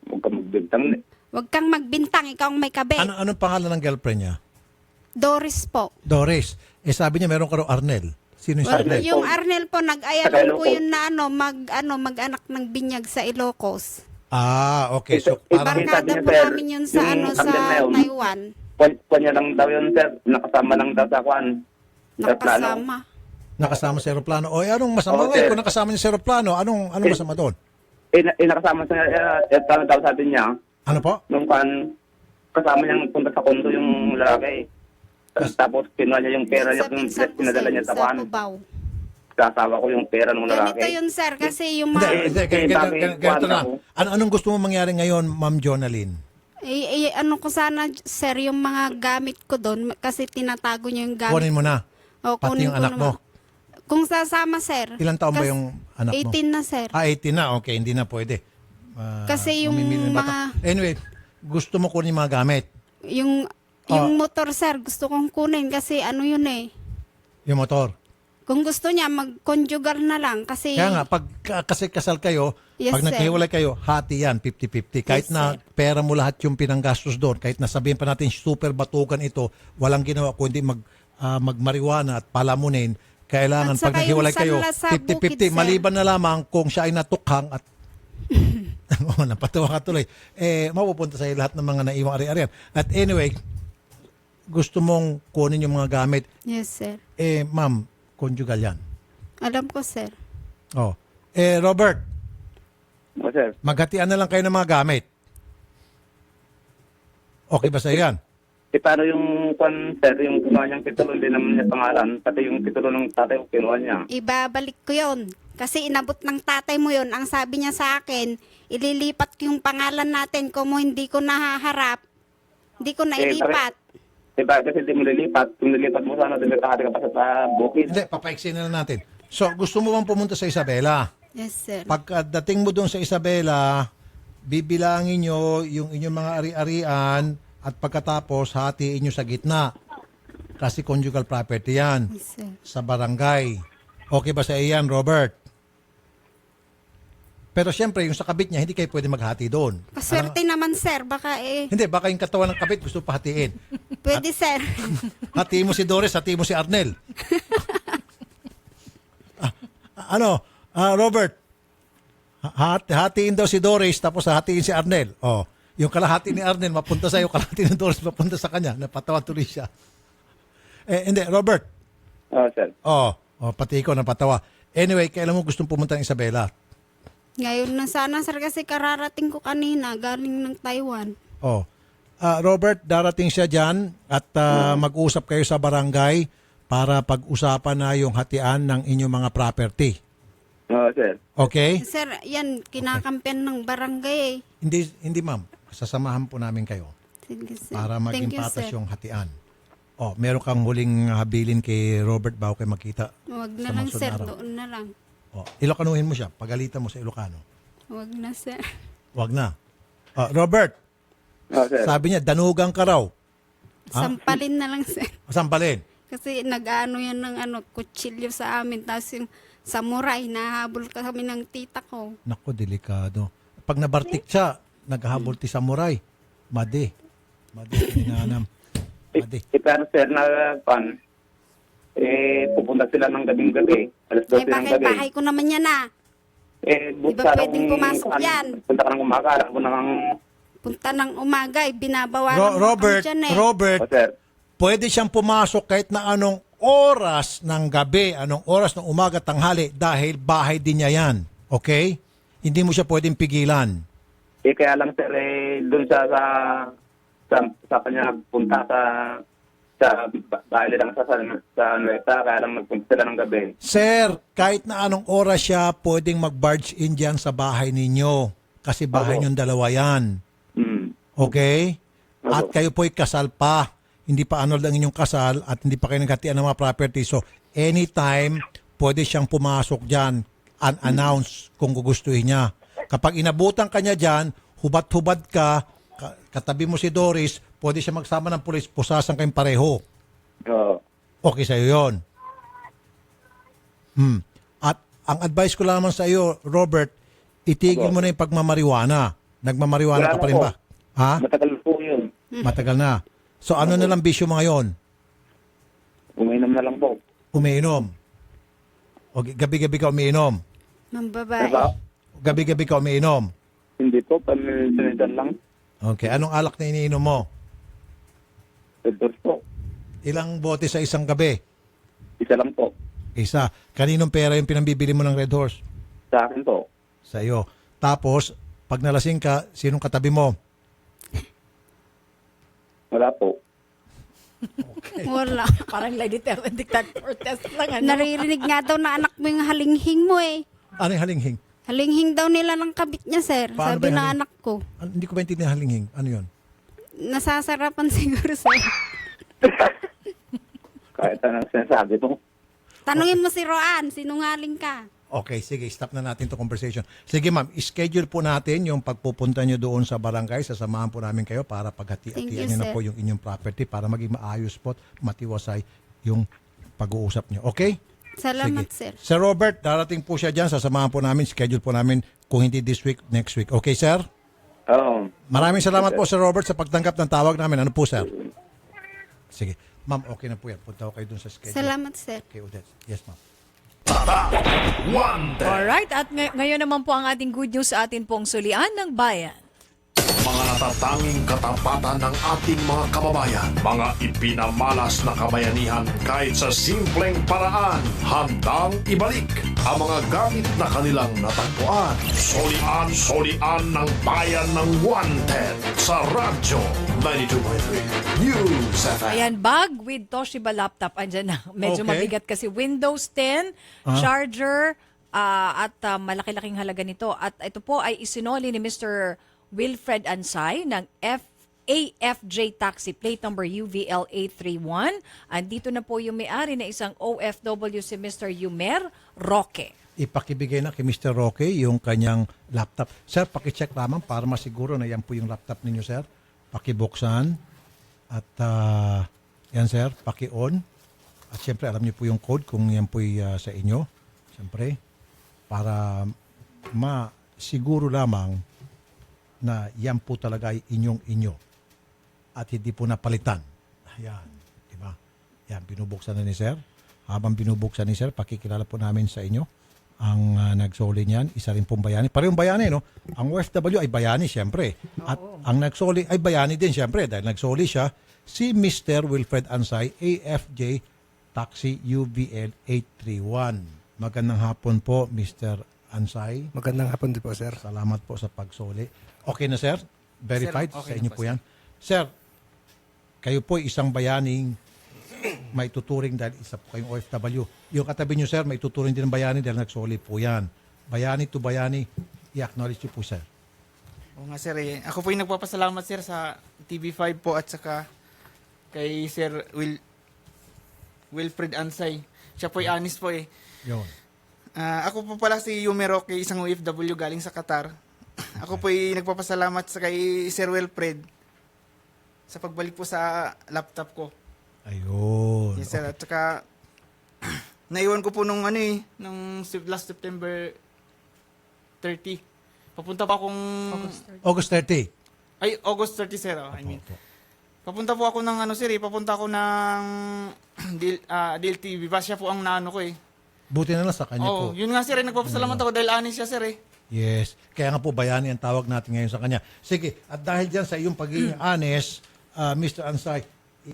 Huwag kang magbintang. Huwag kang magbintang, ikaw ang may kabit. Anong pangalan ng girlfriend niya? Doris po. Doris. Sabi niya meron ka raw Arnel. Sino yung Arnel? Yung Arnel po, nag-ayalon po yun na mag-anak ng binyag sa Ilocos. Okay. So, parang Barkada po namin yun sa Taiwan. Kanya lang daw yun, sir. Nakasama lang daw sa kuhan. nakasama sa aeroplano. O anong masama ngayon kung nakasama niya sa aeroplano? Anong masama doon? Nakasama sa aeroplano daw sabi niya. Ano po? Nung kasama niyang nagpunta sa kondo yung lalaki. Tapos pinuha niya yung pera niya kung pinadala niya sa kuhan. Kasawa ko yung pera ng lalaki. Ganito yun, sir, kasi yung mga... Ganito na. Anong gusto mo mangyari ngayon, Ma'am Jonalyn? Ano ko sana, sir, yung mga gamit ko doon, kasi tinatago niya yung gamit. Kunin mo na. Pati yung anak mo. Kung sasama, sir. Ilang taon ba yung anak mo? 18 na, sir. 18 na. Okay, hindi na pwede. Kasi yung mga... Anyway, gusto mo kunin yung mga gamit? Yung motor, sir, gusto kong kunin kasi ano yun eh. Yung motor? Kung gusto niya, mag-conjugal na lang kasi... Kaya nga, kasi kasal kayo, pag naghiwalay kayo, hati yan, 50-50. Kahit na pera mo lahat yung pinanggastos doon, kahit na sabihin pa natin super batukan ito, walang ginawa kundi magmariwana at palamunin, kailangan pag naghiwalay kayo, 50-50. Maliban na lamang kung siya ay natukhang at napatawa ka tuloy, mapupunta sa'yo lahat ng mga naiwang ari-arian. At anyway, gusto mong kunin yung mga gamit. Yes, sir. Ma'am, conjugal yan. Alam ko, sir. Robert. Sir. Maghatian na lang kayo ng mga gamit. Okay ba sa'yo yan? Paano yung sir, yung kinuha niyang titulo, hindi naman niya pangalan, pati yung titulo ng tatay ko kinuha niya. Ibabalik ko yun. Kasi inabot ng tatay mo yun. Ang sabi niya sa akin, ililipat ko yung pangalan natin kung hindi ko nahaharap. Hindi ko nailipat. Kasi hindi mo lilipat. Kung nilipat mo sana, dilitahati ka pa sa bukid. Hindi, papaiksin na lang natin. So, gusto mo bang pumunta sa Isabela? Yes, sir. Pagdating mo doon sa Isabela, bibilangin nyo yung inyong mga ari-arian at pagkatapos hatiin nyo sa gitna. Kasi conjugal property yan. Yes, sir. Sa barangay. Okay ba sa iyan, Robert? Pero siyempre, yung sa kabit niya, hindi kayo pwede maghati doon. Paswerte naman, sir. Baka Hindi, baka yung katawan ng kabit gusto pahatiin. Pwede, sir. Hatiin mo si Doris, hatiin mo si Arnel. Robert, hatiin daw si Doris tapos hatiin si Arnel. Yung kalahati ni Arnel mapunta sa'yo, kalahati ni Doris mapunta sa kanya. Napatawa tuloy siya. Hindi, Robert. Sir. Pati ikaw napatawa. Anyway, kailan mo gustong pumunta ng Isabela? Ngayon na sana, sir, kasi kararating ko kanina, galing ng Taiwan. Robert, darating siya dyan at mag-usap kayo sa barangay para pag-usapan na yung hatian ng inyong mga property. Sir. Okay? Sir, yan, kinakampihan ng barangay. Hindi ma'am. Sasamahan po namin kayo Sige, sir. para maging Thank you, patas sir. yung hatian. Meron kang huling habilin kay Robert bago kayo makita. Huwag na sa lang, mga sir. sunaraw. Doon na lang. Ilokanuhin mo siya. Pagalitan mo sa Ilocano. Huwag na, sir. Wag na. Robert, Sir. sabi niya, danugang ka raw. Sampalin na lang, sir. Sampalin. Kasi nag-ano yan ng kutsilyo sa amin. Tapos yung samurai, nahabol kami ng tita ko. Naku, delikado. Pag nabartik siya, naghahabol ti samurai. Madi. Hinanam. Madi. Pero sir, pupunta sila ng gabing-gabi. Alas 12 ng Bakit gabi. bahay ko naman yan na? Di ba pwedeng pumasok yan? Punta ka ng umaga, alam ko nang... Punta ng umaga, binabawalan Robert, kami dyan eh. Robert, sir. pwede siyang pumasok kahit na anong oras ng gabi, anong oras ng umaga, tanghali, dahil bahay din niya yan. Okay? Hindi mo siya pwedeng pigilan. Kaya lang sir, doon siya sa kanya nagpunta sa bahay lang sa Nueta, kaya lang nagpunta sila ng gabi. Sir, kahit na anong oras siya pwedeng mag-barge in dyan sa bahay ninyo. Kasi bahay niyong dalawa yan. Okay? At kayo po'y kasal pa. Hindi pa annulled ang inyong kasal at hindi pa kayo naghatian ng mga property. So, anytime, pwede siyang pumasok dyan unannounced kung gugustuhin niya. Kapag inabutan ka niya dyan, hubad-hubad ka, katabi mo si Doris, pwede siya magsama ng pulis, pusasan kayong pareho. Okay sa'yo yun. At ang advice ko lamang sa iyo, Robert, itigil mo na yung pagmamariwana. Nagmamariwana ka pa rin ba? Ha? Matagal po yun. Matagal na. So ano na lang bisyo mo ngayon? Uminom na lang po. Umiinom. O gabi-gabi ka umiinom. Mambabae. Gabi-gabi ka umiinom. Hindi po, paminsan lang. Okay. Anong alak na iniinom mo? Red Horse po. Ilang bote sa isang gabi? Isa lang po. Isa. Kaninong pera yung pinambibili mo ng Red Horse? Sa akin po. Sa iyo. Tapos, pag nalasing ka, sinong katabi mo? Wala po. Wala. Parang lady dictator test lang. Naririnig nga daw na anak mo yung halinghing mo eh. Ano yung halinghing? Halinghing daw nila ng kabit niya, sir. Paano Sabi ba yung na haling- anak ko. Hindi ko ba intindihan halinghing? Ano yun? Nasasarapan siguro, sir. Kahit anong sinasabi ko. Tanungin mo si Roan, sinungaling ka. Okay, sige, stop na natin to conversation. Sige ma'am, schedule po natin yung pagpupunta nyo doon sa barangay. Sasamahan po namin kayo para paghati-hatian Thank you, nyo na sir. po yung inyong property para maging maayos po at matiwasay yung pag-uusap nyo. Okay? Salamat, Sige. sir. Sir Robert, darating po siya dyan. Sasamahan po namin, schedule po namin kung hindi this week, next week. Okay, sir? Oo. Maraming salamat po, Sir Robert, sa pagtanggap ng tawag namin. Ano po, sir? Sige. Ma'am, okay na po yan. Punta ko kayo dun sa schedule. Salamat, sir. Okay, Odette. Yes, ma'am. Alright, at ngayon naman po ang ating good news sa atin pong sulian ng bayan. Mga natatanging katapatan ng ating mga kababayan. Mga ipinamalas na kabayanihan kahit sa simpleng paraan. Handang ibalik ang mga gamit na kanilang natagpuan. Solian ng bayan ng Wanted sa Radyo 92.3 News FM. Ayan, bag with Toshiba laptop. Andyan na. Medyo Okay. mabigat kasi Windows 10, charger, at malaki-laking halaga nito. At ito po ay isinoli ni Mr. Wilfred Ansay ng AFJ Taxi Plate number UVL831. Andito na po yung may-ari na isang OFW si Mr. Yumer Roque. Ipakibigay na kay Mr. Roque yung kanyang laptop. Sir, pakicheck lamang para masiguro na yan po yung laptop ninyo, sir. Pakibuksan. At yan, sir, paki-on. At siyempre, alam niyo po yung code kung yan po sa inyo. Siyempre, para masiguro lamang na yan po talaga ay inyong-inyo at hindi po napalitan. Ayan, diba? Yan, binubuksan na ni sir. Habang binubuksan ni sir, pakikilala po namin sa inyo ang nagsoli niyan. Isa rin pong bayani. Parehong bayani, no? Ang OFW ay bayani, siyempre. At ang nagsoli ay bayani din, siyempre. Dahil nagsoli siya, si Mr. Wilfred Ansay, AFJ Taxi UBL 831. Magandang hapon po, Mr. Ansay. Magandang hapon din po, sir. Salamat po sa pagsoli. Okay na, sir? Verified? Sir, okay sa inyo na po po, yan. Sir, kayo po isang bayaning may tuturing dahil isa po kayong OFW. Yung katabi nyo, sir, may tuturing din ng bayani dahil nagsoli po yan. Bayani to bayani, i-acknowledge nyo po, sir. Oo nga, sir. Ako po yung nagpapasalamat, sir, sa TV5 po at saka kay Sir Wilfred Ansay. Siya po yung honest po eh. Yun. Ako po pala si Yume Roque, isang OFW galing sa Qatar. Ako po yung nagpapasalamat sa kay Sir Wilfred sa pagbalik po sa laptop ko. Ayun. Yes, sir. At saka, naiwan ko po nung last September 30. Papunta pa akong... August 30. Ay, August 30, sir. Papunta po ako ng papunta ako ng DLTV. Siya po ang naano ko eh. Buti na lang sa kanya po. Yun nga, sir. Nagpapasalamat ako dahil honest siya, sir eh. Yes. Kaya nga po bayani ang tawag natin ngayon sa kanya. Sige, at dahil dyan sa iyong pagiging honest, Mr. Ansay,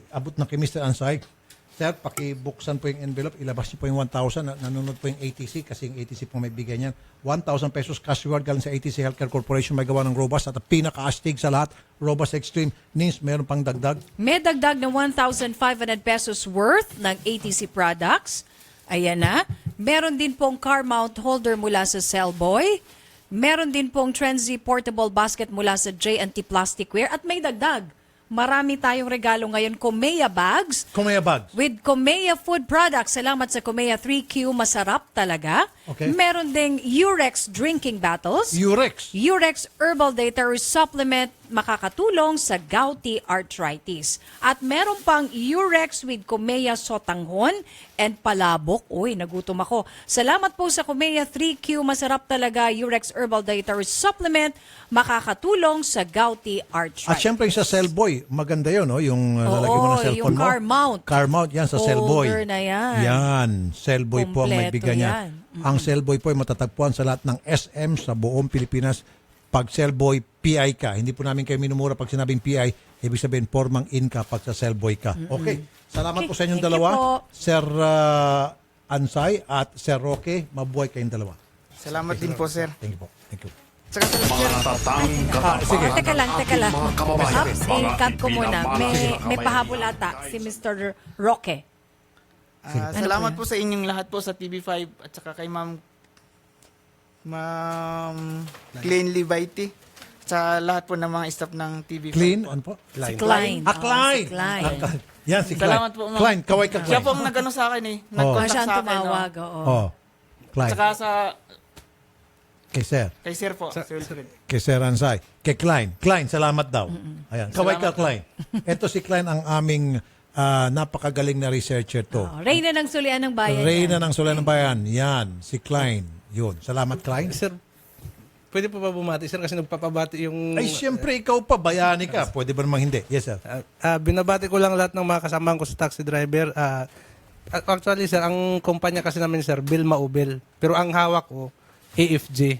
abot na kay Mr. Ansay. Sir, pakibuksan po yung envelope, ilabas niyo po yung 1,000, nanonood po yung ATC kasi yung ATC po may bigay niyan. 1,000 pesos cash reward galing sa ATC Healthcare Corporation, may gawa ng Robust at ang pinaka-astig sa lahat, Robust Extreme. Nins, meron pang dagdag? May dagdag na 1,500 pesos worth ng ATC products. Ayan na. Meron din pong car mount holder mula sa Cellboy. Meron din pong Trenzy portable basket mula sa J&T Plasticware. At may dagdag. Marami tayong regalo ngayon. Komea bags. Komea bags. With Komea food products. Salamat sa Komea 3Q. Masarap talaga. Okay. Meron ding Urex drinking bottles. Urex. Urex Herbal Data Supplement, makakatulong sa gouty arthritis. At meron pang Urex with Komea Sotanghon and Palabok. Uy, nagutom ako. Salamat po sa Komea 3Q. Masarap talaga. Urex Herbal Data Supplement, makakatulong sa gouty arthritis. At syempre sa Cellboy, maganda yun, no? Yung lalagyan mo ng cellphone yung mo. car mount. Car mount, yan sa Cellboy. Holder na yan. Yan, Cellboy po ang may Kompleto bigay niya. yan. Ang Cellboy po ay matatagpuan sa lahat ng SM sa buong Pilipinas. Pag Cellboy, PI ka. Hindi po namin kayo minumura pag sinabing PI, ibig sabihin formang in ka pag sa Cellboy ka. Okay. Salamat po sa inyong Thank dalawa. you po. Sir Ansay at Sir Roque, mabuhay kayong dalawa. Salamat din po, sir. Thank you po. Thank you. Mga natatanging sige. Teka lang. mga kababayan. Ups, i-cut ko muna. May pahabol ata si Mr. Roque. Salamat po sa inyong lahat po sa TV5 at saka kay Ma'am Clean Levite sa lahat po ng mga staff ng TV5. Clean, ano po? Si Klein. Klein. Si Klein. Yan, si Klein. Salamat po, ma'am. Klein, kaway ka, Siya Klein. po ang nag-ano sa akin eh. Siya Nag-contact ang sa akin. tumawag. Oo. Oh, Klein. At saka sa Kay Sir. kay Sir po. Sir Wilfred. Kay Sir Ansay. Kay Klein. Klein, salamat daw. Ayan. Kaway ka, Salamat po. Klein. Ito si Klein ang aming napakagaling na researcher to. Reyna ng Sulian ng Bayan. Reyna ng Sulan ng Bayan. Yan, si Klein. Yun. Salamat, Klein. Sir, pwede po ba bumati, sir? Kasi nagpapabati yung... Ay, siyempre, ikaw pa, bayani ka. Pwede ba namang hindi? Yes, sir. Binabati ko lang lahat ng mga kasamahan ko sa taxi driver. Actually, sir, ang kumpanya kasi namin, sir, Bill Maubel. Pero ang hawak ko, AFG.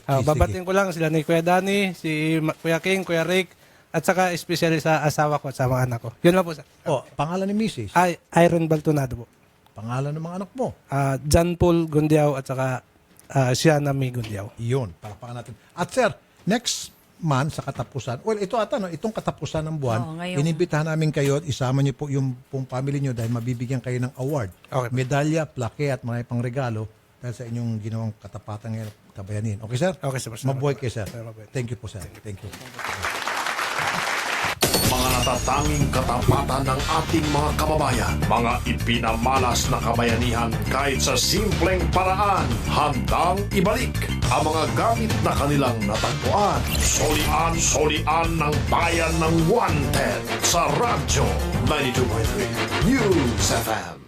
Babatiin ko lang sila ni Kuya Danny, si Kuya King, Kuya Rick, at saka especially sa asawa ko at sa mga anak ko. Yun lang po, sir. Oh, pangalan ni Mrs.? Iron Baltonado po. Pangalan ng mga anak mo? John Paul Gundiao at saka Siana May Gundiao. Yun, palakpakan natin. At sir, next month sa katapusan, well, ito ata, no, itong katapusan ng buwan, inibitahan namin kayo at isama niyo po yung pong family niyo dahil mabibigyan kayo ng award. Okay. Medalya, plaque at mga pang regalo dahil sa inyong ginawang katapatan ngayon kabayanin. Okay, sir? Okay, sir. Mabuhay kayo, sir. Thank you po, sir. Thank you. Mga natatanging katapatan ng ating mga kababayan. Mga ipinamalas na kabayanihan kahit sa simpleng paraan. Handang ibalik ang mga gamit na kanilang natagpuan. Solian ng bayan ng Wanted sa Radyo 92.3 News FM.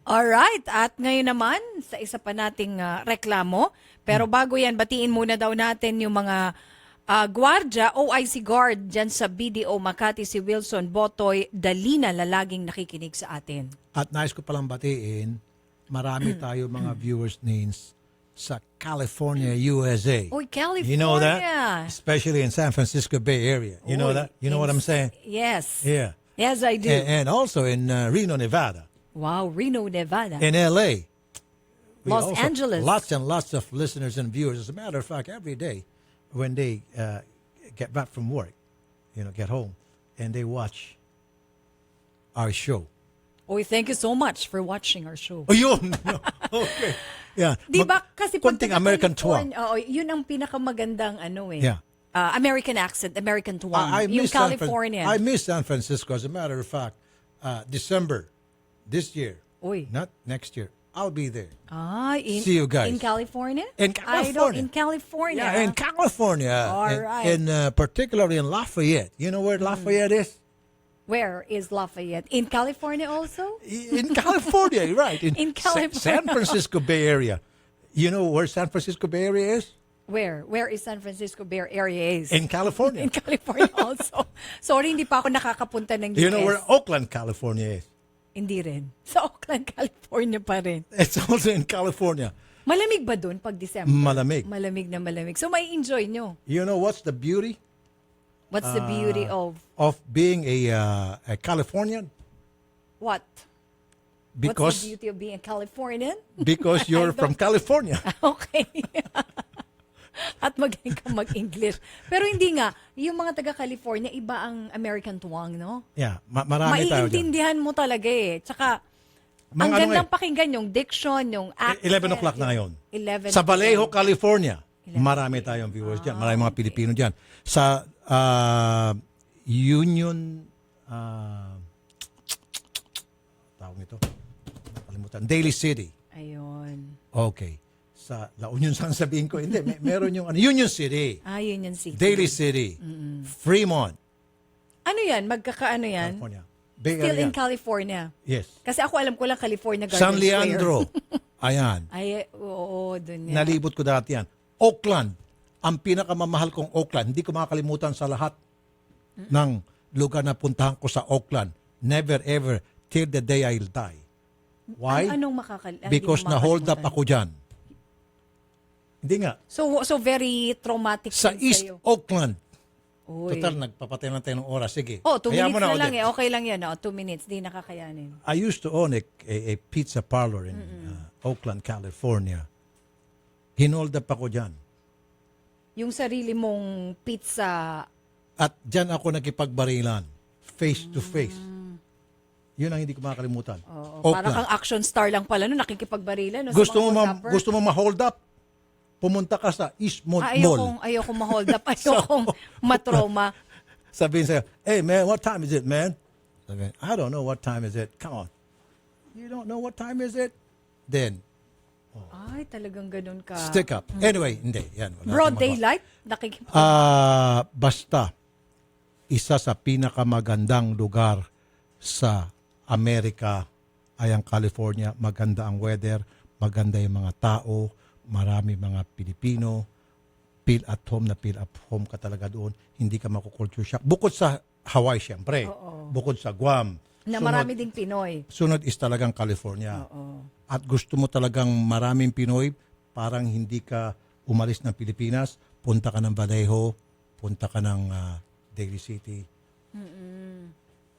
Alright, at ngayon naman sa isa pa nating reklamo. Pero bago yan, batiin muna daw natin yung mga gwardya, OIC Guard dyan sa BDO Makati, si Wilson Botoy Dalina, lalaging nakikinig sa atin. At nais ko palang batiin marami tayo mga viewers names sa California, USA. Oy, California. You know that? Especially in San Francisco Bay Area. You know Oy, that? You know what I'm saying? Yes. Yeah. Yes, I do. And also in Reno, Nevada. Wow, Reno, Nevada. In LA. We Los also- Angeles. Lots and lots of listeners and viewers. As a matter of fact, every day when they get back from work, get home, and they watch our show. Oy, thank you so much for watching our show. Oh, yun. Okay. Yeah. Di ba kasi pag konting American twang. Oo, yun ang pinakamagandang Yeah. American accent, American twang. Yung miss San California. I miss San Francisco. As a matter of fact, December this year, Oy. not next year, I'll be there. See you guys. In California? In California. In California. Yeah, in California. All right. Particularly in Lafayette. You know where Lafayette is? Where is Lafayette? In California also? In California, right. In California. San Francisco Bay Area. You know where San Francisco Bay Area is? Where? Where is San Francisco Bay Area is? In California. In California also. Sorry, hindi pa ako nakakapunta ng US. You know where Oakland, California is? Hindi rin. Sa Oakland, California pa rin. It's also in California. Malamig ba doon pag December? Malamig. Malamig na malamig. So, may enjoy nyo. You know what's the beauty? What's the beauty of being a Californian? what? What's Because the beauty of being a Californian? because you're from California. Okay. At magaling ka mag-English. Pero hindi nga, yung mga taga-California, iba ang American twang, no? Yeah, marami tayo dyan. Maiintindihan mo talaga eh. Tsaka, ang gandang pakinggan yung diction, yung accent. 11 o'clock na ngayon. 11 Sa Vallejo, California. Marami tayong viewers dyan. Marami mga Pilipino dyan. Sa Union, tawag ito, nakalimutan, Daly City. Ayun. Okay. Sa La Union, saan sabihin ko? Hindi, meron yung Union City. Union City. Daly City. Fremont. Ano yan? Magkakaano yan? California. Bay Still Area. in California. Yes. Kasi ako alam ko lang California Garden San Leandro. Ayan. Ay, oo, dun yan. Nalibot ko dati yan. Oakland. Ang pinakamamahal kong Oakland. Hindi ko makakalimutan sa lahat ng lugar na puntahan ko sa Oakland. Never ever till the day I'll die. Why? Anong Because na-hold up ako dyan. Hindi nga. So very traumatic Sa yun East sa'yo. Oakland. Uy. Total, nagpapatay lang tayo ng oras. Sige. 2 Hayaan minutes mo na lang Odette. Okay lang yan. 2 minutes. Di nakakayanin. I used to own a pizza parlor in Oakland, California. Hinold up ako dyan. Yung sarili mong pizza. At dyan ako nakipagbarilan. Face to face. Yun ang hindi ko makakalimutan. Parang kang action star lang pala no, nakikipagbarilan. No, Gusto mo ma-hold up? Pumunta ka sa Eastmont Mall. Ayokong ma-hold up. Ayokong matrauma. Sabihin sa'yo, hey man, what time is it, man? Sabihin, I don't know what time is it. Come on. You don't know what time is it? Then, Ay, talagang ganun ka. stick up. Anyway, hindi. Yan, wala Broad akong magawa. daylight? Basta, isa sa pinakamagandang lugar sa Amerika ay ang California. Maganda ang weather, maganda yung mga tao, marami mga Pilipino, feel at home ka talaga doon. Hindi ka makukulture shock. Bukod sa Hawaii, syempre. Bukod sa Guam. Na marami ding Pinoy. Sunod is talagang California. At gusto mo talagang maraming Pinoy, parang hindi ka umalis ng Pilipinas, punta ka ng Vallejo, punta ka ng Daly City.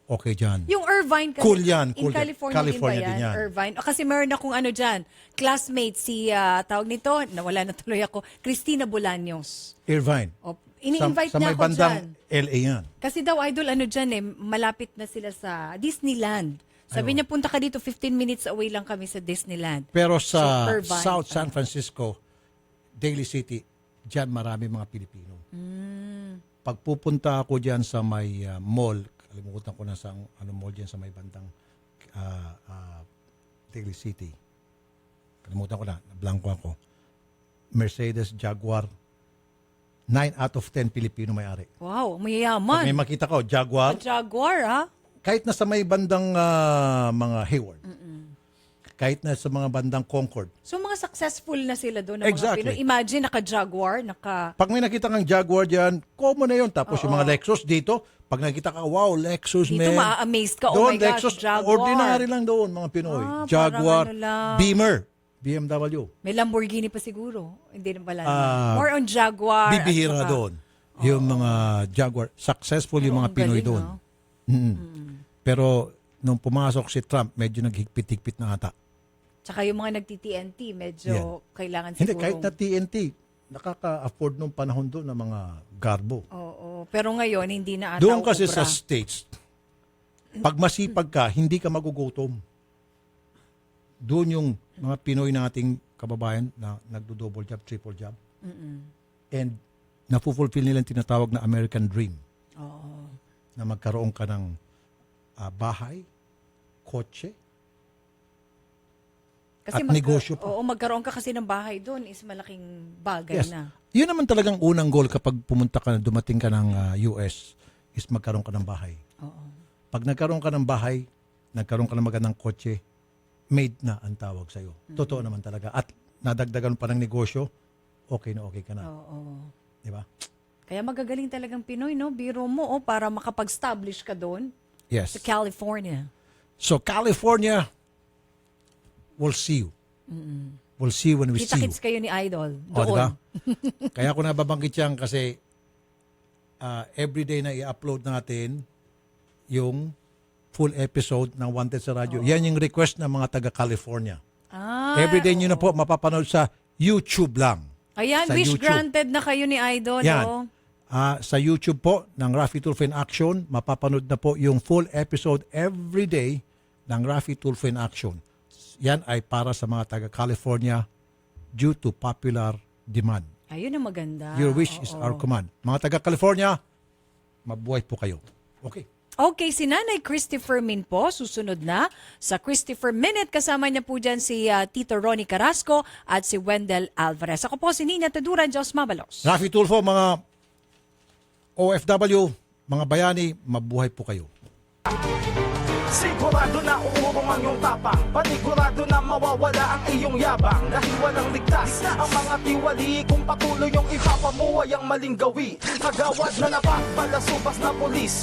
Okay dyan. Yung Irvine kasi. Cool yan. In California din ba yan? Irvine. Kasi meron akong ano dyan, classmate si, tawag nito, nawala na tuloy ako, Cristina Bolaños. Irvine. Ini-invite sa niya may ako bandang dyan. LA yan. Kasi daw, idol, ano dyan malapit na sila sa Disneyland. Sabi niya, punta ka dito, 15 minutes away lang kami sa Disneyland. Pero sa Irvine, South San Francisco, Daly City, dyan marami mga Pilipino. Pagpupunta ako dyan sa may mall, kalimutan ko na sa mall dyan sa may bandang Daly City. Kalimutan ko na, blanco ako. Mercedes, Jaguar, 9 out of 10 Pilipino may-ari. Wow, mayayaman. Pag may makita ko, Jaguar. Jaguar, ha? Kahit nasa may bandang mga Hayward. kahit na sa mga bandang Concord. So mga successful na sila doon ng Exactly. mga Pinoy. Imagine naka-Jaguar, Pag may nakita kang Jaguar dyan, common na yun. Tapos yung mga Lexus dito, pag nakita ka, wow, Lexus, Dito man. maa-amazed ka, oh Doon, my gosh, Lexus, Jaguar. ordinary lang doon, mga Pinoy. Jaguar, parang ano lang. Beamer, BMW. May Lamborghini pa siguro. Hindi na pala. More on Jaguar. Bibihira doon. Yung mga Jaguar. Successful yung mga Pinoy galing, doon. Pero nung pumasok si Trump, medyo naghigpit-higpit na ata. Tsaka yung mga nagti-TNT, medyo kailangan siguro. Hindi, kahit na TNT, nakaka-afford nung panahon doon ng mga garbo. Oo. Pero ngayon, hindi na ata Doon kasi ubra. sa States, pag masipag ka, hindi ka magugutom. Doon yung mga Pinoy nating kababayan na nagdo-double job, triple job. And napufulfill nila yung tinatawag na American Dream. Oo. Na magkaroon ka ng bahay, kotse, Kasi at negosyo pa. Oo, magkaroon ka kasi ng bahay doon is malaking bagay Yes. na. Yun naman talagang unang goal kapag pumunta ka na, dumating ka ng US, is magkaroon ka ng bahay. Oo. Pag nagkaroon ka ng bahay, nagkaroon ka ng magandang kotse, made na ang tawag sa'yo. Totoo naman talaga. At nadagdagan pa ng negosyo, okay na okay ka na. Oo. Di ba? Kaya magagaling talagang Pinoy, no? Biro mo, para makapag-establish ka doon. Yes. Sa California. So, California, we'll see you. We'll see when we see you. Kita-kits kayo ni Idol. O, Doon. diba? Kaya ko nababanggit yan kasi everyday na i-upload natin yung full episode ng Wanted sa Radyo. Yan yung request ng mga taga-California. Everyday nyo na po mapapanood sa YouTube lang. Ayan, Sa wish YouTube. granted na kayo ni Idol. Yan. Oh. Sa YouTube po ng Raffy Tulfo in Action, mapapanood na po yung full episode everyday ng Raffy Tulfo in Action. Yan ay para sa mga taga-California due to popular demand. Ayun ang maganda. Your wish is our command. Mga taga-California, mabuhay po kayo. Okay. Okay, si Nanay Christopher Min po, susunod na sa Christopher Minute. Kasama niya po dyan si Tito Ronnie Carrasco at si Wendell Alvarez. Ako po si Nina Taduran, Diyos Mabalos. Raffy Tulfo, mga OFW, mga bayani, mabuhay po kayo. Sigurado na uurong ang iyong tapang, panigurado na mawawala ang iyong yabang. Dahil walang ligtas ang mga tiwali, kung patuloy yung ipapamuhay ang maling gawi. Kagawad na napagpalasubas na pulis.